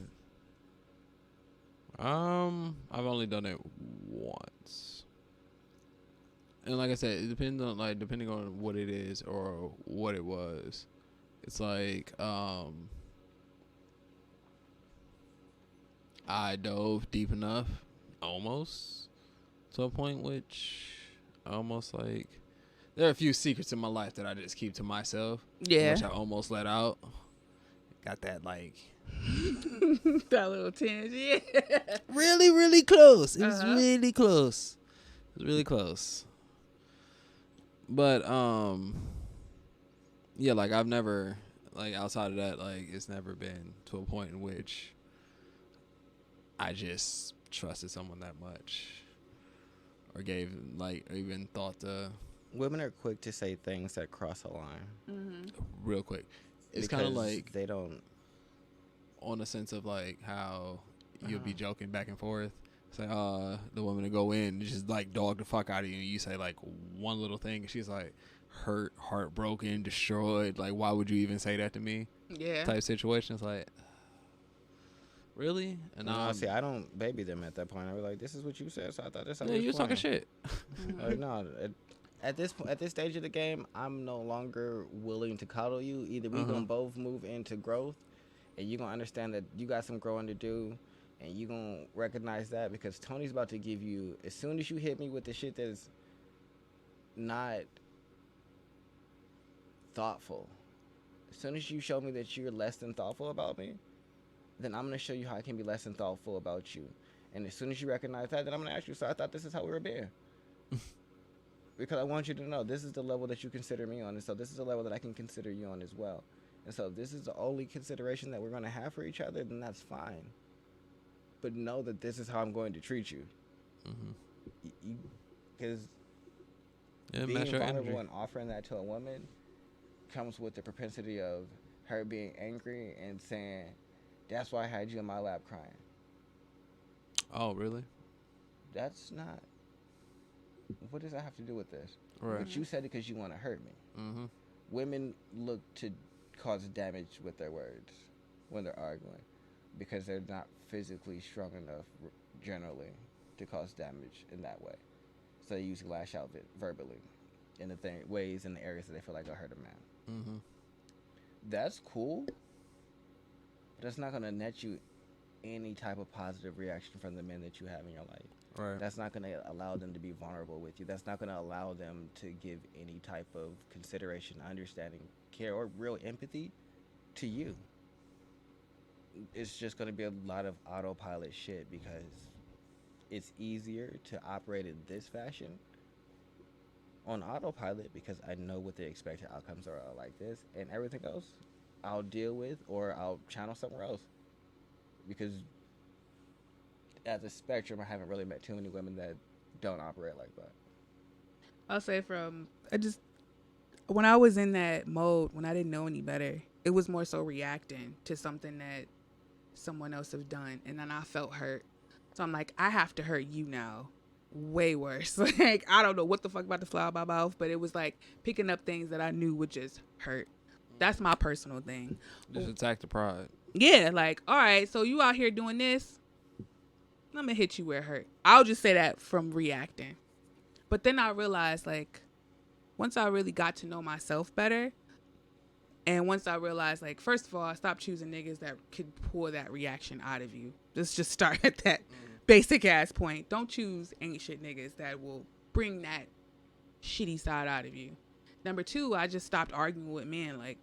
I've only done it once. And like I said, it depends on, like, depending on what it is or what it was. It's like I dove deep enough, almost, to a point which almost, like, there are a few secrets in my life that I just keep to myself. Yeah. Which I almost let out. Got that, like, that little tinge, yeah. Really, really close. It was really close. It was really close. But yeah, like, I've never, like, outside of that, like, it's never been to a point in which I just trusted someone that much, or gave, like, or even thought to. Women are quick to say things that cross a line. Real quick. It's kind of like they don't. On the sense of, like, how you'll be joking back and forth. Say, the woman to go in and just, like, dog the fuck out of you, and you say, like, one little thing, and she's like hurt, heartbroken, destroyed. Like, why would you even say that to me? Yeah. Type situations, like, really? And no, see, I don't baby them at that point. I was like, this is what you said, so I thought this. Yeah, you're talking shit. Like, no, at this stage of the game, I'm no longer willing to coddle you. Either we gonna both move into growth, and you gonna understand that you got some growing to do, and you gonna recognize that, because Tony's about to give you, as soon as you hit me with the shit that's not thoughtful, as soon as you show me that you're less than thoughtful about me, then I'm gonna show you how I can be less than thoughtful about you. And as soon as you recognize that, then I'm gonna ask you, so I thought this is how we were being. Because I want you to know this is the level that you consider me on, and so this is the level that I can consider you on as well. And so if this is the only consideration that we're going to have for each other, then that's fine. But know that this is how I'm going to treat you. Because being vulnerable and offering that to a woman comes with the propensity of her being angry and saying, that's why I had you in my lap crying. Oh, really? That's not... What does that have to do with this? Right. But you said it because you want to hurt me. Women look to cause damage with their words when they're arguing, because they're not physically strong enough generally to cause damage in that way. So they usually lash out verbally in the ways and the areas that they feel like will hurt a man. That's cool, but that's not going to net you any type of positive reaction from the men that you have in your life. Right. That's not going to allow them to be vulnerable with you. That's not going to allow them to give any type of consideration, understanding, care, or real empathy to you. It's just going to be a lot of autopilot shit, because it's easier to operate in this fashion on autopilot, because I know what the expected outcomes are like this, and everything else I'll deal with or I'll channel somewhere else. Because as a spectrum, I haven't really met too many women that don't operate like that. I'll say when I was in that mode, when I didn't know any better, it was more so reacting to something that someone else have done, and then I felt hurt. So I'm like, I have to hurt you now. Way worse. Like, I don't know what the fuck about to fly out of my mouth, but it was like picking up things that I knew would just hurt. That's my personal thing. Just attack the pride. Yeah, like, all right, so you out here doing this. I'm gonna hit you where it hurt. I'll just say that from reacting. But then I realized, like, once I really got to know myself better, and once I realized, like, first of all, I stopped choosing niggas that could pull that reaction out of you. Let's just start at that basic ass point. Don't choose ain't shit niggas that will bring that shitty side out of you. Number two, I just stopped arguing with men. Like,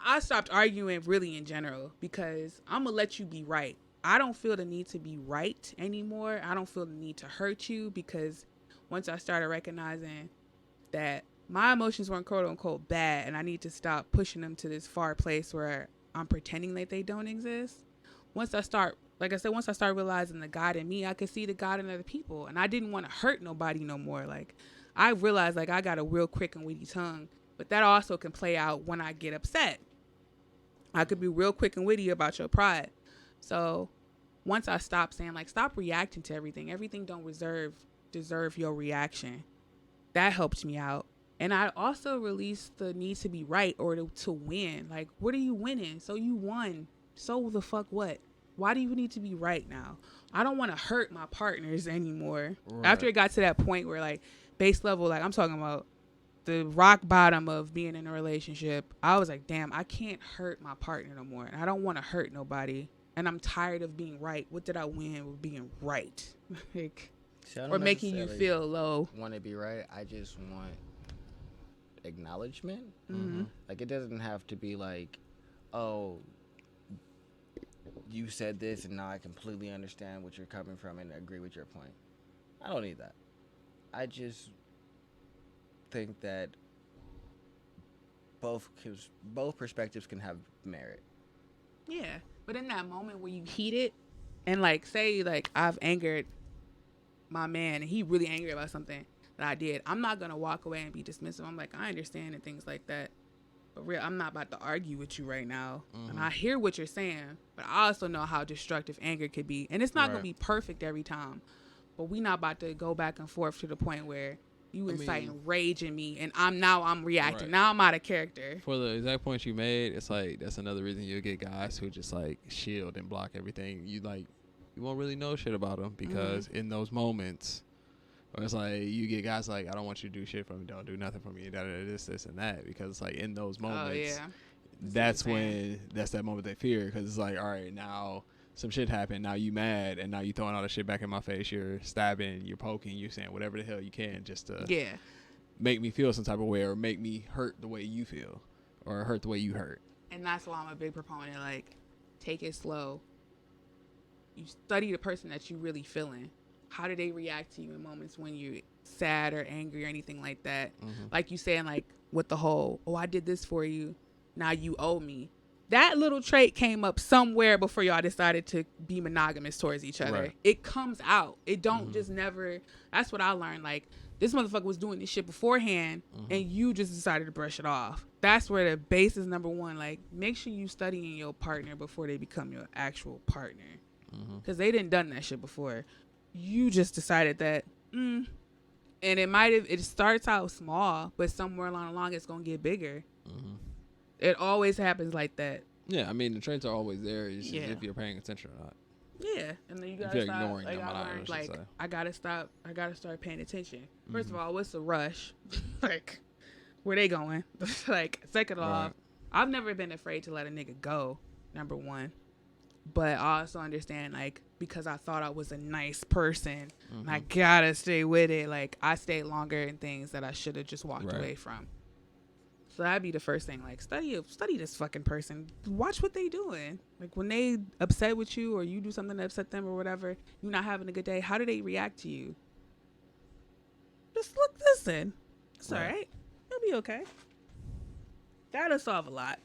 I stopped arguing really in general because I'm gonna let you be right. I don't feel the need to be right anymore. I don't feel the need to hurt you because once I started recognizing that my emotions weren't quote unquote bad and I need to stop pushing them to this far place where I'm pretending like they don't exist. Once I start realizing the God in me, I could see the God in other people. And I didn't want to hurt nobody no more. Like, I realized, like, I got a real quick and witty tongue, but that also can play out when I get upset. I could be real quick and witty about your pride. So once I stopped saying, like, stop reacting to everything. Everything don't deserve your reaction. That helped me out. And I also released the need to be right or to win. Like, what are you winning? So you won. So the fuck what? Why do you need to be right now? I don't want to hurt my partners anymore. Right. After it got to that point where, like, base level, like, I'm talking about the rock bottom of being in a relationship, I was like, damn, I can't hurt my partner no more. And I don't want to hurt nobody. And I'm tired of being right. What did I win with being right? Like, or making you feel low. Want to be right? I just want acknowledgement. Mm-hmm. Like, it doesn't have to be like, oh, you said this and now I completely understand what you're coming from and agree with your point. I don't need that. I just think that both perspectives can have merit. Yeah, but in that moment where you heat it and, like, say, like, I've angered my man and he really angry about something that I did, I'm not gonna walk away and be dismissive. I'm like, I understand and things like that, but I'm not about to argue with you right now. And I hear what you're saying, but I also know how destructive anger could be, and it's not gonna be perfect every time, but we not about to go back and forth to the point where you inciting rage in me and I'm reacting. Right. Now I'm out of character. For the exact point you made, it's like that's another reason you get guys who just like shield and block everything. You won't really know shit about them because in those moments, or it's like you get guys like, I don't want you to do shit for me, don't do nothing for me, this and that, because it's like in those moments, that's that moment they fear, because it's like, all right, now some shit happened, now you mad, and now you throwing all the shit back in my face, you're stabbing, you're poking, you're saying whatever the hell you can just to make me feel some type of way or make me hurt the way you feel or hurt the way you hurt. And that's why I'm a big proponent, like, take it slow. You study the person that you really feeling. How do they react to you in moments when you're sad or angry or anything like that? Like you saying, like, with the whole, oh, I did this for you, now you owe me. That little trait came up somewhere before y'all decided to be monogamous towards each other. Right. It comes out. It don't just never. That's what I learned. Like, this motherfucker was doing this shit beforehand, and you just decided to brush it off. That's where the base is number one. Like, make sure you studying your partner before they become your actual partner. Because they didn't done that shit before. You just decided that, and it starts out small, but somewhere along the line it's going to get bigger. It always happens like that. Yeah, I mean, the traits are always there. It's just if you're paying attention or not. Yeah, and then you gotta stop. Ignoring them, I gotta stop. I gotta start paying attention. First of all, what's the rush? Like, where they going? Like, second off, I've never been afraid to let a nigga go. Number one, but I also understand, like, because I thought I was a nice person, and I gotta stay with it. Like, I stayed longer in things that I should have just walked away from. So that'd be the first thing. Like, study this fucking person. Watch what they doing. Like, when they upset with you or you do something to upset them or whatever, you're not having a good day, how do they react to you? Just listen. It's all right. You'll be okay. That'll solve a lot.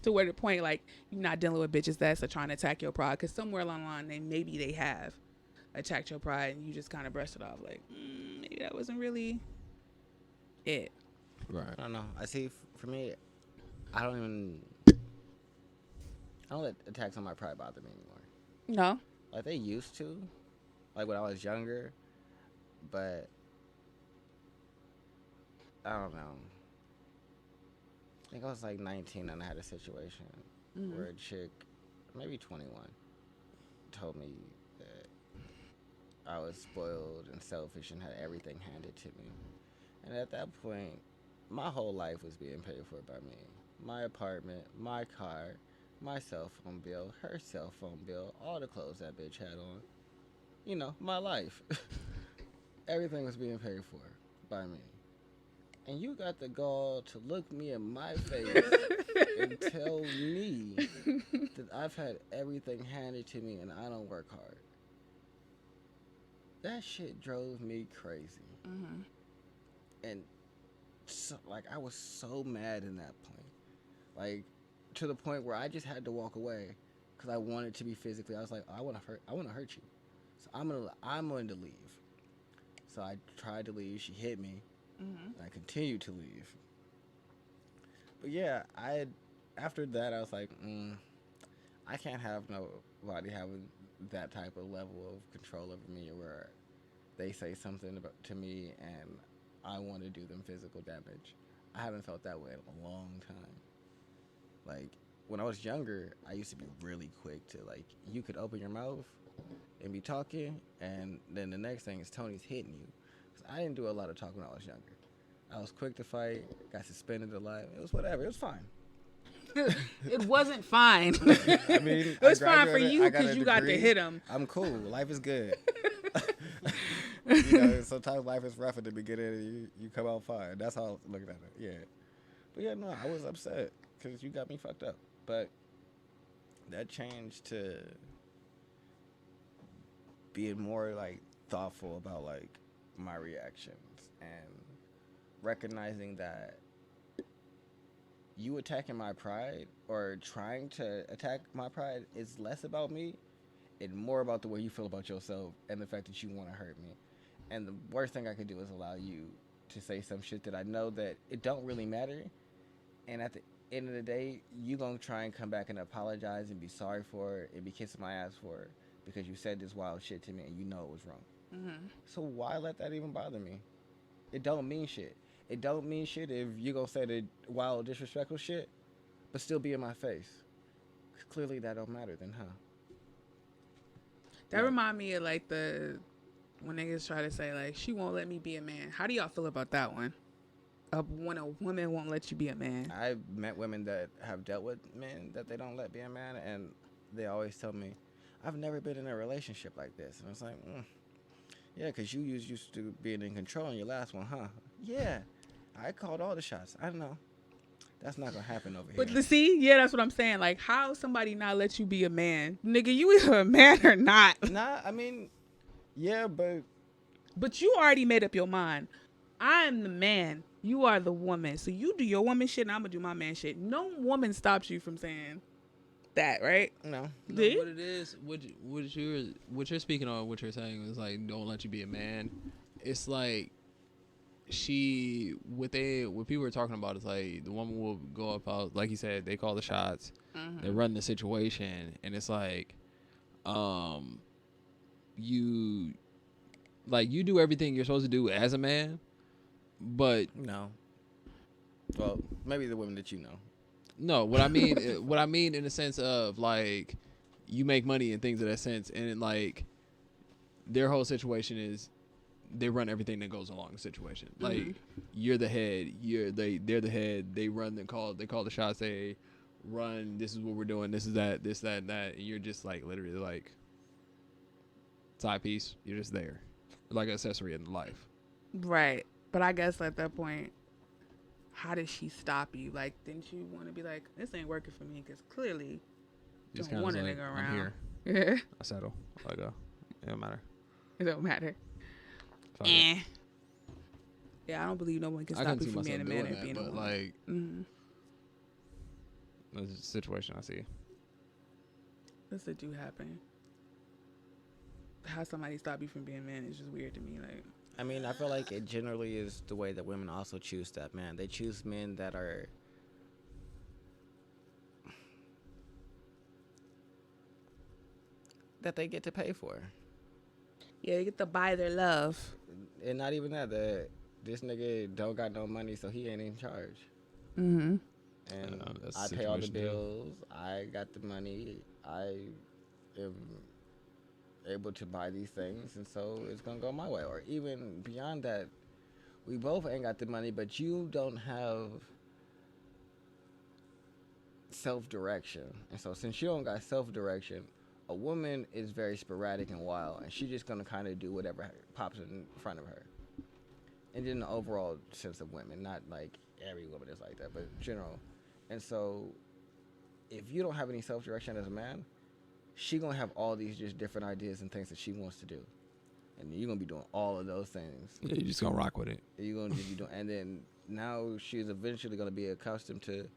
To where the point, like, you're not dealing with bitches that's trying to attack your pride. Because somewhere along the line, maybe they have attacked your pride and you just kind of brushed it off. Like, maybe that wasn't really it. Right. I don't know. I see, for me, I don't let attacks on my pride bother me anymore. No. Like, they used to. Like, when I was younger. But, I don't know. I think I was like 19 and I had a situation where a chick, maybe 21, told me that I was spoiled and selfish and had everything handed to me. And at that point, my whole life was being paid for by me. My apartment, my car, my cell phone bill, her cell phone bill, all the clothes that bitch had on. You know, my life. Everything was being paid for by me. And you got the gall to look me in my face and tell me that I've had everything handed to me and I don't work hard. That shit drove me crazy. Mm-hmm. And so, like, I was so mad in that point. Like, to the point where I just had to walk away because I wanted to be physically. I was like, I want to hurt you. So I'm going to leave. So I tried to leave. She hit me. Mm-hmm. And I continued to leave. But yeah, after that, I was like, I can't have nobody having that type of level of control over me where they say something to me and I want to do them physical damage. I haven't felt that way in a long time. Like, when I was younger, I used to be really quick to, like, you could open your mouth and be talking, and then the next thing is Tony's hitting you. 'Cause I didn't do a lot of talking when I was younger. I was quick to fight, got suspended a lot. It was whatever. It was fine. It wasn't fine. I mean, it was fine for you because you got to hit him. I'm cool. Life is good. You know, sometimes life is rough at the beginning and you come out fine. That's how I was looking at it. Yeah. But yeah, no, I was upset because you got me fucked up. But that changed to being more, like, thoughtful about, like, my reactions and recognizing that you attacking my pride or trying to attack my pride is less about me and more about the way you feel about yourself and the fact that you want to hurt me. And the worst thing I could do is allow you to say some shit that I know that it don't really matter. And at the end of the day, you gonna try and come back and apologize and be sorry for it and be kissing my ass for it because you said this wild shit to me and you know it was wrong. Mm-hmm. So why let that even bother me? It don't mean shit. It don't mean shit if you gonna say the wild disrespectful shit, but still be in my face. Clearly that don't matter then, huh? That remind me of, like, when niggas try to say, like, she won't let me be a man. How do y'all feel about that one? When a woman won't let you be a man. I've met women that have dealt with men that they don't let be a man, and they always tell me, I've never been in a relationship like this. And I was like, yeah, because you used to being in control in your last one, huh? Yeah, I called all the shots. I don't know. That's not going to happen over here. But see, yeah, that's what I'm saying. Like, how somebody not let you be a man? Nigga, you either a man or not. Nah, I mean, yeah, but... But you already made up your mind. I am the man. You are the woman. So you do your woman shit and I'm going to do my man shit. No woman stops you from saying that, right? No. What it is, what you're speaking on, what you're saying is, like, don't let you be a man. It's like... what people were talking about is, like, the woman will go up out, like you said, they call the shots, they run the situation, and it's like, you do everything you're supposed to do as a man, but no. Well, maybe the women that you know. No, what I mean in the sense of, like, you make money and things of that sense, and, like, their whole situation is they run everything that goes along the situation. Like, you're the head, they're the head, they call the shots, they run, this is what we're doing, this is that, this, that, and that, and you're just, like, literally, like, side piece, you're just there. Like an accessory in life. Right. But I guess at that point, how did she stop you? Like, didn't you want to be like, this ain't working for me? Because clearly, you don't want a nigga around. I'm here. Yeah. I settle. I go. It don't matter. It don't matter. Yeah, I don't believe no one can stop you from being a man or being a woman. Like, that's a situation I see. This do happen. How somebody stop you from being a man is just weird to me. Like, I mean, I feel like it generally is the way that women also choose that man. They choose men that are that they get to pay for. Yeah, they get to buy their love. And not even that, this nigga don't got no money, so he ain't in charge. Mm-hmm. And I pay all the bills. I got the money. I am able to buy these things, and so it's gonna go my way. Or even beyond that, we both ain't got the money, but you don't have self-direction. And so since you don't got self-direction, a woman is very sporadic and wild, and she's just gonna kind of do whatever pops in front of her. And in the overall sense of women, not like every woman is like that, but general. And so if you don't have any self-direction as a man, she gonna have all these just different ideas and things that she wants to do, and you're gonna be doing all of those things. Yeah, you just gonna rock with it. You're gonna just be doing, and then now she's eventually gonna be accustomed to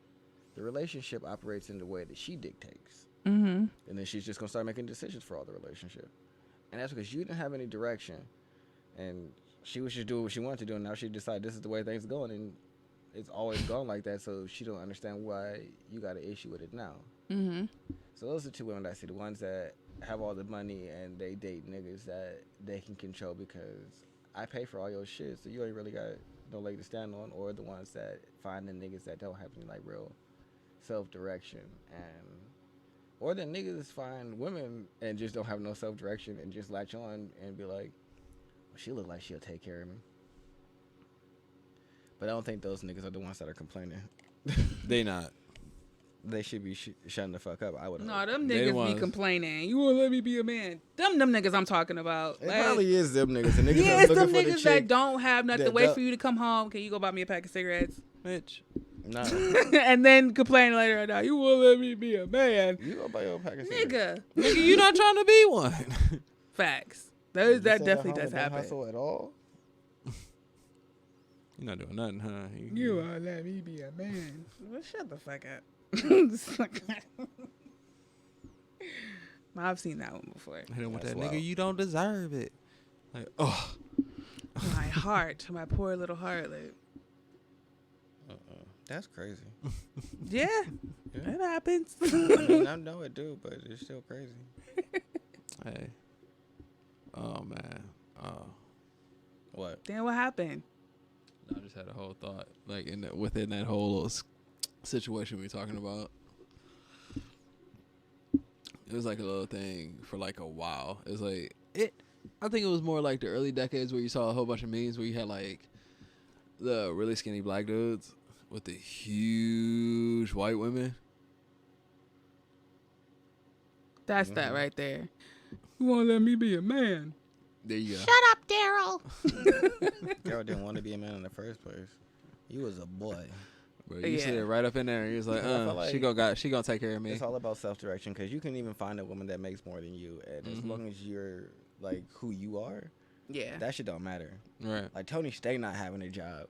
the relationship operates in the way that she dictates, and then she's just gonna start making decisions for all the relationship, and that's because you didn't have any direction, and she was just doing what she wanted to do, and now she decided this is the way things are going, and it's always gone like that. So she don't understand why you got an issue with it now. So those are two women that I see. The ones that have all the money and they date niggas that they can control because I pay for all your shit, so you ain't really got no leg to stand on. Or the ones that find the niggas that don't have any like real self-direction, and or the niggas find women and just don't have no self-direction and just latch on and be like, well, she look like she'll take care of me. But I don't think those niggas are the ones that are complaining. They not. They should be shutting the fuck up. I would. No, them They niggas be complaining. You won't let me be a man. Them niggas I'm talking about. It Like, probably is them niggas. The niggas yeah, that's it's them looking for the niggas chick. that don't have nothing. that Wait don't- for you to come home. Can you go buy me a pack of cigarettes? Bitch. No, And then complain later. Now you won't let me be a man, you go buy your pack of cigarettes. nigga. Nigga, you not trying to be one. Facts. You That still definitely at home does and don't happen. hustle at all. You're not doing nothing, huh? You won't let me be a man. Well, shut the fuck up. I've seen that one before. Hit him with That's that wild. nigga. You don't deserve it. Like, oh, My heart, my poor little heart. Like, That's crazy. yeah, Yeah. it happens. I know it do, but it's still crazy. hey. Oh man. Oh. What? Then what happened? I just had a whole thought, like within that whole little situation we were talking about. It was like a little thing for like a while. It was like I think it was more like the early decades where you saw a whole bunch of memes where you had like the really skinny black dudes with the huge white women. That's that right there. You won't let me be a man. There you go. Shut up, Daryl. Daryl didn't want to be a man in the first place. He was a boy. Bro, you Yeah. slid right up in there. He was like, Yeah, I feel like she gonna take care of me. It's all about self-direction because you can even find a woman that makes more than you, and as long as you're like who you are, Yeah. that shit don't matter. Right. Like Tony stay not having a job,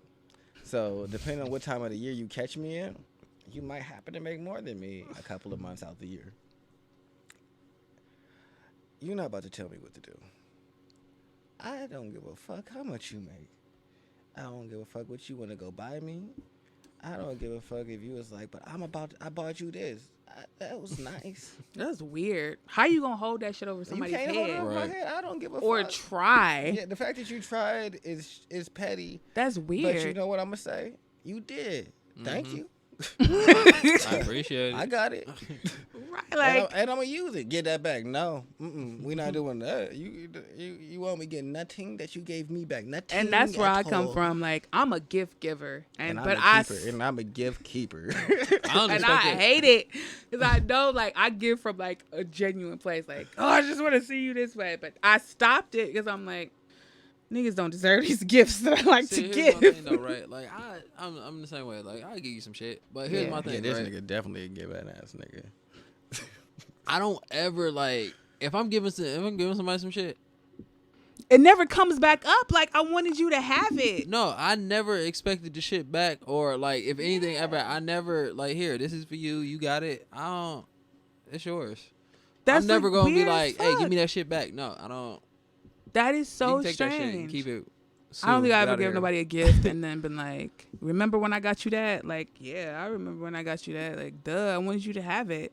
so depending on what time of the year you catch me in, you might happen to make more than me a couple of months out the year. You're not about to tell me what to do. I don't give a fuck how much you make. I don't give a fuck what you want to go buy me. I don't give a fuck if you was like, but I bought you this. That was nice. That's weird. How you gonna hold that shit over You somebody's can't hold it head? over my Right. head. I don't give a Or fuck. try? Yeah, the fact that you tried is petty. That's weird. But you know what I'm gonna say? You did. Thank you. I appreciate it. I got it. Right, like and I'm gonna use it. Get that back. No, we not doing that. You want me to get nothing that you gave me back? Nothing. and that's where I at come all. from. Like I'm a gift giver, and I'm but a keeper, and I'm a gift keeper. I don't and expect I it. hate it because I know like I give from like a genuine place. Like oh, I just want to see you this way, but I stopped it because I'm like niggas don't deserve these gifts that I like See, to here's my give. thing though, right? Like I'm the same way. Like I'll give you some shit, but here's Yeah. my Yeah, thing, this right? nigga definitely a give an ass nigga. I don't ever like if I'm giving somebody some shit. It never comes back up. Like I wanted you to have it. No, I never expected the shit back, or like if anything ever. I never like here. This is for you. You got it. I don't. It's yours. That's I'm never like, gonna be weird as like, hey, give fuck. me that shit back. No, I don't. That is You so can take that shit and strange. keep it. I don't think I Get ever outta gave here. nobody a gift and then been like, remember when I got you that? Like, yeah, I remember when I got you that. Like, duh, I wanted you to have it.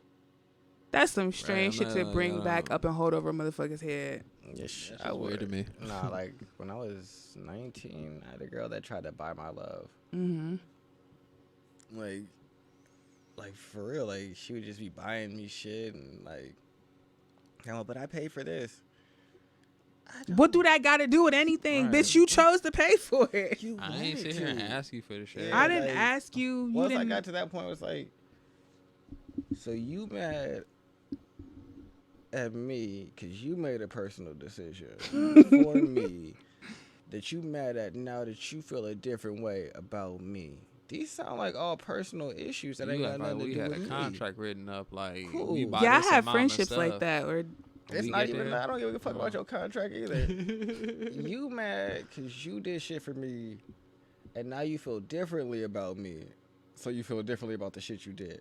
That's some strange I'm shit to not- bring no. back up and hold over a motherfucker's head. Yeah, shit. That's weird to me. Nah, like when I was 19, I had a girl that tried to buy my love. Mm-hmm. Like for real, like she would just be buying me shit and like, but I paid for this. What do that got to do with anything? Right. Bitch, you chose to pay for it. You I ain't sit here and ask you for the shit. Yeah. I didn't like, ask you. You Once I didn't. got to that point, it was like, so you mad at me because you made a personal decision for me that you mad at now that you feel a different way about me. These sound like all personal issues that ain't got nothing to do with me. We had a contract written up like Cool. we buy Yeah, I this have amount of friendships like stuff. that. Or It's We not get even there. that. I don't give a fuck about your contract either. You mad because you did shit for me, and now you feel differently about me, so you feel differently about the shit you did.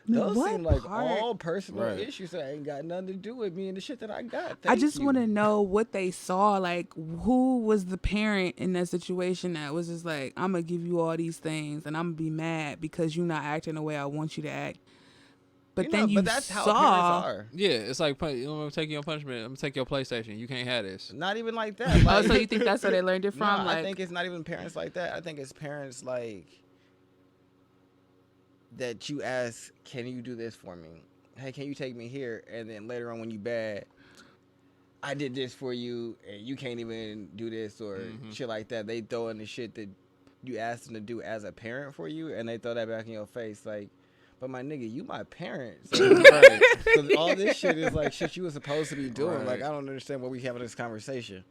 Those what seem like part? all personal Right. issues that ain't got nothing to do with me and the shit that I got. I just want want to know what they saw. Like, who was the parent in that situation that was just like, I'm gonna give you all these things, and I'm gonna be mad because you're not acting the way I want you to act. But then you but that's saw. how parents are. Yeah, it's like I'm gonna take you on punishment. I'm gonna take your PlayStation. You can't have this. Not even like that. Oh, Like, so you think that's where they learned it from? nah, like, I think it's not even parents like that. I think it's parents like that you ask, can you do this for me? Hey, can you take me here? And then later on when you bad, I did this for you and you can't even do this or shit like that. They throw in the shit that you asked them to do as a parent for you and they throw that back in your face like, but my nigga, you my parent. So, right. So all this shit is like shit you were supposed to be doing. Right. Like, I don't understand why we having this conversation.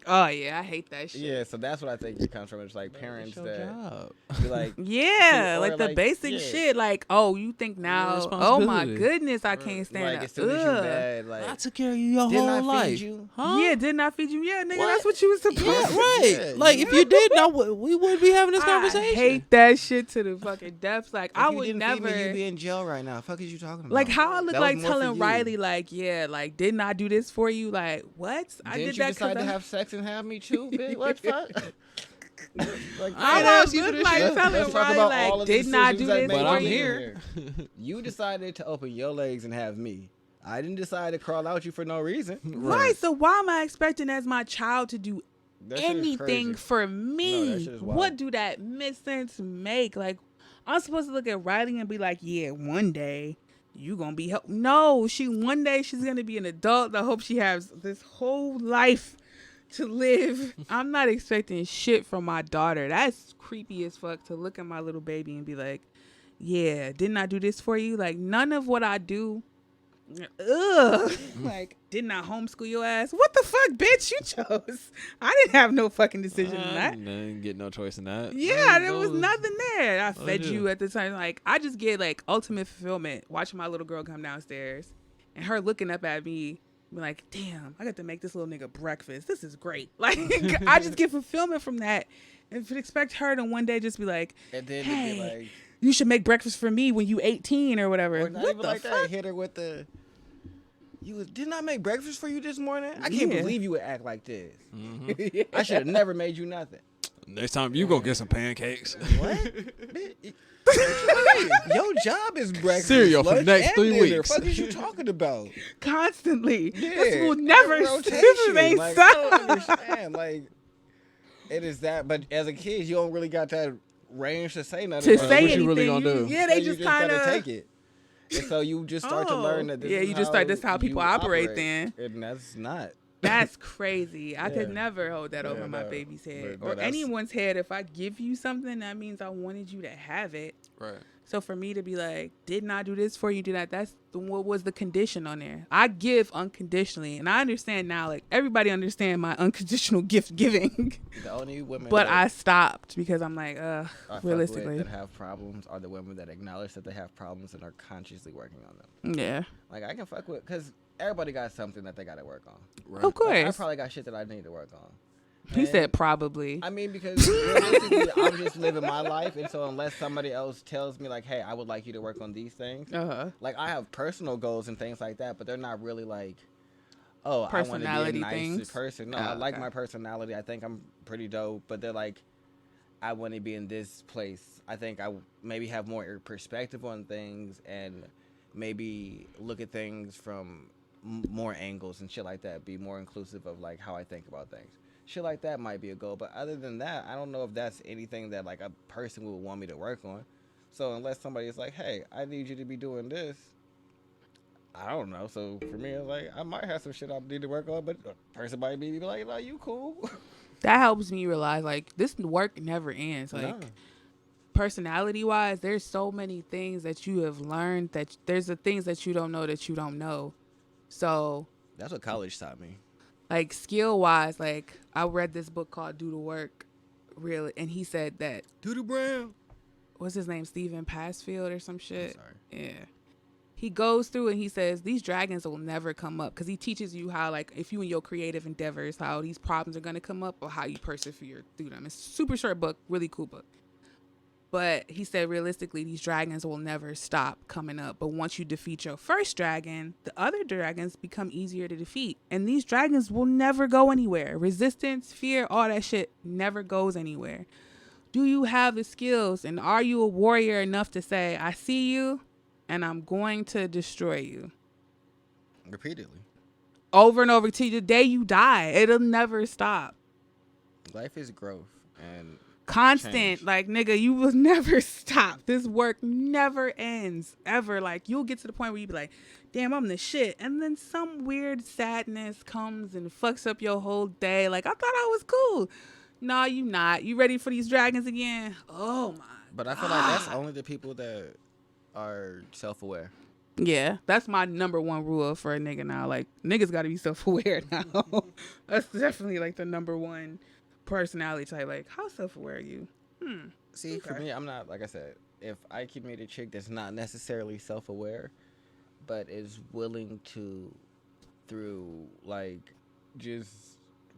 oh yeah, I hate that shit. Yeah, so that's what I think it comes from. It's like parents It's your that job. be like, Yeah, or like the like, basic yeah. shit. Like, oh, you think now? Oh my responsibility. goodness, I can't stand like it. as soon as you Ugh. bad, like I took care of you your didn't whole I feed life. you? Huh? Yeah, didn't I feed you? Yeah, nigga, What? that's what you was supposed Yeah, to. right. Yeah, Like you- if you did, we wouldn't be having this I conversation. hate that shit to the fucking depths. Like, If I you would didn't never. feed me, you'd be in jail right now. Fuck is you talking about? Like, how I look That was like more for telling you. Riley, like, yeah, like, didn't I do this for you? Like, what? I Didn't did you that decide to because have sex and have me too, bitch? What fuck? Like, I ain't I asked you for look this like shit. telling let's talk Riley, about like, all of the didn't I do decisions that this made But for I'm you you? here. You decided to open your legs and have me. I didn't decide to crawl out you for no reason. Right. So why am I expecting as my child to do That shit is anything crazy. for No, me? that shit is wild. What do that make sense make? Like, I'm supposed to look at Riley and be like, yeah, one day you gonna be help. No, one day she's gonna be an adult. I hope she has this whole life to live. I'm not expecting shit from my daughter. That's creepy as fuck to look at my little baby and be like, yeah, didn't I do this for you? Like, none of what I do. Ugh. Like, didn't I homeschool your ass? What the fuck, bitch? You chose. I didn't have no fucking decision in that. I didn't get no choice in that. Yeah, there was nothing there. I fed yeah. you at the time. Like, I just get like ultimate fulfillment watching my little girl come downstairs and her looking up at me, be like, damn, I got to make this little nigga breakfast. This is great. Like, I just get fulfillment from that. And if expect her to one day just be like, And then hey, it'd be like, you should make breakfast for me when you 18 or whatever. or not What even the like fuck? that. Hit her with the. Didn't I make breakfast for you this morning? I can't Yeah. believe you would act like this. I should have never made you nothing. Next time you go get some pancakes. What? Bitch, what you mean? Your job is breakfast, Cereal for the lunch, next and 3 dinner. weeks. Fuck is you talking about? Constantly. Yeah, This will never in this rotation. ain't Like, I don't stop. understand. Like, it is that, but as a kid, you don't really got that range to say nothing. To about say it. what you really anything. gonna do? Yeah, So they you just kind gotta of take it. And so you just start to learn that this yeah, is you just start. That's how people you operate. Then and that's not. that's crazy. I could Yeah. never hold that over Yeah, my no. baby's head But or that's- anyone's head. If I give you something, that means I wanted you to have it. Right. So for me to be like, didn't I do this for you? Did that? That's what was the condition on there? I give unconditionally, and I understand now. Like, everybody understand my unconditional gift giving, The only women but that I stopped because I'm like, I fuck realistically, with that have problems are the women that acknowledge that they have problems and are consciously working on them. yeah, Like, I can fuck with, because everybody got something that they got to work on. Right. of Like, I course. probably got shit that I need to work on. He And- said probably. I mean, because realistically, I'm just living my life, and so unless somebody else tells me, like, hey, I would like you to work on these things, like, I have personal goals and things like that, but they're not really like, oh, I want to be a Personality nice things? person. No, Oh, I like okay. my personality. I think I'm pretty dope, but they're like, I want to be in this place. I think I maybe have more perspective on things and maybe look at things from more angles and shit like that, be more inclusive of, like, how I think about things. Shit like that might be a goal, but other than that, I don't know if that's anything that, like, a person would want me to work on. So unless somebody is like, hey, I need you to be doing this, I don't know. So for me, it's like I might have some shit I need to work on, but a person might be like, "No, you cool." That helps me realize like this work never ends. Like No, personality wise, there's so many things that you have learned that there's the things that you don't know. So that's what college taught me. like skill wise, like I read this book called Do the Work, really, and he said that Doodle Brown. what's his name, Stephen Passfield or some shit. Sorry. Yeah. He goes through and he says these dragons will never come up because he teaches you how, like, if you in your creative endeavors, how these problems are going to come up or how you persevere through them. It's a super short book, really cool book. But he said realistically, these dragons will never stop coming up. But once you defeat your first dragon, the other dragons become easier to defeat. And these dragons will never go anywhere. Resistance, fear, all that shit never goes anywhere. Do you have the skills and are you a warrior enough to say, I see you and I'm going to destroy you? Repeatedly. Over and over till the day you die. It'll never stop. Life is growth and Constant. change. Like, nigga, you will never stop. This work never ends. Ever. Like, you'll get to the point where you be like, damn, I'm the shit. And then some weird sadness comes and fucks up your whole day. Like, I thought I was cool. No, you not. You ready for these dragons again? Oh, my. But I feel like that's only the people that are self-aware. Yeah, that's my number one rule for a nigga now. Like, niggas got to be self-aware now. That's definitely, like, the number one personality type. Like, how self-aware are you? See, for me, I'm not, like I said, if I can meet a chick that's not necessarily self-aware, but is willing to, through, like, just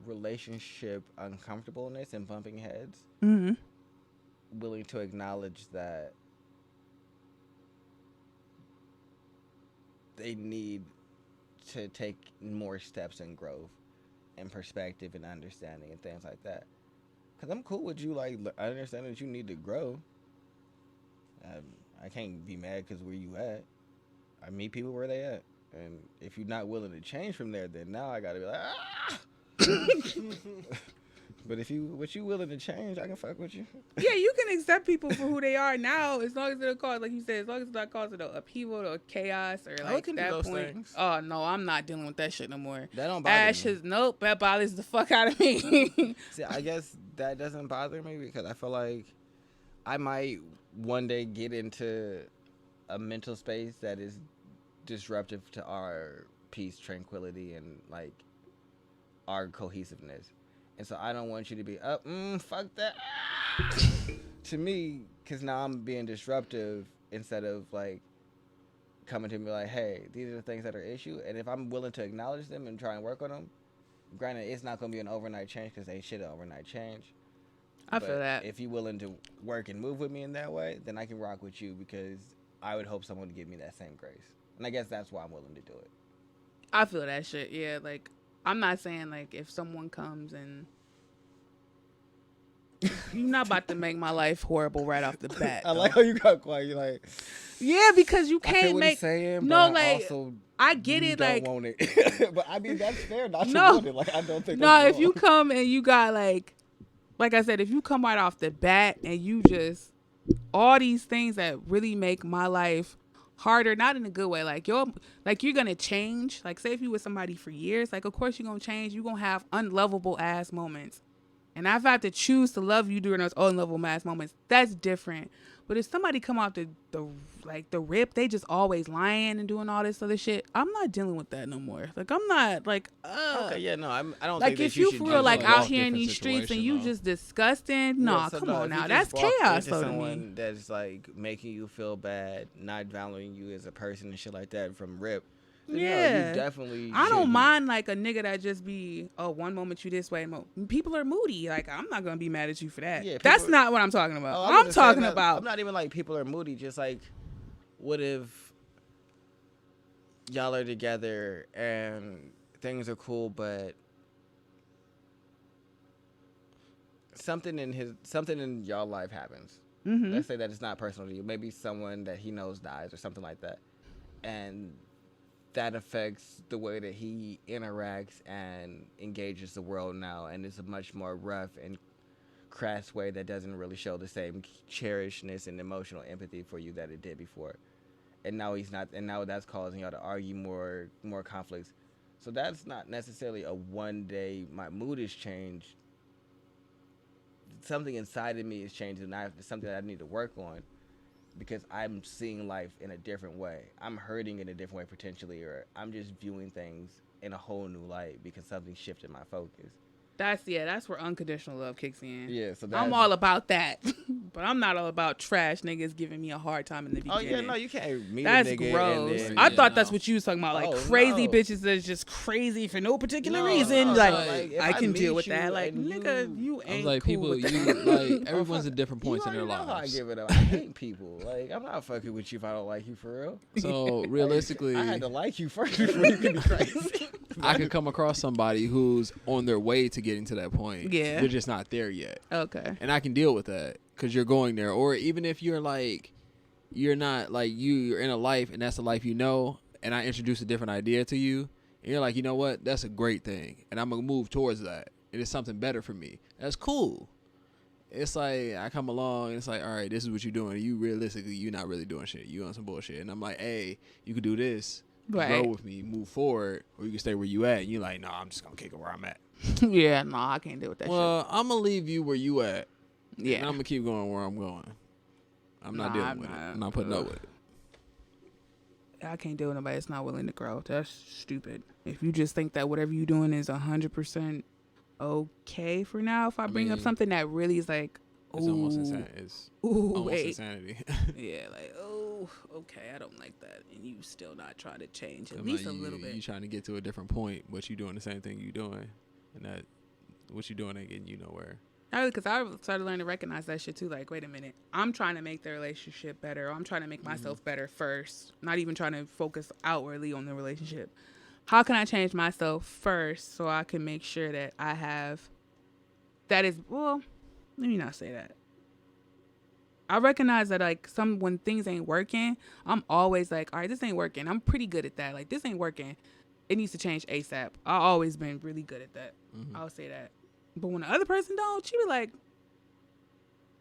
relationship uncomfortableness and bumping heads, willing to acknowledge that they need to take more steps in growth and perspective and understanding and things like that. Because I'm cool with you, like, I understand that you need to grow. I can't be mad because where you at. I meet people where they at. And if you're not willing to change from there, then now I got to be like, ah! But if you willing to change, I can fuck with you. Yeah, you can accept people for who they are now, as long as it don't cause, like you said, as long as it's not causing no upheaval or chaos or like can do that those point. things. Oh no, I'm not dealing with that shit no more. That don't bother me. Ashes, nope, that bothers the fuck out of me. See, I guess that doesn't bother me because I feel like I might one day get into a mental space that is disruptive to our peace, tranquility, and like our cohesiveness. And so I don't want you to be up, fuck that. To me, because now I'm being disruptive instead of like coming to me like, hey, these are the things that are issue. And if I'm willing to acknowledge them and try and work on them, granted, it's not going to be an overnight change because ain't shit an overnight change. I feel that. If you're willing to work and move with me in that way, then I can rock with you because I would hope someone would give me that same grace. And I guess that's why I'm willing to do it. I feel that shit, yeah. Like, I'm not saying, like, if someone comes and you're not about to make my life horrible right off the bat. I like how you got quiet. You're like, yeah, because you can't I feel what make. he's saying, no, but like, also I get it. don't Like, want it. But I mean, that's fair. Not to No. want it. Like, I don't think. no, that's if you wrong. come and you got like I said, if you come right off the bat and you just all these things that really make my life harder, not in a good way, like you're gonna change. Like, say if you with somebody for years, like of course you're gonna change. You're gonna have unlovable ass moments. And if I have to choose to love you during those unlovable ass moments, that's different. But if somebody come out the rip, they just always lying and doing all this other shit, I'm not dealing with that no more. Like, I'm not like Okay, yeah, no, I don't like think if that you should for just real like walk out here in different these streets and situation, you though. just disgusting. Nah, so come no, on if now. you That's just walk chaos into though to someone me. that's like making you feel bad, not valuing you as a person and shit like that from rip. Then no, Yeah. you definitely. I don't shouldn't. mind like a nigga that just be, oh, one moment you this way. People are moody. Like, I'm not gonna be mad at you for that. Yeah, That's people- not what I'm talking about. Oh, I'm wasn't saying talking that. about. I'm not even like people are moody. Just like, what if y'all are together and things are cool, but something in y'all life happens. Mm-hmm. Let's say that it's not personal to you. Maybe someone that he knows dies or something like that, and that affects the way that he interacts and engages the world now, and it's a much more rough and crass way that doesn't really show the same cherishedness and emotional empathy for you that it did before. and now he's not, and now that's causing y'all to argue more conflicts. So that's not necessarily a one day. My mood has changed. Something inside of me is changing, and it's something that I need to work on because I'm seeing life in a different way. I'm hurting in a different way potentially, or I'm just viewing things in a whole new light because something shifted my focus. That's where unconditional love kicks in. Yeah, so I'm all about that, but I'm not all about trash niggas giving me a hard time in the beginning. Oh yeah, no, you can't meet that's a nigga. Gross. And then, I thought that's what you was talking about, like crazy no. bitches that's just crazy for no particular reason. Like I can deal with that. Like nigga, you ain't. I was like cool people, with you that. like everyone's at different points in their lives. I give it up. I hate people. Like I'm not fucking with you if I don't like you for real. So realistically, I had to like you first before you could be crazy. I could come across somebody who's on their way to getting to that point. Yeah. They're just not there yet. Okay. And I can deal with that because you're going there. Or even if you're like, you're not like you're in a life and that's a life you know, and I introduce a different idea to you, and you're like, you know what? That's a great thing. And I'm going to move towards that. And it's something better for me. That's cool. It's like I come along and it's like, all right, this is what you're doing. You realistically, you're not really doing shit. You on some bullshit. And I'm like, hey, you could do this. Right. Grow with me, move forward, or you can stay where you at. And you're like, no, I'm just gonna kick it where I'm at. Yeah, no, I can't deal with that. Well, I'm gonna leave you where you at. Yeah, and I'm gonna keep going where I'm going. I'm not dealing with it. I'm not putting up with it. I can't deal with nobody that's not willing to grow. That's stupid. If you just think that whatever you're doing is 100% okay for now, if I bring up something that really is like, it's almost insanity. It's almost insanity. Yeah, like, okay, I don't like that. And you still not trying to change at least a little bit. You trying to get to a different point, but you doing the same thing you doing. And that what you doing ain't getting you nowhere. Because I started learning to recognize that shit too. Like, wait a minute. I'm trying to make the relationship better. Or I'm trying to make myself better first. Not even trying to focus outwardly on the relationship. How can I change myself first so I can make sure that I have... That is... Well, let me not say that. I recognize that, like, when things ain't working, I'm always like, all right, this ain't working. I'm pretty good at that. Like, this ain't working. It needs to change ASAP. I've always been really good at that. I'll say that. But when the other person don't, she be like,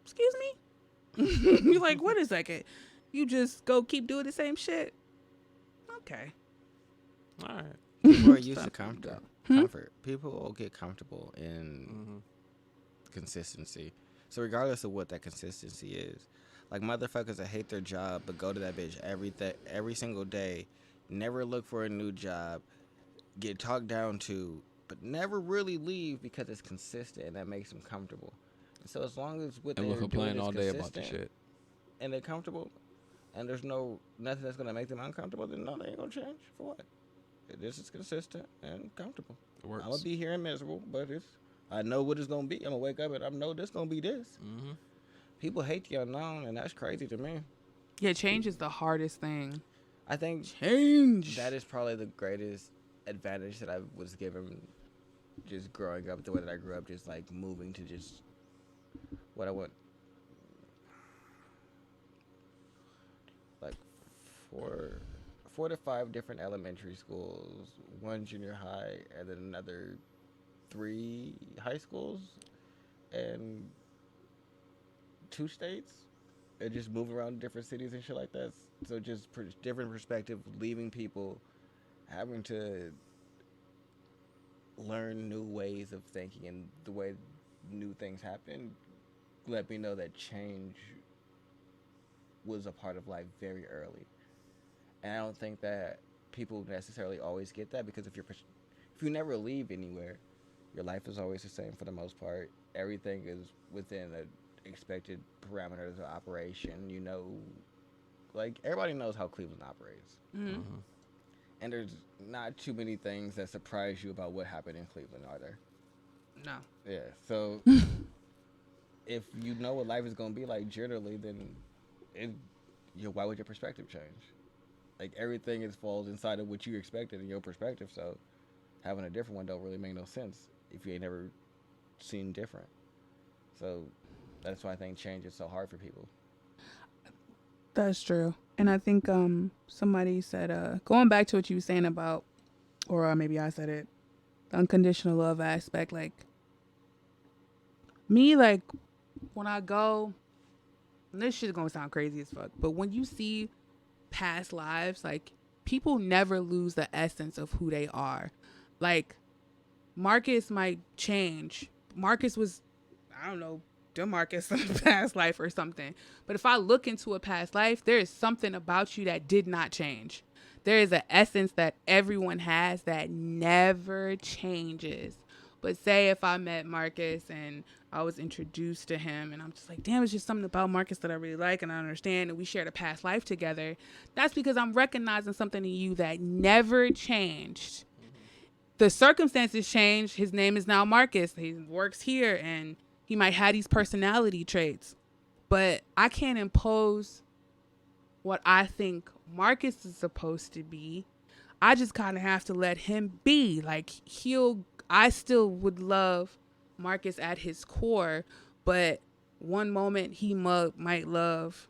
excuse me? You're like, wait a second. You just go keep doing the same shit? Okay. All right. People are used to comfort. People will get comfortable in consistency. So regardless of what that consistency is, like motherfuckers that hate their job but go to that bitch every single day, never look for a new job, get talked down to, but never really leave because it's consistent and that makes them comfortable. And so as long as what they're doing is consistent all day about the shit, and they're comfortable, and there's nothing that's gonna make them uncomfortable, then no, they ain't gonna change for what? This is consistent and comfortable. It works. I'm gonna be here and miserable, but I know what it's gonna be. I'm gonna wake up and I know this gonna be this. People hate the unknown, and that's crazy to me. Yeah, change is the hardest thing. I think change. That is probably the greatest advantage that I was given, just growing up the way that I grew up, just like moving to just what I want. Like 4 to 5 different elementary schools, 1 junior high, and then another 3 high schools, and 2 states, and just move around different cities and shit like that. So just different perspective, leaving people, having to learn new ways of thinking and the way new things happen, let me know that change was a part of life very early. And I don't think that people necessarily always get that, because if you never leave anywhere, your life is always the same for the most part. Everything is within a expected parameters of operation. You know, like everybody knows how Cleveland operates. And there's not too many things that surprise you about what happened in Cleveland, are there? No. Yeah. So if you know what life is gonna be like generally, then why would your perspective change? Like everything falls inside of what you expected in your perspective. So having a different one don't really make no sense if you ain't never seen different. So that's why I think change is so hard for people. That's true. And I think somebody said, going back to what you were saying about, or maybe I said it, the unconditional love aspect, like me, like when I go, and this shit is going to sound crazy as fuck, but when you see past lives, like, people never lose the essence of who they are. Like, Marcus might change. Marcus was, I don't know, DeMarcus in a past life or something. But if I look into a past life, there is something about you that did not change. There is an essence that everyone has that never changes. But say if I met Marcus and I was introduced to him and I'm just like, damn, it's just something about Marcus that I really like and I understand, and we shared a past life together. That's because I'm recognizing something in you that never changed. The circumstances changed. His name is now Marcus. He works here and he might have these personality traits. But I can't impose what I think Marcus is supposed to be. I just kind of have to let him be. Like, I still would love Marcus at his core, but one moment he might love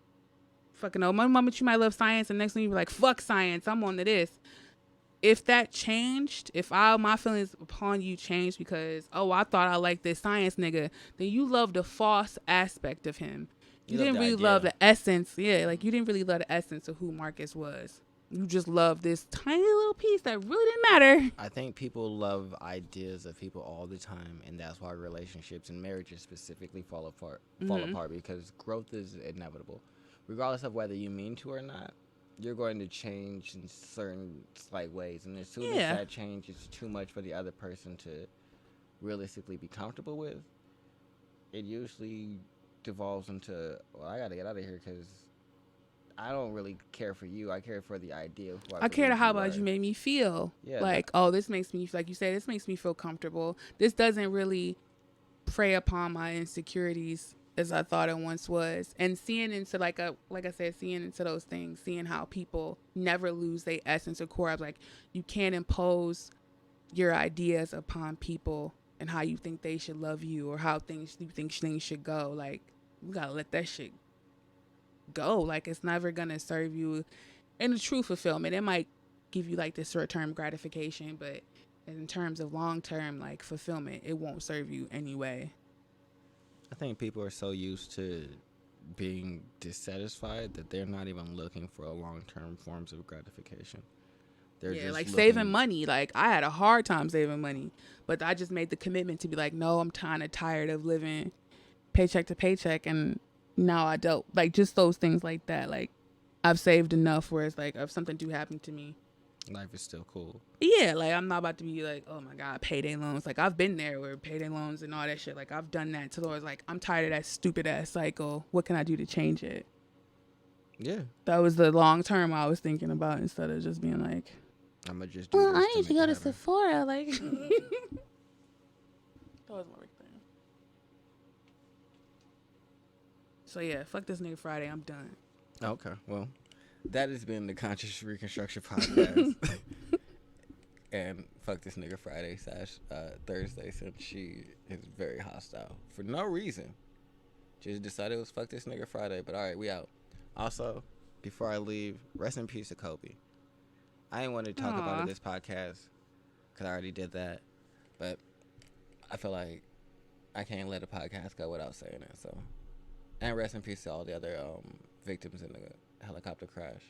one moment you might love science, and next thing you be like, fuck science, I'm on to this. If that changed, if my feelings upon you changed because, oh, I thought I liked this science nigga, then you love the false aspect of him. You didn't really love the essence. Yeah, like, you didn't really love the essence of who Marcus was. You just love this tiny little piece that really didn't matter. I think people love ideas of people all the time, and that's why relationships and marriages specifically fall apart because growth is inevitable. Regardless of whether you mean to or not, you're going to change in certain slight ways, and as soon as that change is too much for the other person to realistically be comfortable with, it usually devolves into, well, I gotta get out of here because I don't really care for you. I care for the idea of who I care how about you made me feel. Yeah, like, oh, this makes me, like you said, this makes me feel comfortable. This doesn't really prey upon my insecurities as I thought it once was. And seeing into seeing into those things, seeing how people never lose their essence or core. I was like, you can't impose your ideas upon people and how you think they should love you or how you think things should go. Like, you gotta let that shit go. Like, it's never gonna serve you in the true fulfillment. It might give you like this short-term gratification, but in terms of long-term like fulfillment, it won't serve you anyway. I think people are so used to being dissatisfied that they're not even looking for long-term forms of gratification. They're just like saving money. Like, I had a hard time saving money, but I just made the commitment to be like, no, I'm kind of tired of living paycheck to paycheck, and now I don't. Like, just those things like that. Like, I've saved enough where it's like, if something do happen to me, life is still cool. Yeah, like, I'm not about to be like, oh my God, payday loans. Like, I've been there where payday loans and all that shit. Like, I've done that to the Lord. Like, I'm tired of that stupid ass cycle. What can I do to change it? Yeah. That was the long term I was thinking about instead of just being like, I'm gonna just do this. I need to go to Sephora. Like, that was my big thing. So yeah, fuck this nigga Friday. I'm done. Okay, well, that has been the Conscious Reconstruction Podcast. And fuck this nigga Friday / Thursday, since she is very hostile for no reason. Just decided it was fuck this nigga Friday, but alright, we out. Also, before I leave, rest in peace to Kobe. I didn't want to talk about it in this podcast because I already did that, but I feel like I can't let a podcast go without saying it. So, and rest in peace to all the other victims in the helicopter crash.